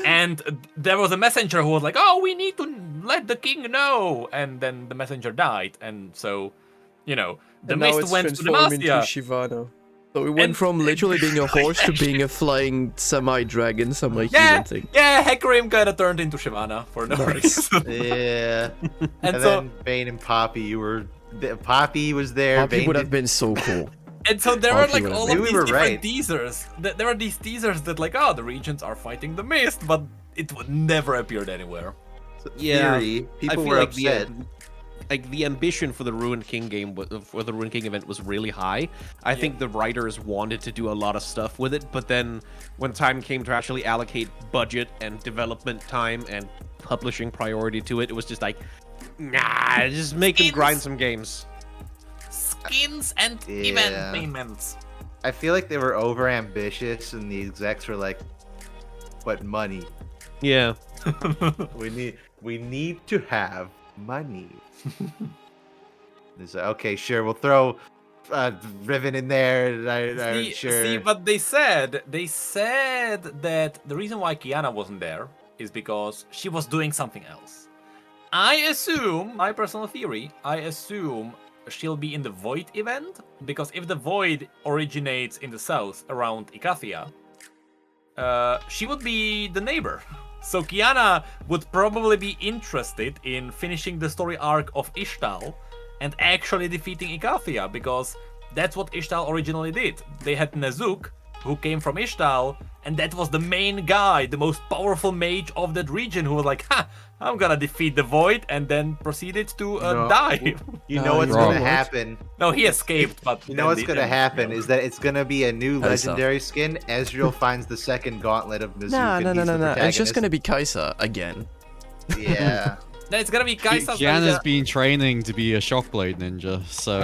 A: and there was a messenger who was like, "Oh, we need to let the king know," and then the messenger died, and so, the mist went to Demacia.
D: Shivana. So we went from literally being a horse to being a flying semi-dragon, semi-human thing.
A: Yeah, Hecarim kind of turned into Shivana for no reason.
C: Yeah.
A: and so
C: then Bane and Poppy Poppy was there.
D: Poppy
C: Bane
D: would have been so cool.
A: And so there were
D: Poppy
A: like
D: would have
A: all
D: been-
A: of
C: Maybe
A: these
C: we were
A: different
C: right.
A: teasers. There were these teasers that like, the regions are fighting the mist, but it would never appeared anywhere.
C: Theory. People were upset.
B: The ambition for the Ruined King game, for the Ruined King event, was really high. I think the writers wanted to do a lot of stuff with it, but then when time came to actually allocate budget and development time and publishing priority to it, it was just like, nah, just make them grind some games.
A: Skins and event payments.
C: I feel like they were over ambitious, and the execs were like, "But money.
B: Yeah.
C: We need to have money." It's like, okay, sure, we'll throw Riven in there. Sure.
A: See, but they said that the reason why Qiyana wasn't there is because she was doing something else. I assume, my personal theory, she'll be in the Void event, because if the Void originates in the south around Ikathia, she would be the neighbor. So Qiyana would probably be interested in finishing the story arc of Ishtal and actually defeating Ikathia, because that's what Ishtal originally did. They had Nezuk, who came from Ishtal, and that was the main guy, the most powerful mage of that region, who was like, I'm gonna defeat the Void, and then proceeded to die.
C: You know what's
E: wrong.
C: gonna happen?
A: No, he escaped, but...
C: You know what's gonna happen is that it's gonna be a new legendary skin. Ezreal finds the second gauntlet of Nezuk.
D: No. It's just gonna be Kaisa again.
C: Yeah.
A: No, it's gonna be Kaisa.
E: Qiyana's been training to be a Shockblade ninja, so...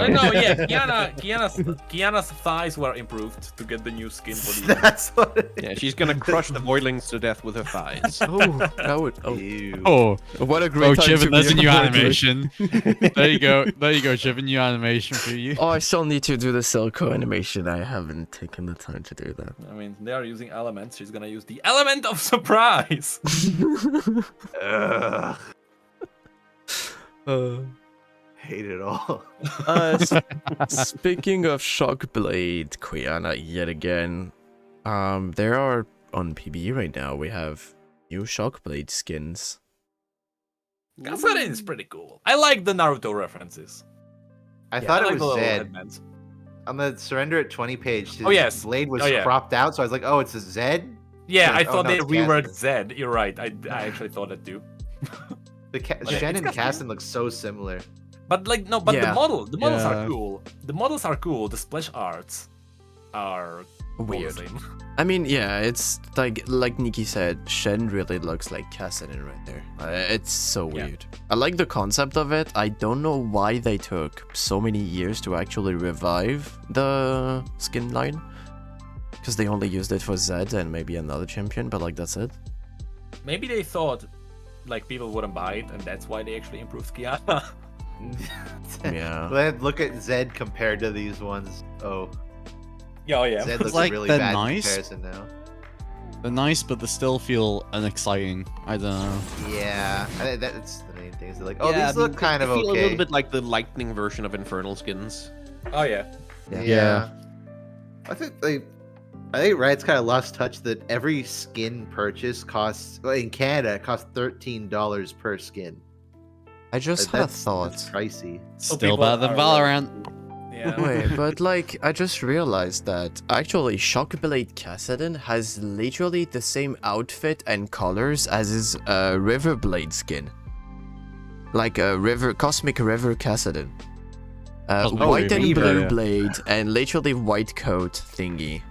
A: Qiyana's thighs were improved to get the new skin for the...
C: That's what it
B: Yeah, she's gonna crush the Voidlings to death with her thighs.
C: Ew.
E: Oh,
D: What a great time to
E: Chibiin, that's
D: be
E: a new
D: Voidling.
E: animation. There you go, Chibiin, new animation for you.
D: Oh, I still need to do the Silco animation. I haven't taken the time to do that.
A: I mean, they are using elements. She's gonna use the element of surprise.
C: Ugh. Hate it all.
D: Speaking of Shockblade, Qiyana yet again. There are on PBE right now. We have new Shockblade skins.
A: Kassadin is pretty cool. I like the Naruto references.
C: I thought
A: I
C: it
A: like the
C: was
A: little
C: Zed.
A: headbands.
C: On the surrender at 20 page, his
A: Oh, yes.
C: blade was
A: Oh, yeah.
C: cropped out, so I was like, oh, it's a Zed?
A: Yeah,
C: Like,
A: I thought
C: no,
A: they
C: it's
A: reworked
C: Jasmine.
A: Zed. You're right. I actually thought that too.
C: Shen and
A: it's
C: Caston look so similar.
A: But like no, but
D: Yeah.
A: the models
E: Yeah.
A: are cool. The models are cool. The splash arts are all the
D: Weird.
A: same.
D: I mean, yeah, it's like Nikki said, Shen really looks like Kassadin right there. It's so
A: Yeah.
D: weird. I like the concept of it. I don't know why they took so many years to actually revive the skin line. Because they only used it for Zed and maybe another champion, but like that's it.
A: Maybe they thought like people wouldn't buy it, and that's why they actually improved Qiyana.
D: Yeah.
C: Look at Zed compared to these ones. Oh,
A: Yeah.
C: Zed looks
E: like,
C: really
E: they're
C: bad in
E: nice.
C: comparison now.
E: They're nice, but they still feel unexciting. I don't know.
C: Yeah, I think that's the main thing. Is they're like, oh,
B: Yeah,
C: these
B: I mean,
C: look kind
B: they
C: of
B: feel
C: okay.
B: a little bit like the lightning version of Infernal skins.
A: Oh yeah.
C: Yeah. I think Riot's kind of lost touch that every skin purchase costs, well, in Canada, it costs $13 per skin.
D: I just had a
C: That's
D: thought.
C: pricey.
A: So
E: Still
A: people
E: better than
A: are-
E: Valorant.
A: Yeah.
D: Wait, but like, I just realized that actually Shockblade Kassadin has literally the same outfit and colors as his Riverblade skin. Like a Cosmic River Kassadin.
E: Cosmic
D: White and
E: Reaver,
D: blue
E: yeah.
D: blade and literally white coat thingy.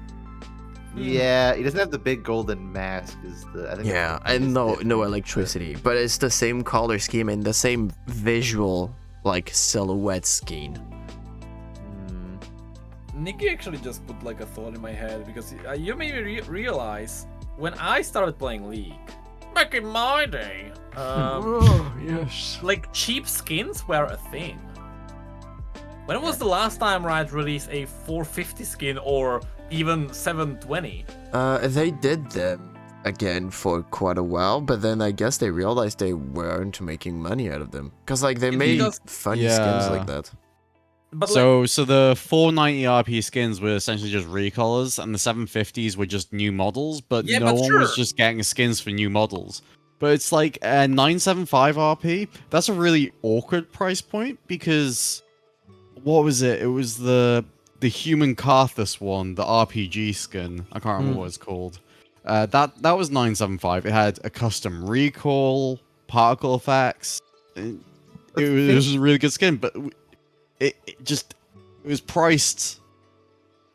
C: Yeah, he doesn't have the big golden mask. Is the I think
D: Yeah,
C: that's the
D: and
C: biggest
D: no
C: difference.
D: electricity, but it's the same color scheme and the same visual like silhouette scheme.
A: Nicky actually just put like a thought in my head because you made me realize when I started playing League back in my day,
D: Yes.
A: like cheap skins were a thing. When was the last time Riot released a 450 skin or even 720?
D: They did them again for quite a while, but then I guess they realized they weren't making money out of them. Cause like they made
A: Because-
D: funny
E: Yeah.
D: skins like that.
A: But like,
E: So the 490 RP skins were essentially just recolors, and the 750s were just new models, but
A: Yeah,
E: no
A: but
E: one was
A: sure.
E: just getting skins for new models. But it's like 975 RP. That's a really awkward price point because what was it? It was the Human Carthus one, the RPG skin. I can't remember what it's called. That was 975. It had a custom recall, particle effects. It was a really good skin, but it was priced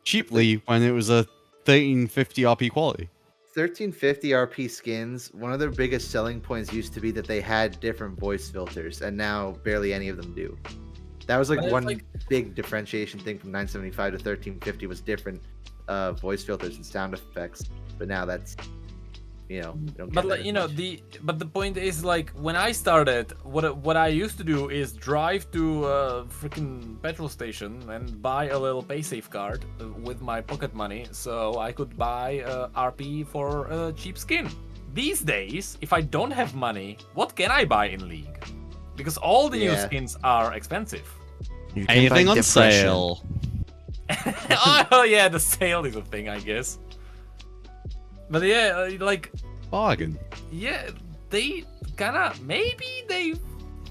E: cheaply when it was a 1350 RP quality.
C: 1350 RP skins, one of their biggest selling points used to be that they had different voice filters, and now barely any of them do. That was like
A: But it's
C: one
A: like-
C: big differentiation thing from 975 to 1350 was different voice filters and sound effects. But now that's, you don't
A: but
C: get
A: like,
C: that
A: you
C: as
A: know,
C: much.
A: the point is like when I started, what I used to do is drive to a freaking petrol station and buy a little pay safe card with my pocket money, so I could buy RP for a cheap skin. These days, if I don't have money, what can I buy in League? Because all the new
C: Yeah.
A: skins are expensive.
D: You can
E: Anything
D: buy
E: on
D: depression.
E: sale.
A: Oh yeah, the sale is a thing, I guess. But yeah, like
E: Bargain.
A: yeah, they maybe they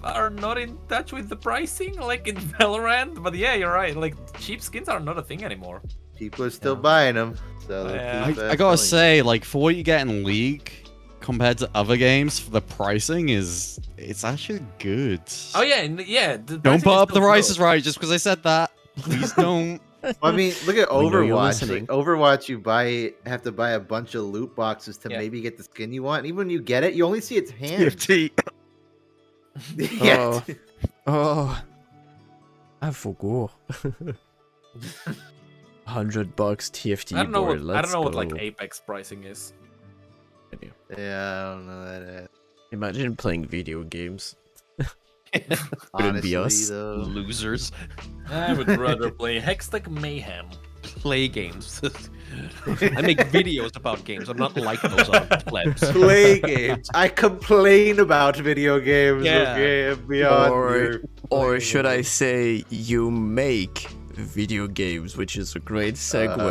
A: are not in touch with the pricing like in Valorant. But yeah, you're right. Like cheap skins are not a thing anymore.
C: People are still buying them. So they
A: Yeah.
C: keep,
E: I gotta
C: selling.
E: say, like, for what you get in League compared to other games, for the pricing it's actually good.
A: Oh yeah, yeah. The
E: Don't
A: pricing
E: put
A: is
E: up
A: still
E: the prices
A: good.
E: right just because I said that. Please don't.
C: Well, I mean, look at
D: We know you're
C: Overwatch.
D: listening.
C: Like, Overwatch, you have to buy a bunch of loot boxes to
A: Yeah.
C: maybe get the skin you want. And even when you get it, you only see its hand.
E: TFT.
C: Yeah.
D: Oh, I forgot. $100 TFT
A: I don't know
D: board.
A: what I don't
D: Let's
A: know what like
D: go.
A: Apex pricing is.
C: Yeah, I don't know that.
D: Imagine playing video games. Could it be
C: Honestly,
D: us?
C: though.
B: Losers.
A: I would rather play Hextech Mayhem.
B: Play games. I make videos about games. I'm not like those other plebs.
C: Play games. I complain about video games.
B: Yeah.
C: Okay, beyond
D: Or
C: your
D: Or
C: playing
D: should I
C: games.
D: say you make video games, which is a great segue.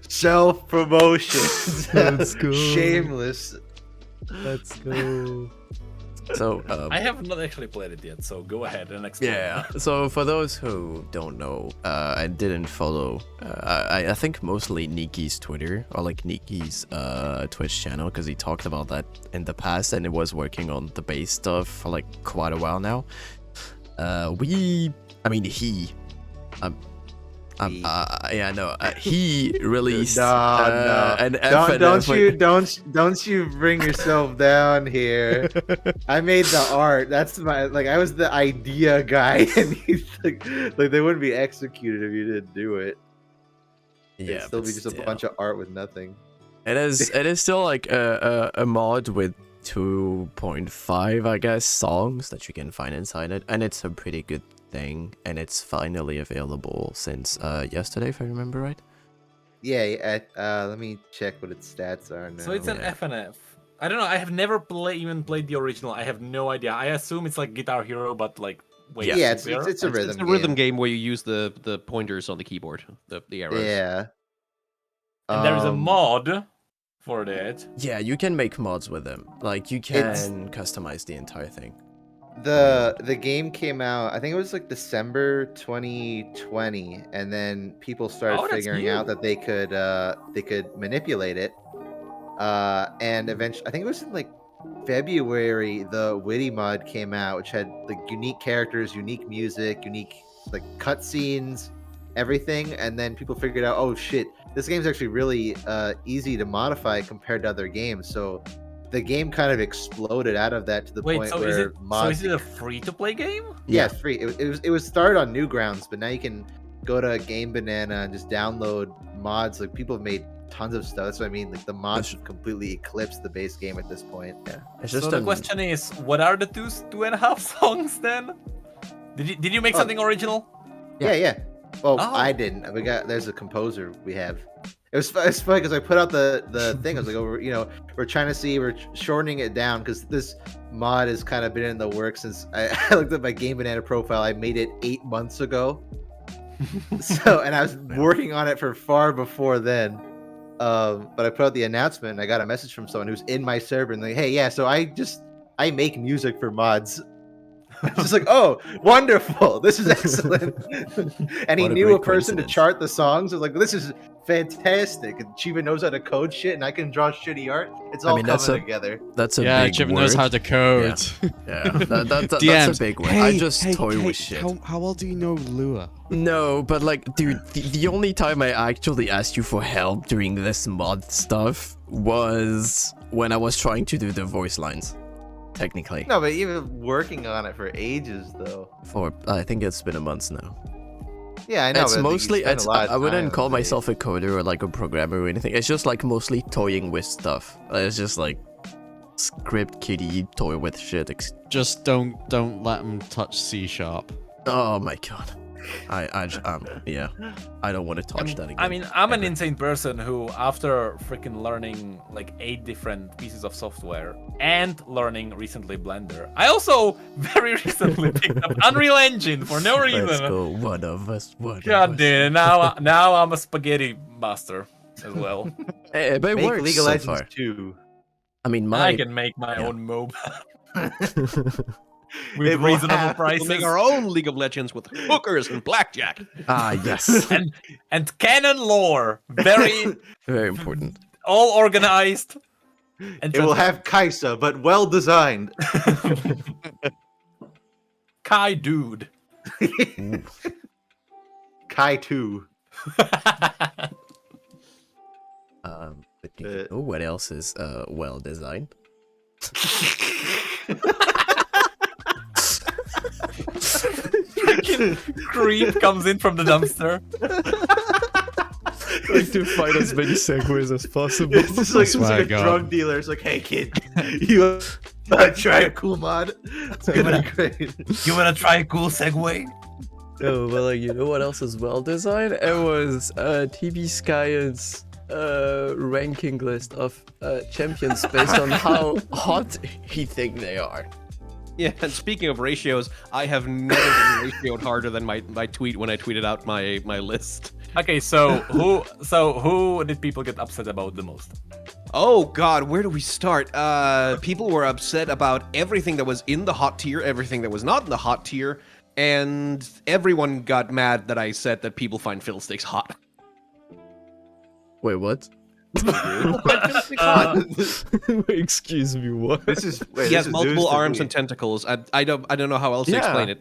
C: Self promotion.
D: Let's go.
C: Shameless.
D: Let's go. So
A: I have not actually played it yet, so go ahead and explain.
D: yeah. So for those who don't know, I didn't follow. I think mostly Nicky's Twitter or like Nicky's Twitch channel because he talked about that in the past and it was working on the base stuff for like quite a while now. He released an FNF.
C: Don't you bring yourself down here. I made the art. That's my I was the idea guy, and he's like they wouldn't be executed if you didn't do it.
D: Yeah,
C: it'd still be just a bunch of art with nothing.
D: It is still like a mod with 2.5 I guess songs that you can find inside it, and it's a pretty good thing, and it's finally available since yesterday, if I remember right.
C: Yeah, let me check what its stats are now.
A: So it's an FNF. I don't know. I have never even played the original. I have no idea. I assume it's like Guitar Hero, but like way
C: it's a rhythm.
B: It's a rhythm game where you use the pointers on the keyboard, the arrows.
C: Yeah.
A: And there is a mod for that.
D: Yeah, you can make mods with them. Like you can customize the entire thing.
C: The game came out, I think it was like December 2020, and then people started figuring out that they could manipulate it. And eventually, I think it was in like February, the Witty mod came out, which had like unique characters, unique music, unique like cutscenes, everything. And then people figured out, oh shit, this game's actually really easy to modify compared to other games. So the game kind of exploded out of that to the point where mods.
A: So is it a free-to-play game?
C: Yeah, it's free. It was started on Newgrounds, but now you can go to Game Banana and just download mods. Like people have made tons of stuff. That's what I mean. Like the mods have completely eclipsed the base game at this point. Yeah.
D: It's just
A: so the question is, what are the 2.5 songs then? Did you make something original?
C: Yeah. Well, I didn't. There's a composer we have. It's funny because I put out the thing. I was like, we're trying to see, we're shortening it down because this mod has kind of been in the works since I looked at my Game Banana profile. I made it 8 months ago. And I was working on it for far before then. But I put out the announcement and I got a message from someone who's in my server and like, hey, yeah, so I make music for mods. Just like, oh, wonderful! This is excellent. And he knew a person to chart the songs. I was like, this is fantastic. And Chibiin knows how to code shit, and I can draw shitty art. It's all coming together.
D: That's a big
E: Chibiin
D: word.
E: knows how to code.
D: Yeah, that's a big word. I just toy with shit.
E: How well do you know Lua?
D: No, but like, dude, the only time I actually asked you for help during this mod stuff was when I was trying to do the voice lines. Technically.
C: No, but you've been working on it for ages, though.
D: I think it's been a month now.
C: Yeah, I know.
D: It's mostly, I wouldn't call myself a coder or like a programmer or anything. It's just like mostly toying with stuff. It's just like script kiddie, toy with shit.
E: Just don't let them touch C#.
D: Oh my god. I don't want to touch that again.
A: I mean, I'm an insane person who, after freaking learning like 8 different pieces of software and learning recently Blender, I also very recently picked up Unreal Engine for no reason.
D: Let's go, one of us.
A: God damn, now I'm a spaghetti master as well.
D: Hey, but it works
C: League of Legends
D: so far.
C: 2.
D: I mean,
A: I can make my own MOBA. With reasonable prices.
B: We'll make our own League of Legends with hookers and blackjack.
D: Ah, yes.
A: and canon lore. Very
D: important.
A: All organized. And
C: it will have Kaisa, but well designed.
A: Kai dude.
C: Kai 2.
D: But do you know what else is well designed?
A: Creep comes in from the dumpster.
D: Trying to find as many segues as possible.
C: It's like a drug dealer. It's like, hey kid, you wanna try a cool mod? It's gonna be great.
A: You wanna try a cool segue?
D: Oh, well, like, you know what else is well designed? It was TBSkyens ranking list of champions based on how hot he think they are.
B: Yeah, and speaking of ratios, I have never been ratioed harder than my tweet when I tweeted out my list.
A: Okay, so who did people get upset about the most?
B: Oh god, where do we start? People were upset about everything that was in the hot tier, everything that was not in the hot tier, and everyone got mad that I said that people find fiddlesticks hot.
D: Wait, what? Excuse me, what?
C: This is wait,
B: He
C: this
B: has
C: is
B: multiple
C: news to
B: arms
C: me.
B: and tentacles. I don't know how else to
D: Yeah.
B: explain it.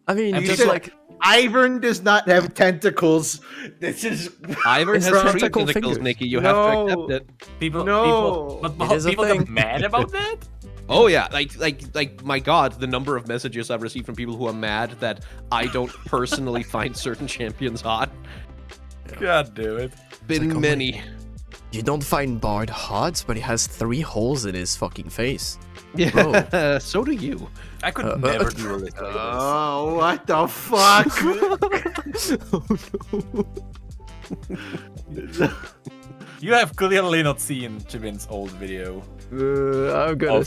D: I mean,
A: And
D: just
C: said-
D: like
C: Ivern does not have tentacles. This is
B: Ivern
D: It's
B: has
D: from
B: three
D: tentacle
B: tentacles,
D: fingers.
B: Nicky. You have to
C: No.
B: accept it.
A: People,
C: No.
A: but
D: It is a
A: people
D: thing.
A: got mad about that?
B: Oh yeah, like my god, the number of messages I've received from people who are mad that I don't personally find certain champions hot.
A: God damn it.
B: Been
D: like, oh my
B: many.
D: you don't find Bard hot, but he has 3 holes in his fucking face.
B: Yeah, so do you.
A: I could
D: Uh,
A: never do a list like
C: Oh, what the fuck?
A: this. You have clearly not seen Chibiin's old video.
D: I'm gonna.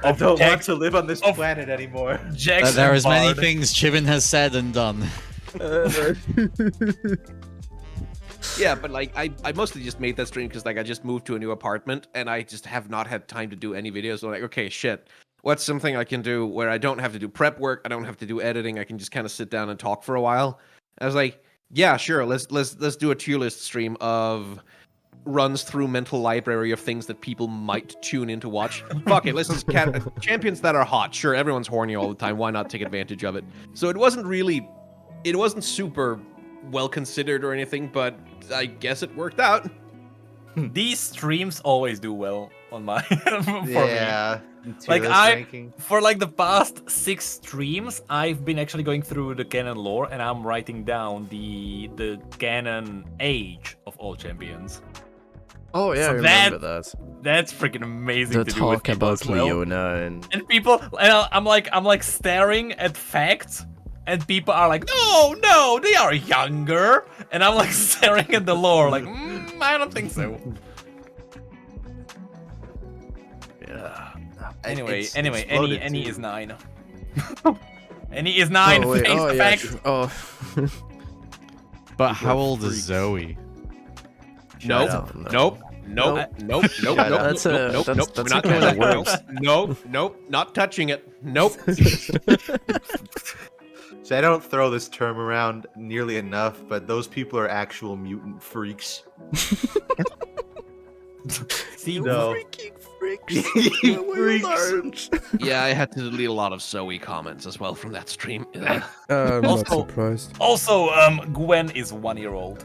C: I don't
A: Jack-
C: want to live on this
A: of-
C: planet anymore.
A: Jackson
E: There are as many
A: Bard.
E: things Chibiin has said and done.
B: Yeah, but like I mostly just made that stream because like I just moved to a new apartment and I just have not had time to do any videos. So like, okay, shit. What's something I can do where I don't have to do prep work, I don't have to do editing, I can just kind of sit down and talk for a while. I was like, yeah, sure, let's do a tier list stream of runs through mental library of things that people might tune in to watch. Fuck it, let's just champions that are hot. Sure, everyone's horny all the time. Why not take advantage of it? So it wasn't super well considered or anything, but I guess it worked out.
A: These streams always do well on my for me.
C: Yeah.
A: Like,
C: Tier list
A: I-
C: ranking.
A: For like the past 6 streams, I've been actually going through the canon lore and I'm writing down the canon age of all champions.
D: Oh yeah,
A: So
D: I remember that.
A: That's freaking amazing
D: The
A: to do with
D: talk
A: people
D: about
A: as well.
D: Leona and
A: And people, and I'm like staring at facts, and people are like, no, they are younger, and I'm like staring at the lore, like, I don't think so. Yeah. Anyway,
C: It's exploded,
A: any
C: too.
A: is 9. Any is 9.
D: oh, wait,
A: Face
D: oh,
A: the
D: yeah,
A: facts.
D: true. Oh.
E: But how old is Zoe?
B: Nope.
D: up, no.
B: Nope. Nope. Nope. Nope.
C: up.
B: Nope.
D: That's
B: Nope.
D: a-
B: Nope.
D: that's-
B: Nope.
D: that's
B: We're not
D: a
B: doing
D: can
B: that.
D: of worms.
B: Nope. Nope. Not touching it. Nope.
C: So I don't throw this term around nearly enough, but those people are actual mutant freaks.
A: See,
C: No.
D: freaks.
C: Freaks.
B: Yeah, I had to delete a lot of Zoe comments as well from that stream. Ugh.
D: I'm not
A: Also-
D: surprised.
A: Also, Gwen is 1 year old.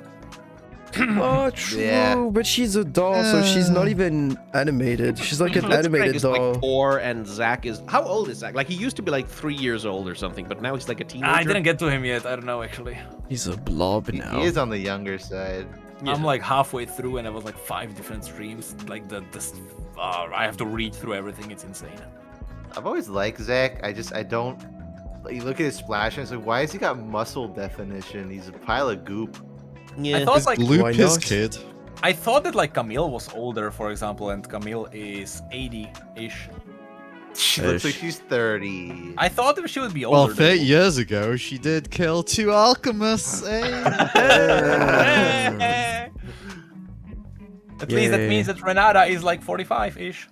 D: Oh, true,
C: Yeah.
D: but she's a doll, so she's not even animated. She's like an
B: Blitzcrank
D: animated
B: is
D: doll.
B: like 4 and Zach is... How old is Zach? Like, he used to be like 3 years old or something, but now he's like a teenager.
A: I didn't get to him yet. I don't know actually.
D: He's a blob now.
C: He is on the younger side.
B: Yeah.
A: I'm like halfway through, and it was like 5 different streams. Like I have to read through everything. It's insane.
C: I've always liked Zach. I don't. You look at his splash and it's like, why has he got muscle definition? He's a pile of goop.
B: Yeah.
A: I thought like
E: Loop
D: why
E: his
D: not?
E: kid.
A: I thought that like Camille was older, for example, and Camille is 80-ish.
C: She looks like
D: Ish.
C: she's 30.
A: I thought that she would be
E: Well,
A: older.
E: 30 years ago, she did kill 2 alchemists.
A: At least that
D: Yay.
A: means that Renata is like 45-ish.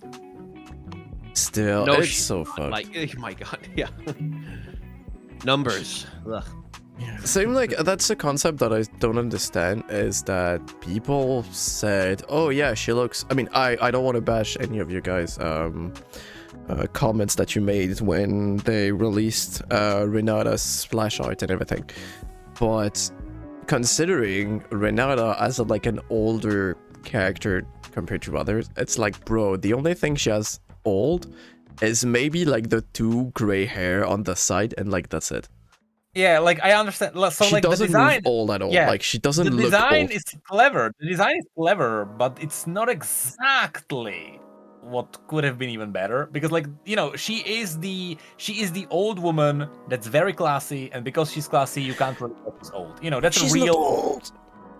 D: Still,
B: No,
D: it's
B: she's
D: so
B: not,
D: fucked.
B: Like, oh my god, yeah. Numbers. Ugh.
D: Same like that's a concept that I don't understand is that people said, "Oh yeah, she looks." I mean, I don't want to bash any of you guys comments that you made when they released Renata's splash art and everything, but considering Renata as like an older character compared to others, it's like, bro, the only thing she has old is maybe like the 2 gray hair on the side, and like that's it.
A: Yeah, like I understand. So
D: She
A: like the
D: doesn't
A: design,
D: move old at all.
A: yeah,
D: Like she doesn't
A: the
D: look
A: design
D: old.
A: is clever. The design is clever, but it's not exactly what could have been even better. Because like, you know, she is the old woman that's very classy, and because she's classy, you can't really say she's old. You know, that's
D: She's
A: a real.
D: not old.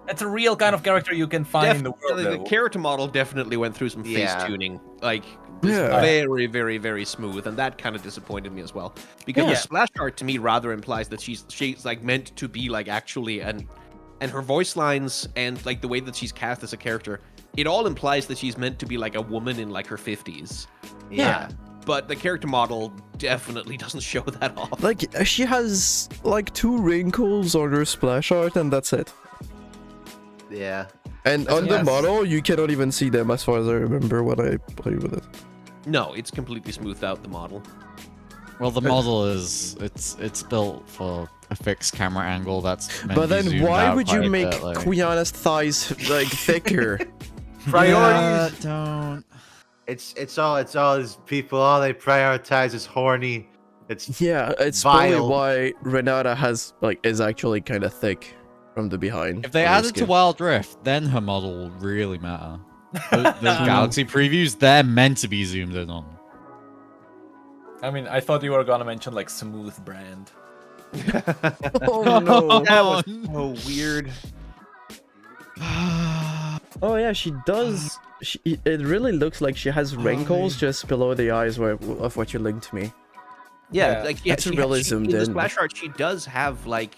A: That's a real kind of character you can find in the world.
B: The
A: though.
B: character model definitely went through some face tuning. Like,
D: Yeah.
B: very, very, very smooth, and that kind of disappointed me as well. Because the splash art to me rather implies that she's like meant to be like actually, and her voice lines and like the way that she's cast as a character, it all implies that she's meant to be like a woman in like her 50s.
C: Yeah.
B: But the character model definitely doesn't show that off.
D: Like, she has like 2 wrinkles on her splash art, and that's it.
C: Yeah.
D: And on the model, you cannot even see them as far as I remember when I played with it.
B: No, it's completely smoothed out, the model.
E: Well, the model is it's built for a fixed camera angle that's meant
D: But
E: to be
D: then
E: zoomed
D: why
E: out
D: would you
E: quite a
D: make
E: bit, like...
D: Qiyana's thighs like thicker?
C: Priorities.
E: Don't.
C: It's all these people. All they prioritize is horny. It's
D: Yeah, it's
C: Vile.
D: probably why Renata is actually kind of thick from the behind.
E: If they
D: on her
E: added to
D: skin.
E: Wild Rift, then her model will really matter. Those galaxy previews, they're meant to be zoomed in on.
A: I mean, I thought you were gonna mention like smooth brand.
D: Oh no!
B: That was so weird.
D: Oh yeah, she does. It really looks like she has wrinkles just below the eyes of what you linked to me.
B: Yeah,
A: Yeah.
B: like
D: That's really zoomed
B: in. The
D: in.
B: splash art, she does have like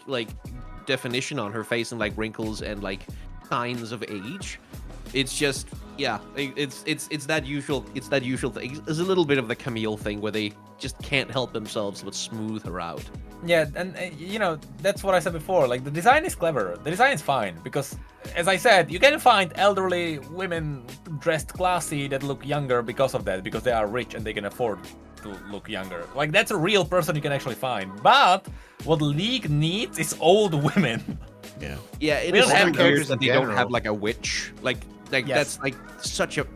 B: definition on her face and like wrinkles and like signs of age. It's just it's that usual thing. There's a little bit of the Camille thing where they just can't help themselves but smooth her out.
A: Yeah, and you know, that's what I said before. Like, the design is clever. The design is fine because, as I said, you can find elderly women dressed classy that look younger because of that, because they are rich and they can afford to look younger. Like, that's a real person you can actually find. But what League needs is old women.
D: Yeah.
B: Yeah, it
A: We
B: is
A: don't have
B: weird
C: characters
B: that
C: in
B: they don't
C: general.
B: have like a witch. Like
A: Yes.
B: that's like such a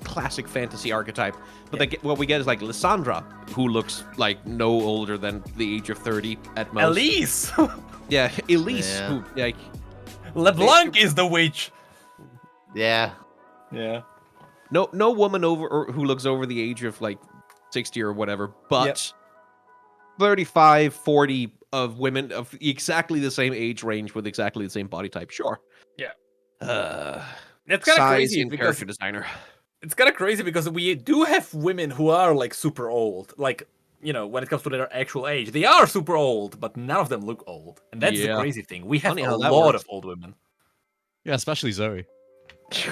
B: classic fantasy archetype. But what we get is like Lysandra, who looks like no older than the age of 30 at most.
A: Elise!
B: Yeah, Elise,
C: Yeah.
B: who like
A: LeBlanc is the witch!
C: yeah.
A: Yeah.
B: no woman over or who looks over the age of like 60 or whatever, but 35, 40 of women of exactly the same age range with exactly the same body type. Sure.
A: Yeah.
B: That's
A: kind of
B: size
A: crazy
B: and
A: because
B: character designer.
A: it's kind of crazy because we do have women who are like super old. Like, you know, when it comes to their actual age, they are super old, but none of them look old. And that's the
B: Yeah.
A: crazy thing. We have
B: Funny
A: a
B: how that
A: lot
B: works.
A: of old women.
E: Yeah, especially Zoe.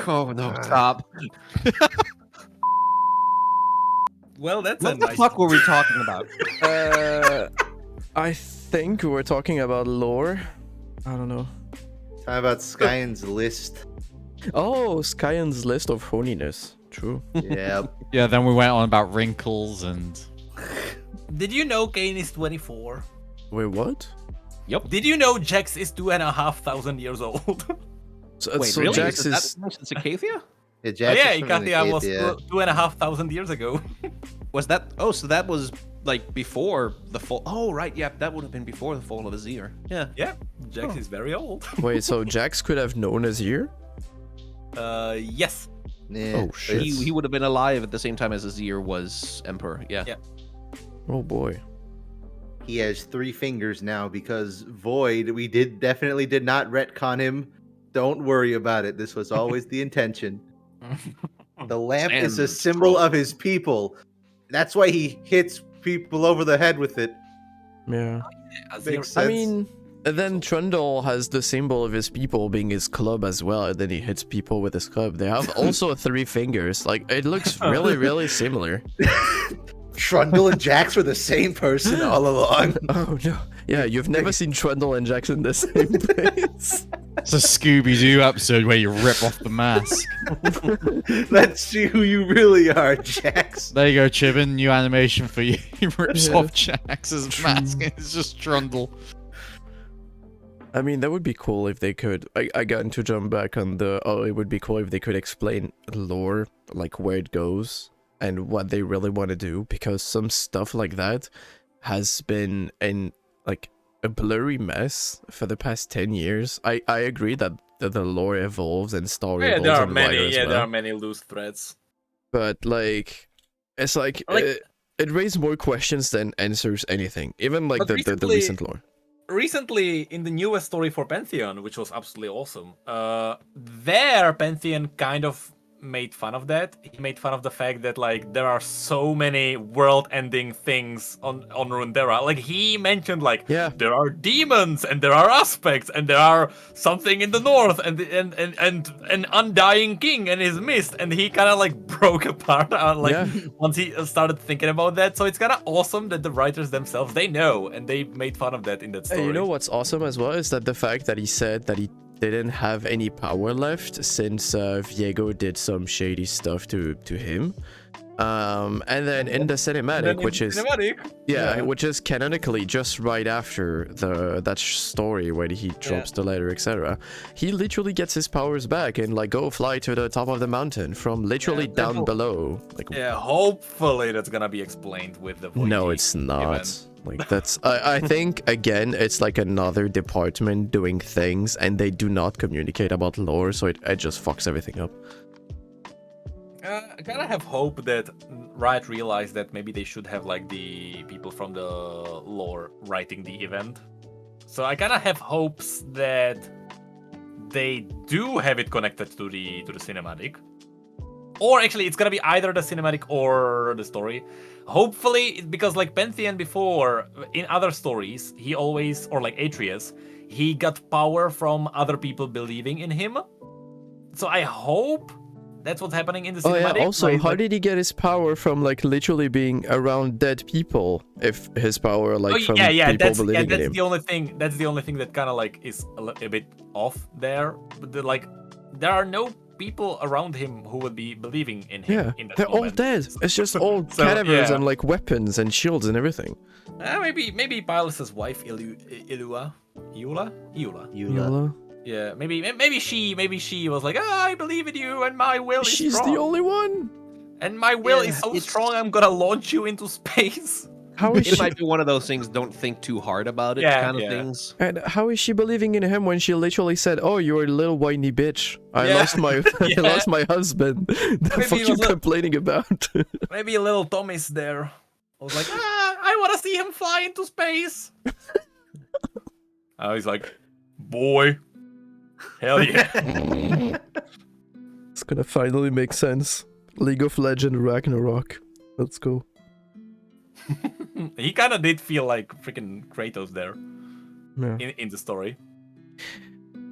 B: Oh no, stop.
A: Well, that's
B: What
A: a
B: the
A: nice...
B: fuck were we talking about?
D: I think we're talking about lore. I don't know.
C: Talking about Skyne's list.
D: Oh, Skyen's list of horniness. True.
C: Yep.
E: Yeah, then we went on about wrinkles and...
A: Did you know Kane is 24?
D: Wait, what?
A: Did you know Jax is 2,500 years old?
D: So,
B: Wait,
D: so
B: really?
D: Jax
B: Is
D: is.
B: that since Acacia?
C: Yeah,
A: Oh,
C: Jax
A: yeah,
C: is from
A: Ikathia was
C: Acacia.
A: 2,500 years ago.
B: Was that? Oh, so that was like before the fall. Oh, right. Yeah, that would have been before the fall of Azir. Yeah.
A: Yeah, Jax is very old.
D: Wait, so Jax could have known Azir?
A: Yes.
C: Yeah.
D: Oh, shit.
B: He would have been alive at the same time as Azir was Emperor. Yeah.
A: Yeah.
D: Oh boy.
C: He has 3 fingers now because Void, we definitely did not retcon him. Don't worry about it. This was always the intention. The lamp is a
B: Stand
C: symbol
B: strong.
C: of his people. That's why he hits people over the head with it.
D: Yeah.
C: Makes
D: I
C: sense.
D: mean, and then Trundle has the symbol of his people being his club as well, and then he hits people with his club. They have also 3 fingers. Like, it looks really, really similar.
C: Trundle and Jax were the same person all along.
D: Oh no. Yeah, you've never seen Trundle and Jax in the same place.
E: It's a Scooby-Doo episode where you rip off the mask.
C: Let's see who you really are, Jax.
E: There you go, Chibiin. New animation for you. He rips
D: Yeah.
E: off Jax's mask and it's just Trundle.
D: I mean, that would be cool if they could. I got to jump back on the. Oh, it would be cool if they could explain lore, like where it goes and what they really want to do, because some stuff like that has been in like a blurry mess for the past 10 years. I agree that the lore evolves and story
A: Yeah,
D: evolves
A: there are
D: and wider
A: many.
D: as
A: Yeah, there
D: well.
A: are many loose threads.
D: But like, it's like,
A: Like-
D: it raised more questions than answers anything. Even like
A: But
D: the
A: recently-
D: recent lore.
A: recently in the newest story for Pantheon, which was absolutely awesome, there Pantheon kind of made fun of that. He made fun of the fact that like there are so many world-ending things on Runeterra. Like he mentioned, like there are demons and there are aspects and there are something in the north and an undying king and his mist. And he kind of like broke apart once he started thinking about that. So it's kind of awesome that the writers themselves, they know, and they made fun of that in that story.
D: Hey, you know what's awesome as well is that the fact that he said that he didn't have any power left since Viego did some shady stuff to him. And then in the cinematic, which is canonically just right after that story where he drops the letter, etc. He literally gets his powers back and like go fly to the top of the mountain from literally down below. Like,
A: hopefully that's gonna be explained with the voice.
D: No, it's not. Event. Like that's I think again it's like another department doing things and they do not communicate about lore, so it just fucks everything up.
A: I kind of have hope that Riot realized that maybe they should have like the people from the lore writing the event. So I kind of have hopes that they do have it connected to the cinematic. Or actually, it's gonna be either the cinematic or the story. Hopefully, because like Pantheon before, in other stories, he always, or like Atreus, he got power from other people believing in him. So I hope that's what's happening in the cinematic.
D: Oh yeah, also, how did he get his power from like literally being around dead people? If his power like from people believing in him.
A: That's the only thing that kind of like is a bit off there. But like, there are no people around him who would be believing in him.
D: Yeah,
A: in that
D: they're
A: moment.
D: all dead. It's just all cadavers and like weapons and shields and everything.
A: Maybe Pylus's wife Iula. Yeah, maybe she was like, I believe in you and my will is strong.
D: She's the only one.
A: And my will is so strong, I'm gonna launch you into space.
D: How is
B: it might be one of those things, don't think too hard about it kind of things.
D: And how is she believing in him when she literally said, oh, you're a little whiny bitch. I lost my husband. The fuck you complaining about?
A: Maybe a little Tommy's there. I was like, I want to see him fly into space. He's like, boy. Hell yeah.
D: It's gonna finally make sense. League of Legends Ragnarok. Let's go.
A: He kind of did feel like freaking Kratos there in the story.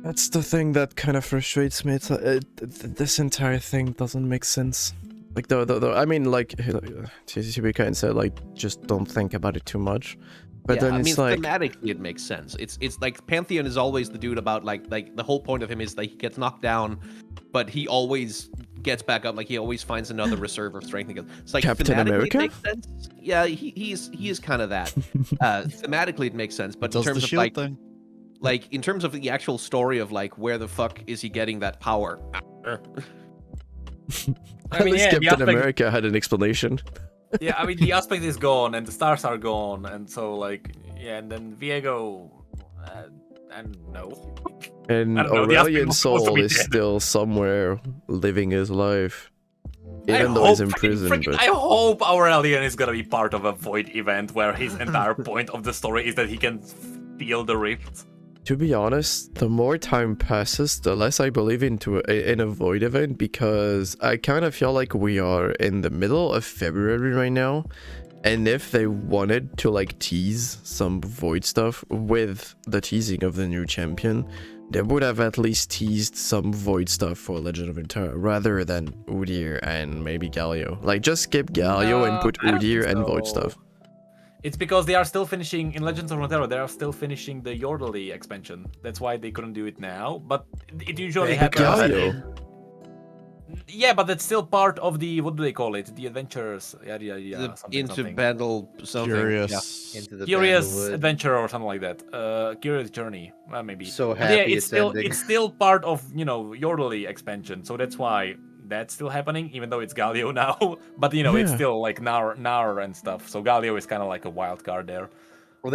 D: That's the thing that kind of frustrates me. This entire thing doesn't make sense. Like, I mean, like, TBSkyens said, like, just don't think about it too much. But then it's like,
B: thematically it makes sense. It's like Pantheon is always the dude about like the whole point of him is like he gets knocked down, but he always gets back up. Like he always finds another reserve of strength. It's like
D: Captain America.
B: It makes sense. Yeah, he is kind of that. Thematically it makes sense, but in terms of like in terms of the actual story of like where the fuck is he getting that power?
D: At least Captain America had an explanation.
A: Yeah, I mean, the aspect is gone, and the stars are gone, and so, like, and then Viego, and no.
D: And Aurelian's soul is still somewhere living his life. Even though he's in prison. But...
A: I hope Aurelian is gonna be part of a Void event where his entire point of the story is that he can feel the rift.
D: To be honest, the more time passes, the less I believe in a Void event, because I kind of feel like we are in the middle of February right now, and if they wanted to like tease some Void stuff with the teasing of the new champion, they would have at least teased some Void stuff for Legend of Runeterra rather than Udyr and maybe Galio. Like, just skip Galio and put Udyr and Void stuff.
A: It's because they are still finishing, in Legends of Runeterra, they are still finishing the Yordle expansion. That's why they couldn't do it now, but it usually happens. Yeah, but it's still part of the, what do they call it? The adventures,
B: Battle something.
A: Curious adventure or something like that. Curious journey, maybe.
C: So happy
A: it's still part of, you know, Yordle expansion, so that's why that's still happening, even though it's Galio now. But, you know, it's still like Gnar and stuff, so Galio is kind of like a wild card there.
C: Well,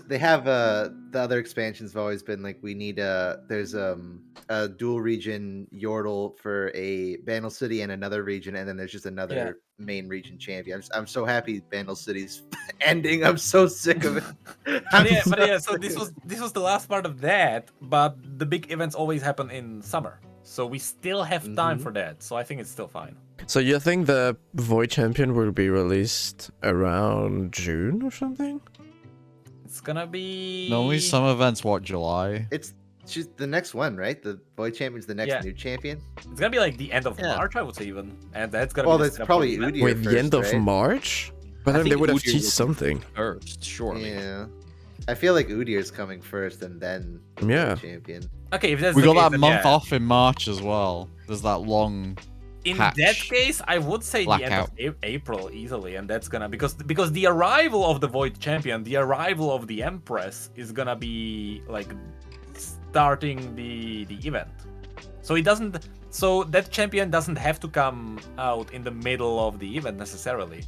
C: they have the other expansions have always been like we need there's a dual region Yordle for a Bandle City and another region, and then there's just another main region champion. I'm so happy Bandle City's ending. I'm so sick of it.
A: So this was the last part of that, but the big events always happen in summer. So we still have time for that. So I think it's still fine.
D: So you think the Void Champion will be released around June or something?
A: It's gonna be...
E: Normally some events, what, July?
C: It's just the next one, right? The Void Champion's the next new champion.
A: It's gonna be like the end of March, I would say even. And that's gonna
C: well,
A: be...
C: that's probably Udyr
D: Wait,
C: first,
D: the end of
C: right?
D: March? But then they would have teased something.
B: First, surely.
C: Yeah. I feel like Udyr's coming first and then the champion.
A: Okay, if that's
E: We
A: the
E: got
A: case,
E: that
A: then
E: month off in March as well. There's that long
A: in
E: patch.
A: that case, I would say
E: Blackout.
A: the end of April easily, and that's gonna because the arrival of the Void Champion, the arrival of the Empress is gonna be like starting the event. So it doesn't. So that champion doesn't have to come out in the middle of the event necessarily.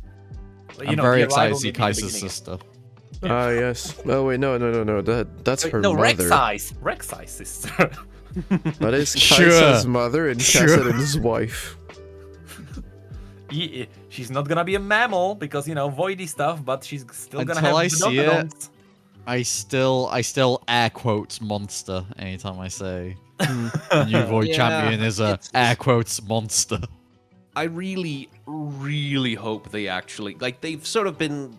E: I'm very excited to see Kaiser's sister.
D: Ah, yes. Oh wait, no. That's her
A: no,
D: mother.
A: Rek'Sai's sister.
D: That is
E: Sure.
D: Kaiser's mother and
E: Sure.
D: Kassadin's wife.
A: She's not gonna be a mammal because voidy stuff, but she's still gonna
E: Until
A: have
E: I see it,
A: Donodons.
E: I still air quotes monster anytime I say the new Void Champion is a air quotes monster.
B: I really, really hope they actually they've sort of been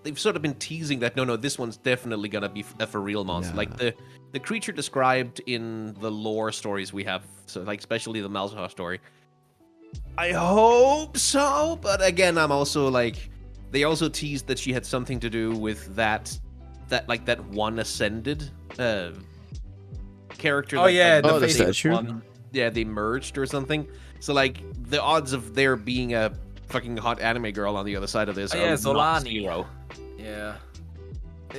B: teasing that no, this one's definitely gonna be a for real monster.
D: Yeah.
B: Like the creature described in the lore stories we have, so like especially the Malzahar story. I hope so, but again, I'm also like, they also teased that she had something to do with that one ascended character.
A: Oh yeah,
D: the
A: the
D: statue?
A: one.
B: Yeah, they merged or something. So like the odds of there being a fucking hot anime girl on the other side of this are not
A: Zolani.
B: zero.
A: Yeah.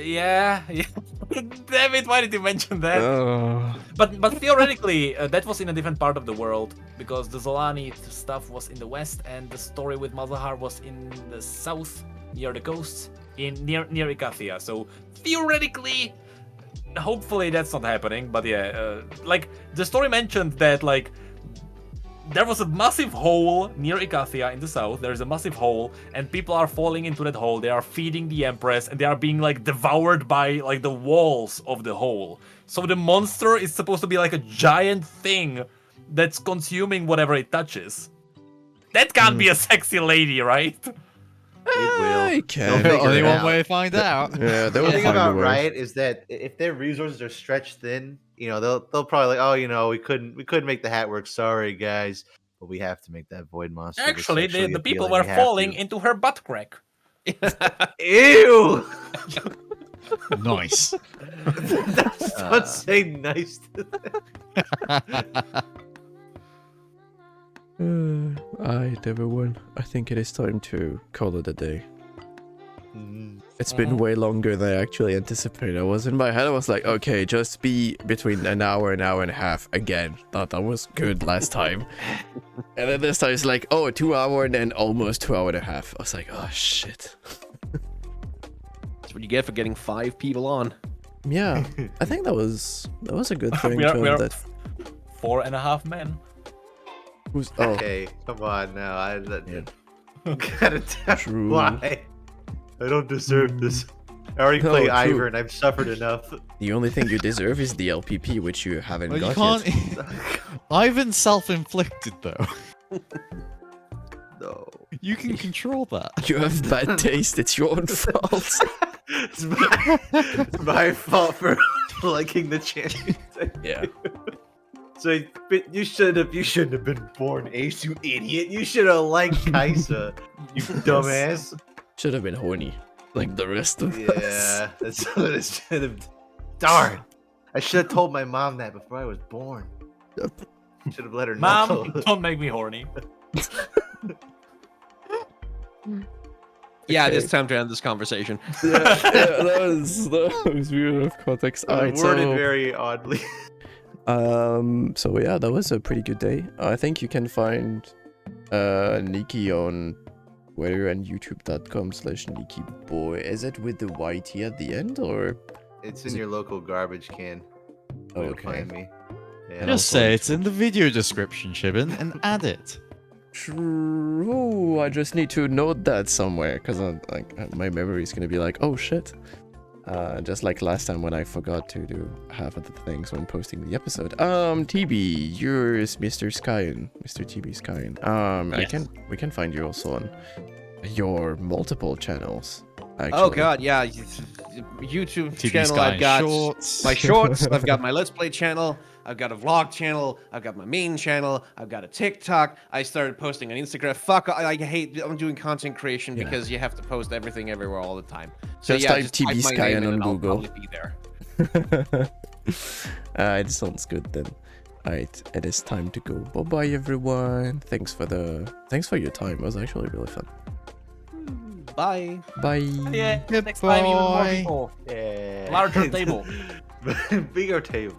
A: Damn it! Why did you mention that?
D: Oh.
A: But theoretically, that was in a different part of the world because the Zolani stuff was in the west, and the story with Malzahar was in the south, near the coast, near Icathia. So theoretically, hopefully that's not happening. But yeah, like the story mentioned that like there was a massive hole near Icathia in the south. There's a massive hole, and people are falling into that hole. They are feeding the Empress, and they are being like devoured by like the walls of the hole. So the monster is supposed to be like a giant thing that's consuming whatever it touches. That can't be a sexy lady, right?
D: I can.
C: They'll figure
E: Only
C: it
E: one
C: out.
E: way to find out.
D: Yeah, they
C: The
D: will
C: thing
D: find a
C: about
D: way.
C: Riot is that if their resources are stretched thin, they'll probably we couldn't make the hat work. Sorry guys, but we have to make that void monster.
A: Actually,
C: sexually
A: the people
C: appealing.
A: were
C: We have
A: falling
C: to.
A: into her butt crack.
C: Ew!
E: Nice.
C: Don't say nice to them.
D: Alright, everyone. I think it is time to call it a day. It's been way longer than I actually anticipated. I was in my head, I was like, okay, just be between an hour and a half again. Thought that was good last time. And then this time it's like, oh, 2 hour and then almost 2 hour and a half. I was like, oh shit.
B: That's what you get for getting 5 people on.
D: Yeah, I think that was a good thing
A: We
D: to
A: are
D: have that.
A: 4.5 men.
D: Who's oh
C: Okay, come on now.
D: Yeah.
C: Gotta tell
D: True.
C: why. I don't deserve this. I already
D: No,
C: played
D: true.
C: Ivor and I've suffered enough.
D: the only thing you deserve is the LPP, which you haven't
E: Well, you
D: got
E: can't.
D: yet.
E: Ivan's self-inflicted though.
C: No.
E: You can control that.
D: You have bad taste. It's your own fault.
C: It's my fault for liking the champion.
D: Yeah.
C: So but you shouldn't have been born Ace, you idiot. You should have liked Kaisa, you dumbass.
D: Should have been horny, like the rest of us.
C: Yeah, that's what it should have. Darn. I should have told my mom that before I was born. Should have let her know.
A: Mom, don't make me horny.
B: Yeah,
D: Okay.
B: it's time to end this conversation.
D: Yeah, that was weird of context. Alright,
C: worded
D: so
C: very oddly.
D: so yeah, that was a pretty good day. I think you can find Nikki on Twitter and youtube.com/NickyBois. Is it with the YT at the end or?
C: It's in your local garbage can. Way to
D: Okay.
C: find me. Yeah.
E: Just say it's in the video description, Chibiin, and add it.
D: True. I just need to note that somewhere because my memory is gonna be like, oh shit. Just like last time when I forgot to do half of the things when posting the episode. TB, yours, Mr. Skyen, Mr. TBSkyens.
B: Yes.
D: We can find you also on your multiple channels. Actually.
B: Oh god, yeah. YouTube channel. I've got
E: shorts.
B: my shorts. I've got my Let's Play channel. I've got a vlog channel. I've got my main channel. I've got a TikTok. I started posting on Instagram. Fuck, I hate. I'm doing content creation because you have to post everything everywhere all the time. So
D: Just
B: yeah,
D: type
B: just type my
D: TBSkyens
B: name in
D: on
B: and I'll
D: Google.
B: probably be there.
D: It sounds good then. Alright, it is time to go. Bye bye everyone. Thanks for your time. It was actually really fun.
B: Bye.
D: Bye.
A: Yeah, next time even more
E: Goodbye.
A: people.
C: Yeah.
A: Larger table.
C: Bigger table.